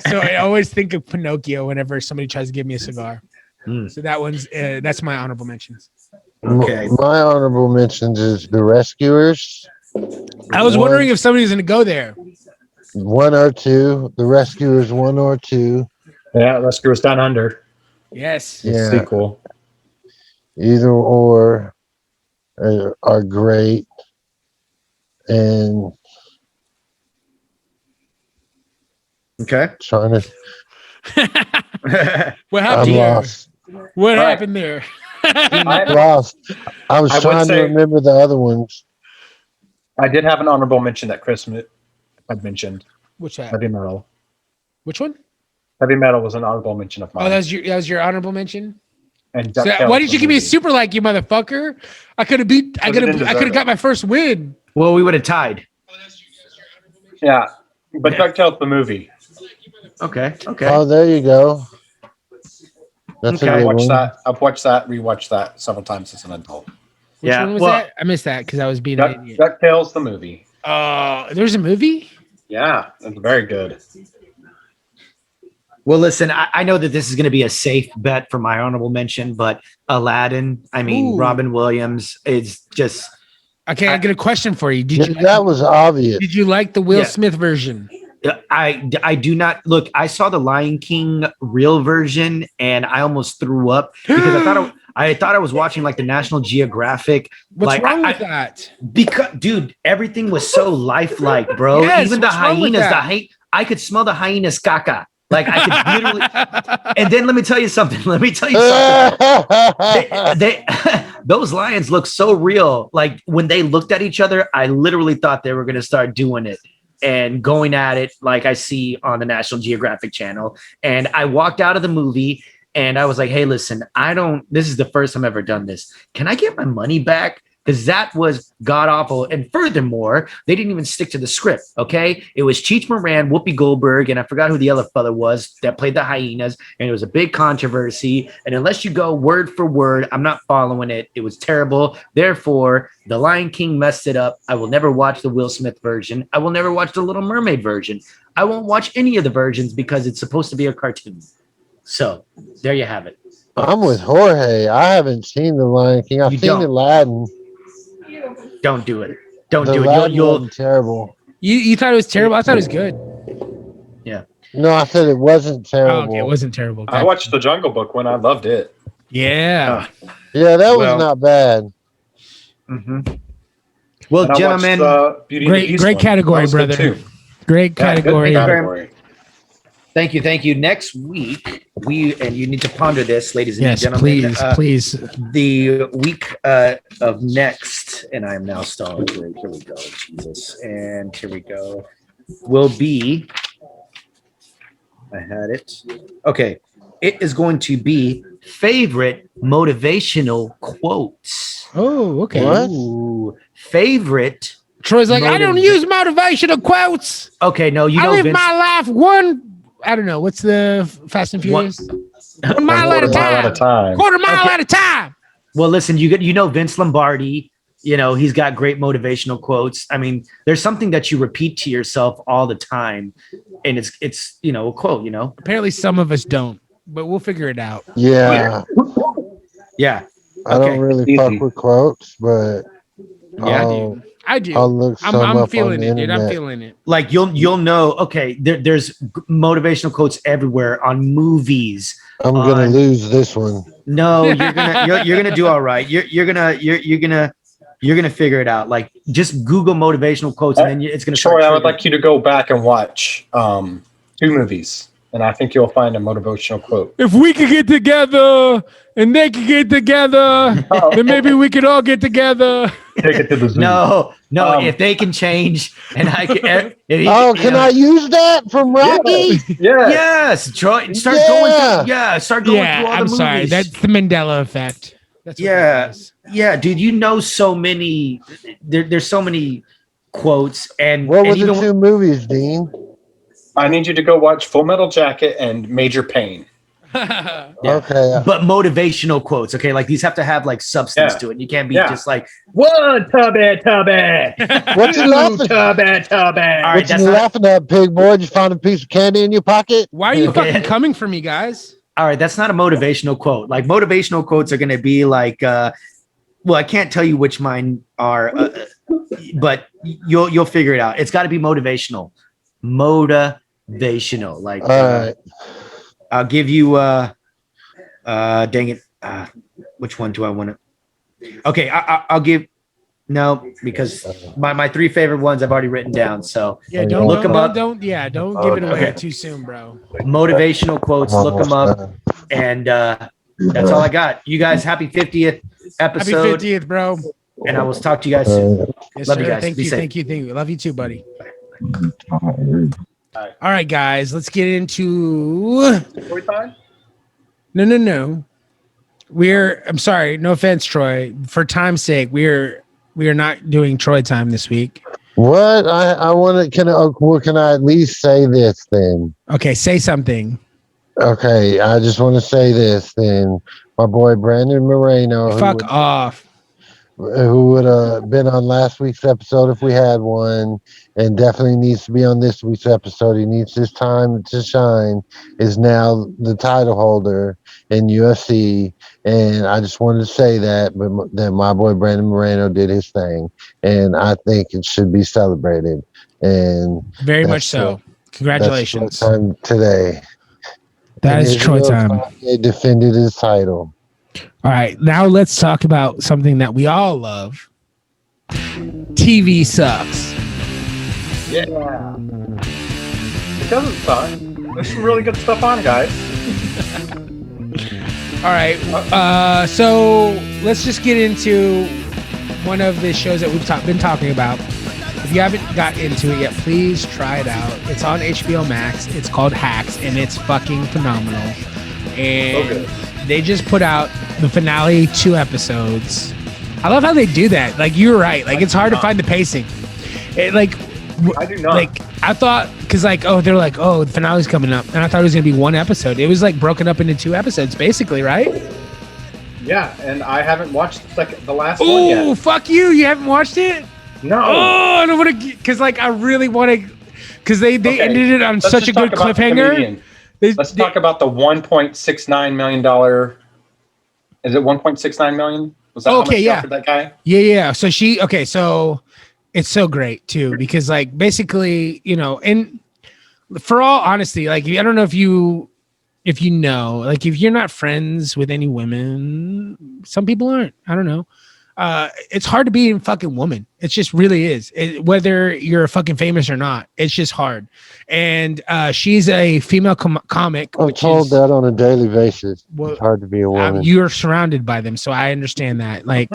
Speaker 1: So I always think of Pinocchio whenever somebody tries to give me a cigar. So that's my honorable mentions.
Speaker 6: Okay, my honorable mentions is The Rescuers.
Speaker 1: I was wondering if somebody's gonna go there.
Speaker 6: 1 or 2, The Rescuers 1 or 2.
Speaker 3: Yeah, Rescuers Down Under.
Speaker 1: Yes.
Speaker 6: Yeah.
Speaker 3: Sequel.
Speaker 6: Either or are great. And trying to.
Speaker 1: What happened
Speaker 6: I'm
Speaker 1: there?
Speaker 6: lost.
Speaker 1: What happened there?
Speaker 6: I'm lost. I was trying to remember the other ones.
Speaker 3: I did have an honorable mention that Chris had mentioned.
Speaker 1: Which one?
Speaker 3: Heavy Metal.
Speaker 1: Which one?
Speaker 3: Heavy Metal was an honorable mention of mine.
Speaker 1: Oh, that was your honorable mention.
Speaker 3: And
Speaker 1: so why did you give me a super like, you motherfucker? I could have got my first win.
Speaker 5: Well, we would have tied.
Speaker 3: Yeah, but DuckTales the movie.
Speaker 5: Okay.
Speaker 6: Oh, there you go. That's
Speaker 3: I've watched that, rewatched that several times as an adult.
Speaker 1: Which one was that? I missed that because I was being an idiot.
Speaker 3: DuckTales the movie.
Speaker 1: There's a movie?
Speaker 3: Yeah, it's very good.
Speaker 5: Well, listen, I know that this is going to be a safe bet for my honorable mention, but Aladdin, Robin Williams is just...
Speaker 1: Okay, I get a question for you.
Speaker 6: That was obvious.
Speaker 1: Did you like the Will Smith version?
Speaker 5: I do not. Look, I saw the Lion King real version, and I almost threw up because I thought I was watching like the National Geographic.
Speaker 1: What's wrong with that?
Speaker 5: Because, dude, everything was so lifelike, bro.
Speaker 1: Yes,
Speaker 5: even the hyenas, I could smell the hyenas caca. Like I could literally. And then let me tell you something. Those lions look so real. Like when they looked at each other, I literally thought they were going to start doing it and going at it like I see on the National Geographic channel. And I walked out of the movie and I was like, hey, listen, this is the first time I've ever done this. Can I get my money back because that was god awful. And furthermore, they didn't even stick to the script. Okay, it was Cheech Moran, Whoopi Goldberg, and I forgot who the other fella was that played the hyenas, and it was a big controversy. And unless you go word for word, I'm not following it. It was terrible. Therefore, The Lion King messed it up. I will never watch the Will Smith version. I will never watch the Little Mermaid version. I won't watch any of the versions because it's supposed to be a cartoon. So there you have it.
Speaker 6: I'm with Jorge. I haven't seen The Lion King. I've seen Aladdin.
Speaker 5: Don't do it. Don't do it. You'll
Speaker 6: terrible.
Speaker 1: You thought it was terrible? I thought it was good.
Speaker 5: Yeah.
Speaker 6: No, I said it wasn't terrible.
Speaker 1: Oh, okay, it wasn't terrible.
Speaker 3: I watched The Jungle Book when I loved it.
Speaker 1: Yeah.
Speaker 6: Yeah, that was not bad.
Speaker 5: Mm-hmm. Well, gentlemen,
Speaker 1: great category, brother. Great category.
Speaker 5: Thank you. Next week, and you need to ponder this, ladies and gentlemen.
Speaker 1: Please.
Speaker 5: The week of next, and I am now stalling. Here we go, Jesus. And here we go. Will be, I had it. Okay. It is going to be favorite motivational quotes.
Speaker 1: Oh, okay.
Speaker 6: What?
Speaker 5: Ooh, favorite.
Speaker 1: Troy's like, I don't use motivational quotes.
Speaker 5: Okay, no,
Speaker 1: I live my life I don't know. What's the Fast and Furious? 1 mile at a time. Quarter mile at a time.
Speaker 5: Well, listen, you know Vince Lombardi. You know he's got great motivational quotes. I mean, there's something that you repeat to yourself all the time, and it's a quote.
Speaker 1: Apparently, some of us don't, but we'll figure it out.
Speaker 6: Yeah.
Speaker 5: Yeah.
Speaker 6: I don't really fuck with quotes, but
Speaker 1: I do.
Speaker 6: I'll look
Speaker 1: I'm feeling it, dude. I'm feeling it.
Speaker 5: Like you'll know. Okay, there's motivational quotes everywhere on movies.
Speaker 6: I'm gonna lose this one.
Speaker 5: No, you're gonna do all right. You're gonna figure it out. Like just Google motivational quotes, and then it's gonna.
Speaker 3: Troy, I would like you to go back and watch 2 movies, and I think you'll find a motivational quote.
Speaker 1: If we could get together and they could get together, then maybe we could all get together.
Speaker 3: Take it to the zoo.
Speaker 5: No. If they can change, and I can.
Speaker 6: Can I use that from Rocky?
Speaker 5: Yes, Troy. Start going through all the movies.
Speaker 1: Sorry. That's the Mandela effect. That's
Speaker 5: yeah, dude. You know so many. There's so many quotes, and
Speaker 6: what were the 2 movies, Dean?
Speaker 3: I need you to go watch Full Metal Jacket and Major Payne.
Speaker 6: Okay,
Speaker 5: but motivational quotes. Okay, like these have to have like substance to it. You can't be just like 1 tubby.
Speaker 6: What you laughing?
Speaker 5: Tubby.
Speaker 6: What you laughing at, pig boy? Did you find a piece of candy in your pocket?
Speaker 1: Why are you fucking coming for me, guys?
Speaker 5: All right, that's not a motivational quote. Like motivational quotes are going to be like, well, I can't tell you which mine are, but you'll figure it out. It's got to be motivational. Motivational. Like,
Speaker 6: all right.
Speaker 5: I'll give you. Dang it. Which one do I want to? Okay, I'll give. No, because my 3 favorite ones I've already written down. So
Speaker 1: don't
Speaker 5: look them up.
Speaker 1: Don't give it away too soon, bro.
Speaker 5: Motivational quotes. Look them up, and that's all I got. You guys, happy 50th episode.
Speaker 1: Happy 50th, bro.
Speaker 5: And I will talk to you guys soon.
Speaker 1: Yes,
Speaker 5: Love
Speaker 1: sir.
Speaker 5: you guys.
Speaker 1: Thank you. Love you too, buddy. All right, guys, let's get into. No. I'm sorry. No offense, Troy. For time's sake, we are not doing Troy time this week.
Speaker 6: What? I want to. Can I at least say this then?
Speaker 1: Okay, say something.
Speaker 6: Okay, I just want to say this then. My boy Brandon Moreno.
Speaker 1: Fuck off.
Speaker 6: Who would have been on last week's episode if we had one, and definitely needs to be on this week's episode. He needs his time to shine, is now the title holder in UFC. And I just wanted to say that my boy Brandon Moreno did his thing, and I think it should be celebrated. And
Speaker 1: very much so. Congratulations.
Speaker 6: That's time today.
Speaker 1: That is Troy time.
Speaker 6: He defended his title.
Speaker 1: All right, now let's talk about something that we all love. TV sucks.
Speaker 3: Yeah. It doesn't suck. There's some really good stuff on, guys.
Speaker 1: All right, so let's just get into one of the shows that we've been talking about. If you haven't got into it yet, please try it out. It's on HBO Max. It's called Hacks, and it's fucking phenomenal. And they just put out the finale 2 episodes. I love how they do that. Like you're right. Like it's hard to find the pacing. I
Speaker 3: do not.
Speaker 1: Like I thought, because like they're like the finale's coming up, and I thought it was gonna be one episode. It was like broken up into 2 episodes, basically, right?
Speaker 4: Yeah, and I haven't watched the last one
Speaker 1: Oh,
Speaker 4: yet.
Speaker 1: fuck you! You haven't watched it?
Speaker 4: No.
Speaker 1: Oh, I don't want to, because like I really want to, because they ended it on such a good cliffhanger.
Speaker 3: Let's talk about the $1.69 million. Is it 1.69 million? Was that how much you offered that guy?
Speaker 1: Yeah. So so it's so great too, because like basically, and for all honesty, like I don't know if you know, like if you're not friends with any women, some people aren't. I don't know. It's hard to be a fucking woman. It just really is. Whether you're fucking famous or not, it's just hard. And she's a female comic.
Speaker 6: I'm told that on a daily basis.
Speaker 1: Well,
Speaker 6: it's hard to be a woman.
Speaker 1: You're surrounded by them, so I understand that. Like,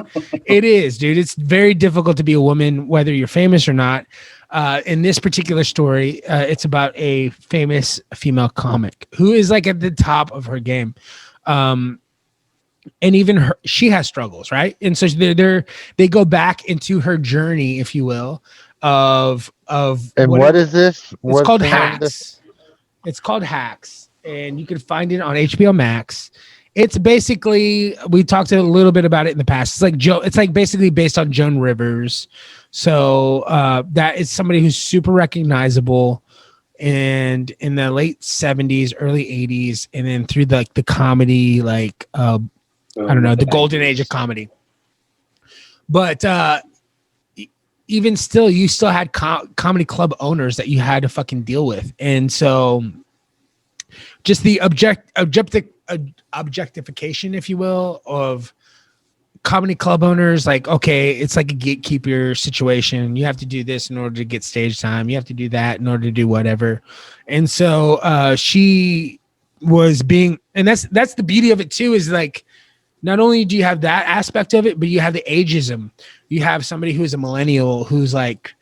Speaker 1: it is, dude. It's very difficult to be a woman, whether you're famous or not. In this particular story, it's about a famous female comic who is like at the top of her game. And even she has struggles, right? And so they go back into her journey, if you will, of
Speaker 6: and what is this?
Speaker 1: It's called Hacks. It's called Hacks, and you can find it on HBO Max. It's basically, we talked a little bit about it in the past. It's like basically based on Joan Rivers. So that is somebody who's super recognizable, and in the late 70s, early 80s, and then through the comedy, like I don't know, the golden age of comedy. But even still, you still had comedy club owners that you had to fucking deal with. And so just the objectification, if you will, of comedy club owners, like, okay, it's like a gatekeeper situation. You have to do this in order to get stage time. You have to do that in order to do whatever. And so she was being, and that's the beauty of it too, is like, not only do you have that aspect of it, but you have the ageism. You have somebody who's a millennial who's like,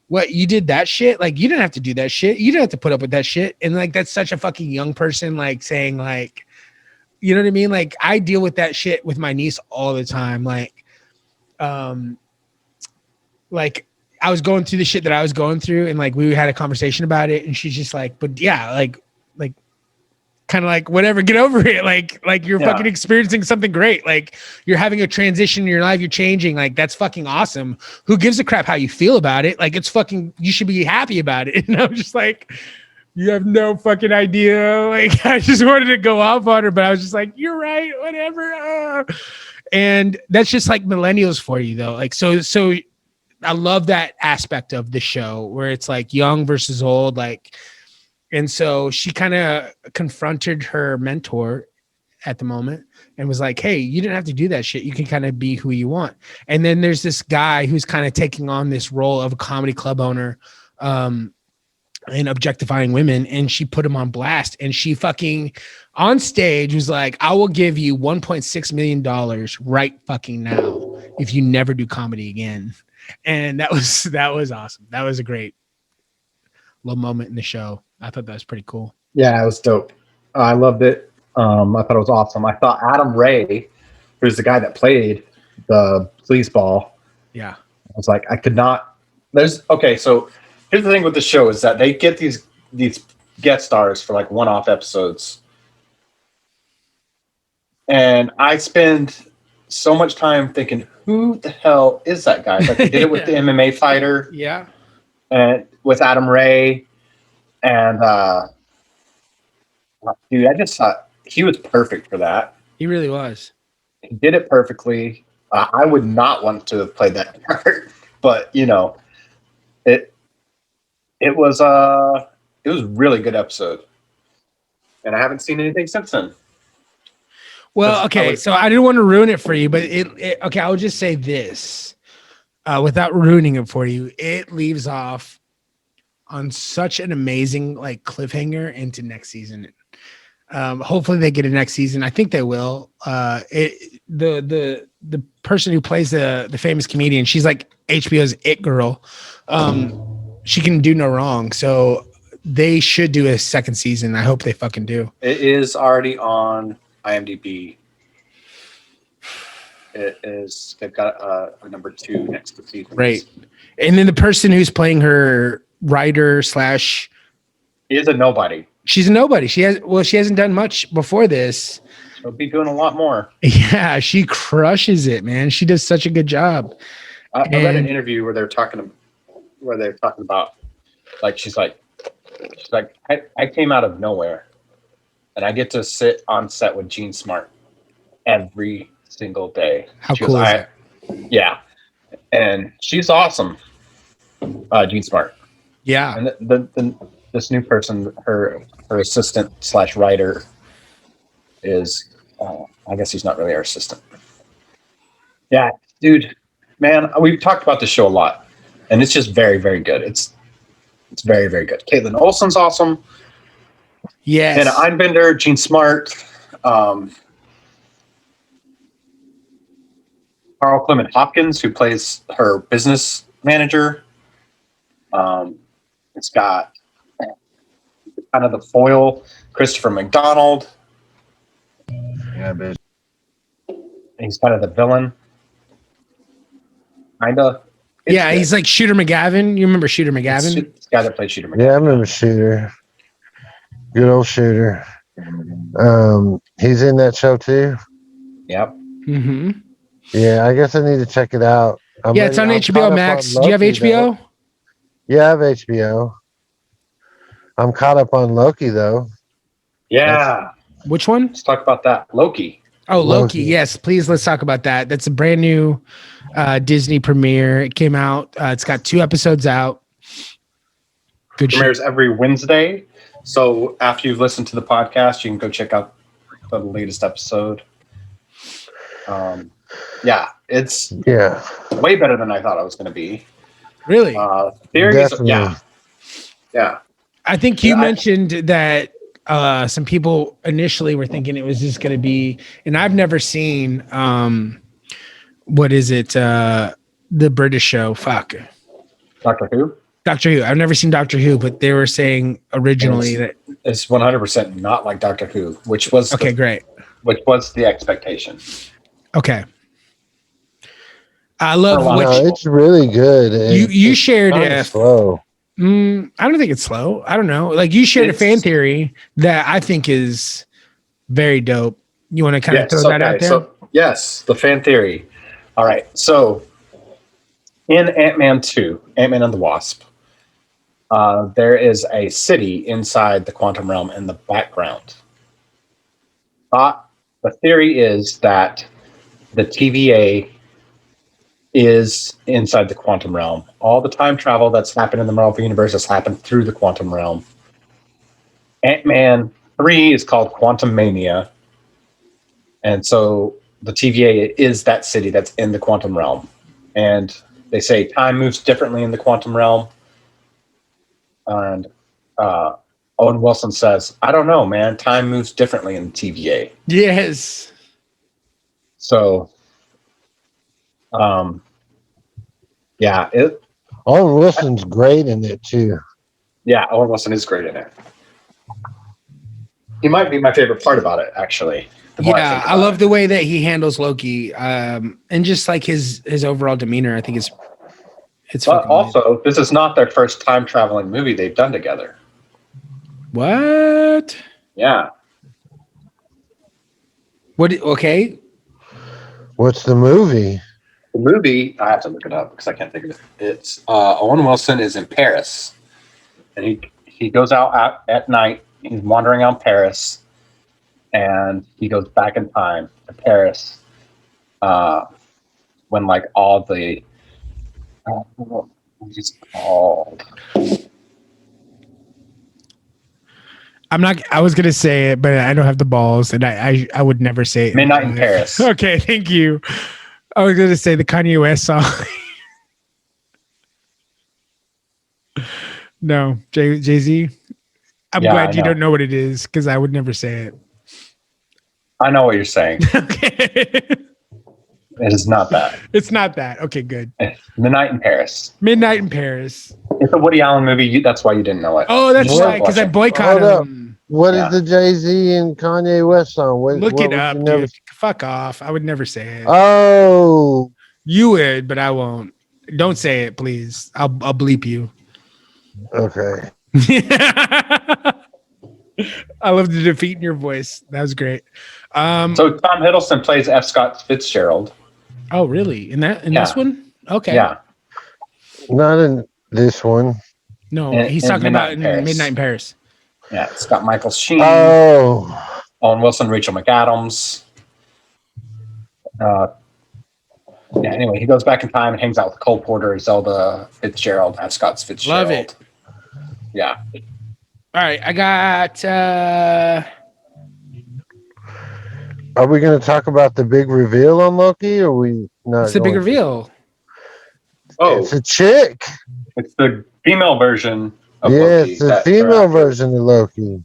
Speaker 1: what, you did that shit? Like, you didn't have to do that shit. You didn't have to put up with that shit. And like, that's such a fucking young person, like saying like, you know what I mean? Like, I deal with that shit with my niece all the time. Like I was going through the shit that I was going through, and like, we had a conversation about it, and she's just like, but yeah, like, kind of like, whatever, get over it. Like you're fucking experiencing something great. Like, you're having a transition in your life. You're changing. Like, that's fucking awesome. Who gives a crap how you feel about it? Like, it's fucking, you should be happy about it. And I'm just like, you have no fucking idea. Like, I just wanted to go off on her, but I was just like, you're right, whatever. And that's just like millennials for you though. Like, so I love that aspect of the show where it's like young versus old. Like, and so she kind of confronted her mentor at the moment and was like, hey, you didn't have to do that shit. You can kind of be who you want. And then there's this guy who's kind of taking on this role of a comedy club owner and objectifying women. And she put him on blast, and she fucking on stage was like, I will give you $1.6 million right fucking now if you never do comedy again. And that was awesome. That was a great little moment in the show. I thought that was pretty cool.
Speaker 4: Yeah, it was dope. I loved it. I thought it was awesome. I thought Adam Ray, who's the guy that played the sleazeball.
Speaker 1: Yeah.
Speaker 4: I was like, I could not.
Speaker 3: So here's the thing with the show is that they get these guest stars for like one-off episodes. And I spend so much time thinking, who the hell is that guy? Like, they did it with the MMA fighter.
Speaker 1: Yeah.
Speaker 3: And with Adam Ray. And dude, I just thought he was perfect for that.
Speaker 1: He really was.
Speaker 3: He did it perfectly. I would not want to have played that part, but you know, it was a really good episode, and I haven't seen anything since then.
Speaker 1: Well, okay, so I didn't want to ruin it for you, but okay, I would just say this without ruining it for you. It leaves off on such an amazing like cliffhanger into next season. Hopefully they get a next season. I think they will. The person who plays the famous comedian, she's like HBO's it girl. She can do no wrong. So they should do a second season. I hope they fucking do.
Speaker 3: It is already on IMDb. they've got a number 2 next to season.
Speaker 1: Right. And then the person who's playing her writer slash
Speaker 3: is a nobody.
Speaker 1: She's a nobody. She hasn't done much before this.
Speaker 3: She'll be doing a lot more.
Speaker 1: Yeah, she crushes it, man. She does such a good job.
Speaker 3: I read an interview where they're talking about, like, she's like, I came out of nowhere, and I get to sit on set with Gene Smart every single day.
Speaker 1: How cool is that?
Speaker 3: Yeah, and she's awesome, Gene Smart.
Speaker 1: Yeah,
Speaker 3: and this new person, her assistant / writer, is I guess he's not really our assistant. Yeah, dude, man, we've talked about this show a lot, and it's just very, very good. It's very, very good. Caitlin Olsen's awesome.
Speaker 1: Yes.
Speaker 3: Hannah Einbinder, Gene Smart, Carl Clement Hopkins, who plays her business manager. It's got kind of the foil, Christopher McDonald.
Speaker 6: Yeah, bitch.
Speaker 3: He's kind of the villain. Kinda.
Speaker 1: Yeah, he's like Shooter McGavin. You remember Shooter McGavin?
Speaker 3: It's the guy that played Shooter McGavin.
Speaker 6: Yeah, I remember Shooter. Good old Shooter. He's in that show too.
Speaker 3: Yep.
Speaker 1: Mm-hmm.
Speaker 6: Yeah, I guess I need to check it out.
Speaker 1: It's on HBO Max. Do you have HBO?
Speaker 6: Though. Yeah, I have HBO. I'm caught up on Loki though.
Speaker 3: Yeah.
Speaker 1: Which one?
Speaker 3: Let's talk about that. Loki.
Speaker 1: Oh, Loki. Yes, please. Let's talk about that. That's a brand new Disney premiere. It came out. It's got 2 episodes out. Good.
Speaker 3: Premieres every Wednesday. So after you've listened to the podcast, you can go check out the latest episode. It's way better than I thought it was going to be.
Speaker 1: Really?
Speaker 3: Theories. Yeah.
Speaker 1: I think you mentioned that some people initially were thinking it was just going to be, and I've never seen, what is it? The British show. Fuck.
Speaker 3: Doctor Who?
Speaker 1: Doctor Who. I've never seen Doctor Who, but they were saying originally that
Speaker 3: it's 100% not like Doctor Who, which was
Speaker 1: great.
Speaker 3: Which was the expectation.
Speaker 1: Okay. I love
Speaker 6: it's really good.
Speaker 1: You shared it.
Speaker 6: Slow.
Speaker 1: I don't think it's slow. I don't know. Like you shared a fan theory that I think is very dope. You want to kind of throw that out there?
Speaker 3: So, yes, the fan theory. All right. So in Ant-Man 2, Ant-Man and the Wasp, there is a city inside the quantum realm in the background. The theory is that the TVA is inside the quantum realm. All the time travel that's happened in the Marvel Universe has happened through the quantum realm. Ant-Man 3 is called Quantum Mania. And so the TVA is that city that's in the quantum realm. And they say time moves differently in the quantum realm. And Owen Wilson says, I don't know, man. Time moves differently in the TVA.
Speaker 1: Yes.
Speaker 3: So,
Speaker 6: Owen Wilson's great in it too.
Speaker 3: Yeah, Owen Wilson is great in it. He might be my favorite part about it, actually.
Speaker 1: Yeah, I love the way that he handles Loki, and just like his overall demeanor. I think it's.
Speaker 3: But also, this is not their first time traveling movie they've done together.
Speaker 1: What?
Speaker 3: Yeah.
Speaker 1: What? Okay.
Speaker 6: What's the movie?
Speaker 3: The movie, I have to look it up because I can't think of it. It's Owen Wilson is in Paris, and he goes out at night. He's wandering around Paris, and he goes back in time to Paris when like all the what is it called?
Speaker 1: I was gonna say it, but I don't have the balls, and I would never say it.
Speaker 3: Midnight in Paris.
Speaker 1: Okay, thank you. I was gonna say the Kanye West song. No, Jay-Z. I'm glad you don't know what it is because I would never say it.
Speaker 3: I know what you're saying.
Speaker 1: Okay.
Speaker 3: It is not that.
Speaker 1: It's not that. Okay, good.
Speaker 3: Midnight in Paris.
Speaker 1: Midnight in Paris.
Speaker 3: It's a Woody Allen movie. That's why you didn't know it.
Speaker 1: Oh, that's right. Because I boycotted him.
Speaker 6: What is the Jay-Z and Kanye West song?
Speaker 1: Look it up,
Speaker 6: never...
Speaker 1: dude. Fuck off. I would never say it.
Speaker 6: Oh.
Speaker 1: You would, but I won't. Don't say it, please. I'll bleep you.
Speaker 6: Okay.
Speaker 1: I love the defeat in your voice. That was great.
Speaker 3: So Tom Hiddleston plays F. Scott Fitzgerald.
Speaker 1: Oh, really? In this one? Okay.
Speaker 3: Yeah.
Speaker 6: Not in this one.
Speaker 1: No, he's talking about in Midnight in Paris.
Speaker 3: Yeah, it's got Michael Sheen.
Speaker 6: Oh.
Speaker 3: Owen Wilson, Rachel McAdams. Anyway, he goes back in time and hangs out with Cole Porter, Zelda Fitzgerald, F. Scott Fitzgerald.
Speaker 1: Love it.
Speaker 3: Yeah.
Speaker 1: All right, I got.
Speaker 6: Are we going to talk about the big reveal on Loki, or are we not?
Speaker 1: What's the big reveal?
Speaker 3: Oh,
Speaker 6: it's a chick.
Speaker 3: It's the female version of Loki.
Speaker 6: It's the female version of Loki.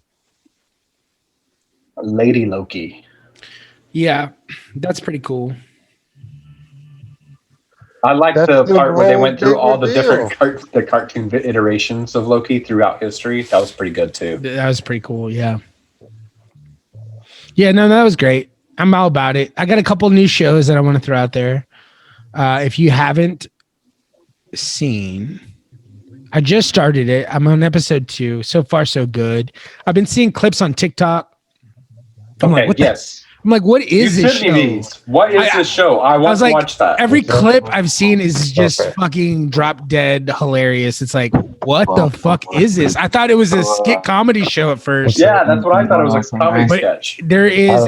Speaker 3: Lady Loki.
Speaker 1: Yeah, that's pretty cool.
Speaker 3: I like the part where they went through all the different cartoon iterations of Loki throughout history. That was pretty good too.
Speaker 1: That was pretty cool. Yeah. Yeah, no, that was great. I'm all about it. I got a couple new shows that I want to throw out there. If you haven't seen, I just started it. I'm on episode 2. So far, so good. I've been seeing clips on TikTok. I'm like, I'm like, what is this show?
Speaker 3: What is this show? I want to watch that.
Speaker 1: Every clip I've seen is just fucking drop dead hilarious. It's like, what the fuck is this? I thought it was a skit comedy show at first.
Speaker 3: Yeah, that's what I thought. It was a comedy sketch.
Speaker 1: There is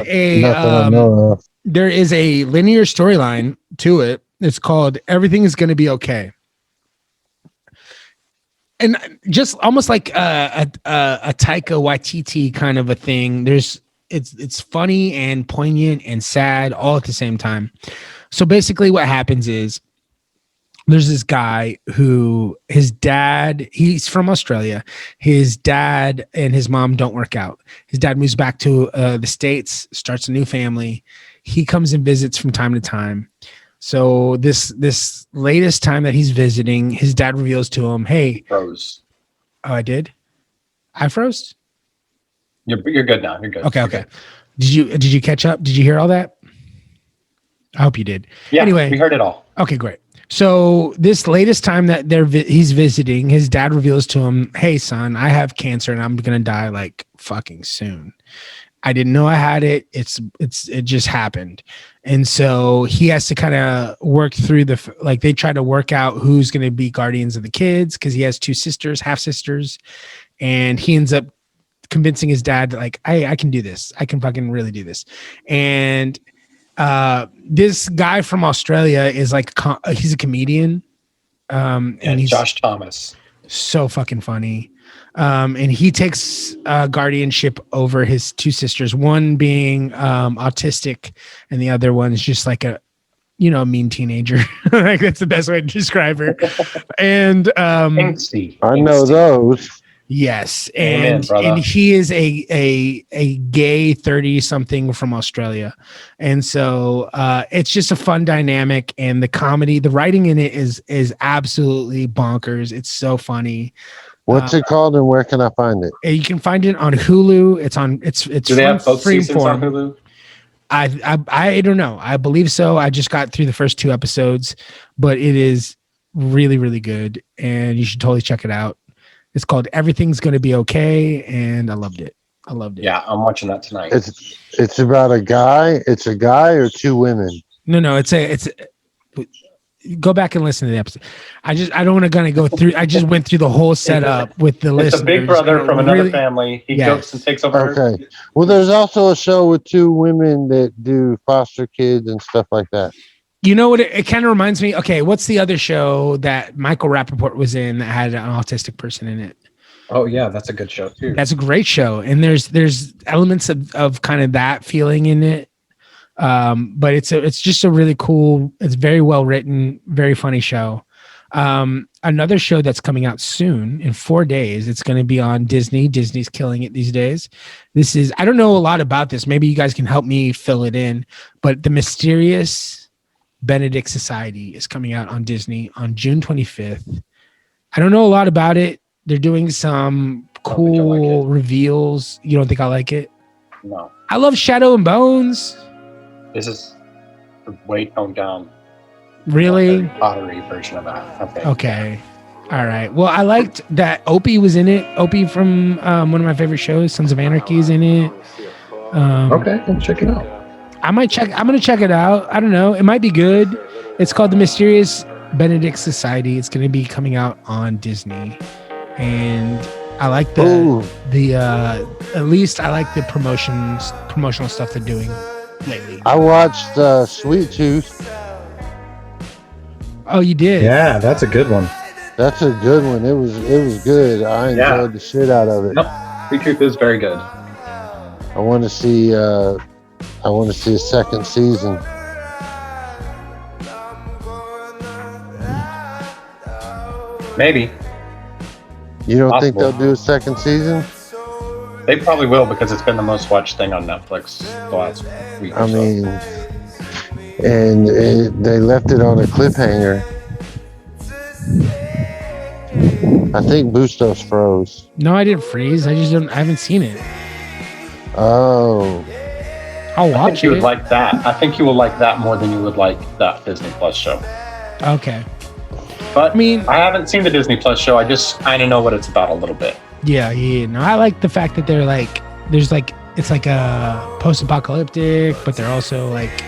Speaker 1: a linear storyline to it. It's called Everything is Going to Be Okay. And just almost like a Taika Waititi kind of a thing. It's funny and poignant and sad all at the same time. So basically what happens is there's this guy who his dad, he's from Australia. His dad and his mom don't work out. His dad moves back to the States, starts a new family. He comes and visits from time to time. So this latest time that he's visiting, his dad reveals to him, hey.
Speaker 3: Froze.
Speaker 1: Oh, I did? I froze?
Speaker 3: You're good now. You're good.
Speaker 1: Okay. Did you catch up? Did you hear all that? I hope you did.
Speaker 3: Yeah.
Speaker 1: Anyway,
Speaker 3: we heard it all.
Speaker 1: Okay, great. So this latest time that he's visiting, his dad reveals to him, "Hey, son, I have cancer and I'm gonna die like fucking soon. I didn't know I had it. It just happened." And so he has to kind of work through they try to work out who's gonna be guardians of the kids because he has 2 sisters, half sisters, and he ends up convincing his dad that like, I can do this. I can fucking really do this. And this guy from Australia is like, he's a comedian. And he's
Speaker 3: Josh Thomas.
Speaker 1: So fucking funny. And he takes guardianship over his 2 sisters, one being autistic and the other one is just like a mean teenager. Like that's the best way to describe her. And
Speaker 6: I know those.
Speaker 1: Yes, and he is a gay 30-something from Australia, and so it's just a fun dynamic, and the comedy, the writing in it is absolutely bonkers. It's so funny.
Speaker 6: What's it called, and where can I find it?
Speaker 1: You can find it on Hulu. It's
Speaker 3: Do they have both seasons on Hulu?
Speaker 1: I don't know. I believe so. I just got through the first 2 episodes, but it is really, really good, and you should totally check it out. It's called Everything's Gonna Be Okay, and I loved it.
Speaker 3: Yeah, I'm watching that tonight.
Speaker 6: It's about a guy. It's a guy or 2 women.
Speaker 1: No. It's go back and listen to the episode. I don't want to go through. I just went through the whole setup with the list.
Speaker 3: It's a big brother from another family. He goes and takes over.
Speaker 6: Okay. Well, there's also a show with 2 women that do foster kids and stuff like that.
Speaker 1: You know what? It kind of reminds me. Okay, what's the other show that Michael Rappaport was in that had an autistic person in it?
Speaker 3: Oh yeah, that's a good show too.
Speaker 1: That's a great show, and there's elements of kind of that feeling in it. But it's just a really cool. It's very well written, very funny show. Another show that's coming out soon in 4 days. It's going to be on Disney. Disney's killing it these days. I don't know a lot about this. Maybe you guys can help me fill it in. But The Mysterious Benedict Society is coming out on Disney on June 25th. I don't know a lot about it. They're doing some cool reveals. You don't think I like it?
Speaker 3: No.
Speaker 1: I love Shadow and Bones.
Speaker 3: This is the way toned down.
Speaker 1: Really?
Speaker 3: Pottery version of that.
Speaker 1: Okay. All right. Well, I liked that Opie was in it. Opie from one of my favorite shows, Sons of Anarchy, is in it.
Speaker 4: Okay, I'll check it out.
Speaker 1: I'm gonna check it out. I don't know. It might be good. It's called The Mysterious Benedict Society. It's gonna be coming out on Disney, and I like the at least I like the promotional stuff they're doing lately.
Speaker 6: I watched Sweet Tooth.
Speaker 1: Oh, you did?
Speaker 4: Yeah, that's a good one.
Speaker 6: That's a good one. It was good. I enjoyed the shit out of it.
Speaker 3: Nope. Sweet Tooth is very good.
Speaker 6: I want to see a second season.
Speaker 3: Maybe.
Speaker 6: You don't think they'll do a second season?
Speaker 3: They probably will because it's been the most watched thing on Netflix the last week.
Speaker 6: I mean, and they left it on a cliffhanger. I think Bustos froze.
Speaker 1: No, I didn't freeze. I haven't seen it.
Speaker 6: Oh.
Speaker 1: I'll watch
Speaker 3: I think you would like that. I think you will like that more than you would like that Disney Plus show.
Speaker 1: Okay.
Speaker 3: But I haven't seen the Disney Plus show. I just kind of know what it's about a little bit.
Speaker 1: Yeah. No, I like the fact that it's like a post-apocalyptic, but they're also like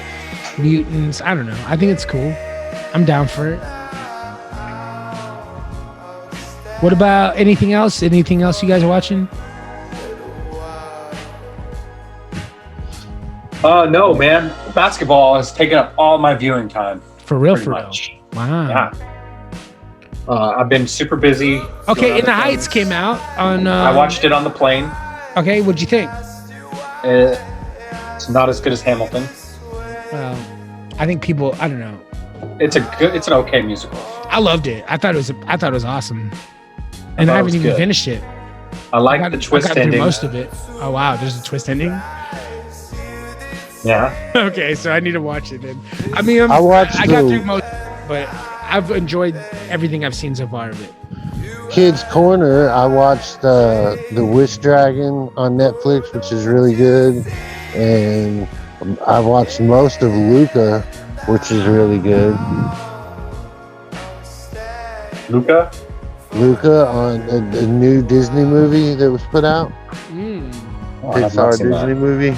Speaker 1: mutants. I don't know. I think it's cool. I'm down for it. What about anything else? Anything else you guys are watching?
Speaker 3: No, man. Basketball has taken up all my viewing time.
Speaker 1: For real?
Speaker 3: Wow.
Speaker 1: Yeah.
Speaker 3: I've been super busy.
Speaker 1: Okay, In the Heights came out on...
Speaker 3: I watched it on the plane.
Speaker 1: Okay, what'd you think?
Speaker 3: It's not as good as Hamilton.
Speaker 1: Well, I think people... I don't know.
Speaker 3: It's an okay musical.
Speaker 1: I loved it. I thought it was awesome. And I haven't even finished it.
Speaker 3: I like the twist
Speaker 1: I got
Speaker 3: ending.
Speaker 1: through most of it. Oh, wow. There's a twist ending?
Speaker 3: Yeah.
Speaker 1: Okay, so I need to watch it then. I mean, I got through most, but I've enjoyed everything I've seen so far of it.
Speaker 6: Kids Corner, I watched The Wish Dragon on Netflix, which is really good. And I watched most of Luca, which is really good.
Speaker 3: Luca
Speaker 6: on a new Disney movie that was put out. Pixar Disney movie.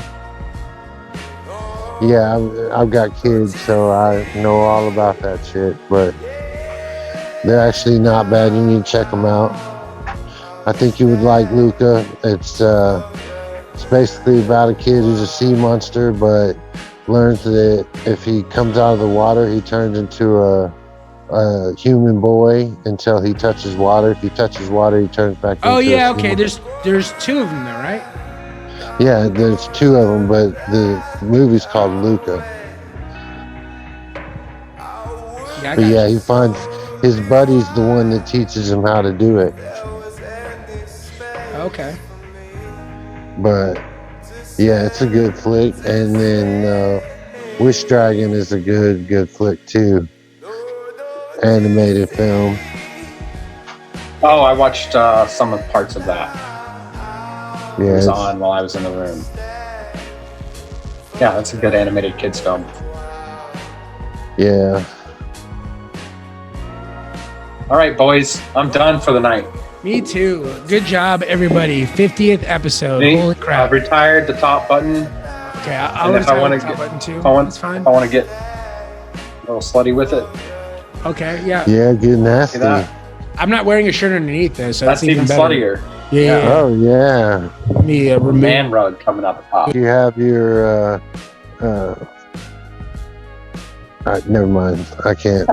Speaker 6: Yeah, I've got kids, so I know all about that shit. But they're actually not bad. You need to check them out. I think you would like Luca. It's basically about a kid who's a sea monster, but learns that if he comes out of the water, he turns into a human boy until he touches water. If he touches water, he turns back into a human.
Speaker 1: Okay. There's two of them though, right?
Speaker 6: Yeah, there's two of them, but the movie's called Luca. Yeah, he finds his buddy's the one that teaches him how to do it.
Speaker 1: Okay.
Speaker 6: But yeah, it's a good flick. And then Wish Dragon is a good flick too. Animated film.
Speaker 3: Oh, I watched some of parts of that.
Speaker 6: Yeah,
Speaker 3: it was on while I was in the room. Yeah, that's a good animated kids film.
Speaker 6: Yeah.
Speaker 3: All right, boys, I'm done for the night.
Speaker 1: Me too. Good job, everybody. 50th episode. Holy crap!
Speaker 3: I've retired the top button.
Speaker 1: Okay, I'll retire the top button too. That's fine.
Speaker 3: If I want to get a little slutty with it.
Speaker 1: Okay, yeah.
Speaker 6: Yeah, get nasty.
Speaker 1: I'm not wearing a shirt underneath though, so
Speaker 3: that's even
Speaker 1: better.
Speaker 3: sluttier.
Speaker 1: Yeah.
Speaker 6: Oh yeah.
Speaker 1: Me
Speaker 3: man rug coming out the top.
Speaker 6: You have your never mind. I can't.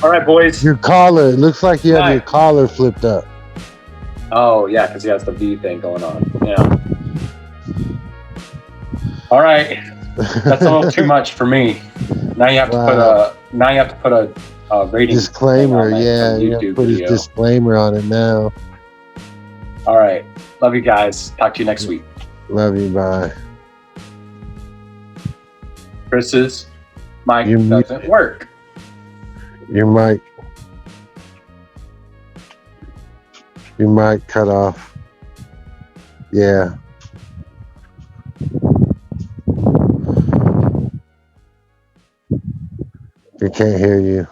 Speaker 3: All right, boys.
Speaker 6: Your collar. It looks like you have your collar flipped up.
Speaker 3: Oh yeah, because he has the V thing going on. Yeah. All right. That's a little too much for me. Now you have to put a rating
Speaker 6: disclaimer. Yeah, you have to put a disclaimer on it now.
Speaker 3: All right. Love you guys. Talk to you next week.
Speaker 6: Love you. Bye.
Speaker 3: Chris's mic doesn't work.
Speaker 6: Your mic. You might cut off. Yeah. We can't hear you.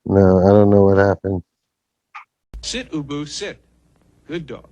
Speaker 6: No, I don't know what happened.
Speaker 12: Sit, Ubu, sit. Good dog.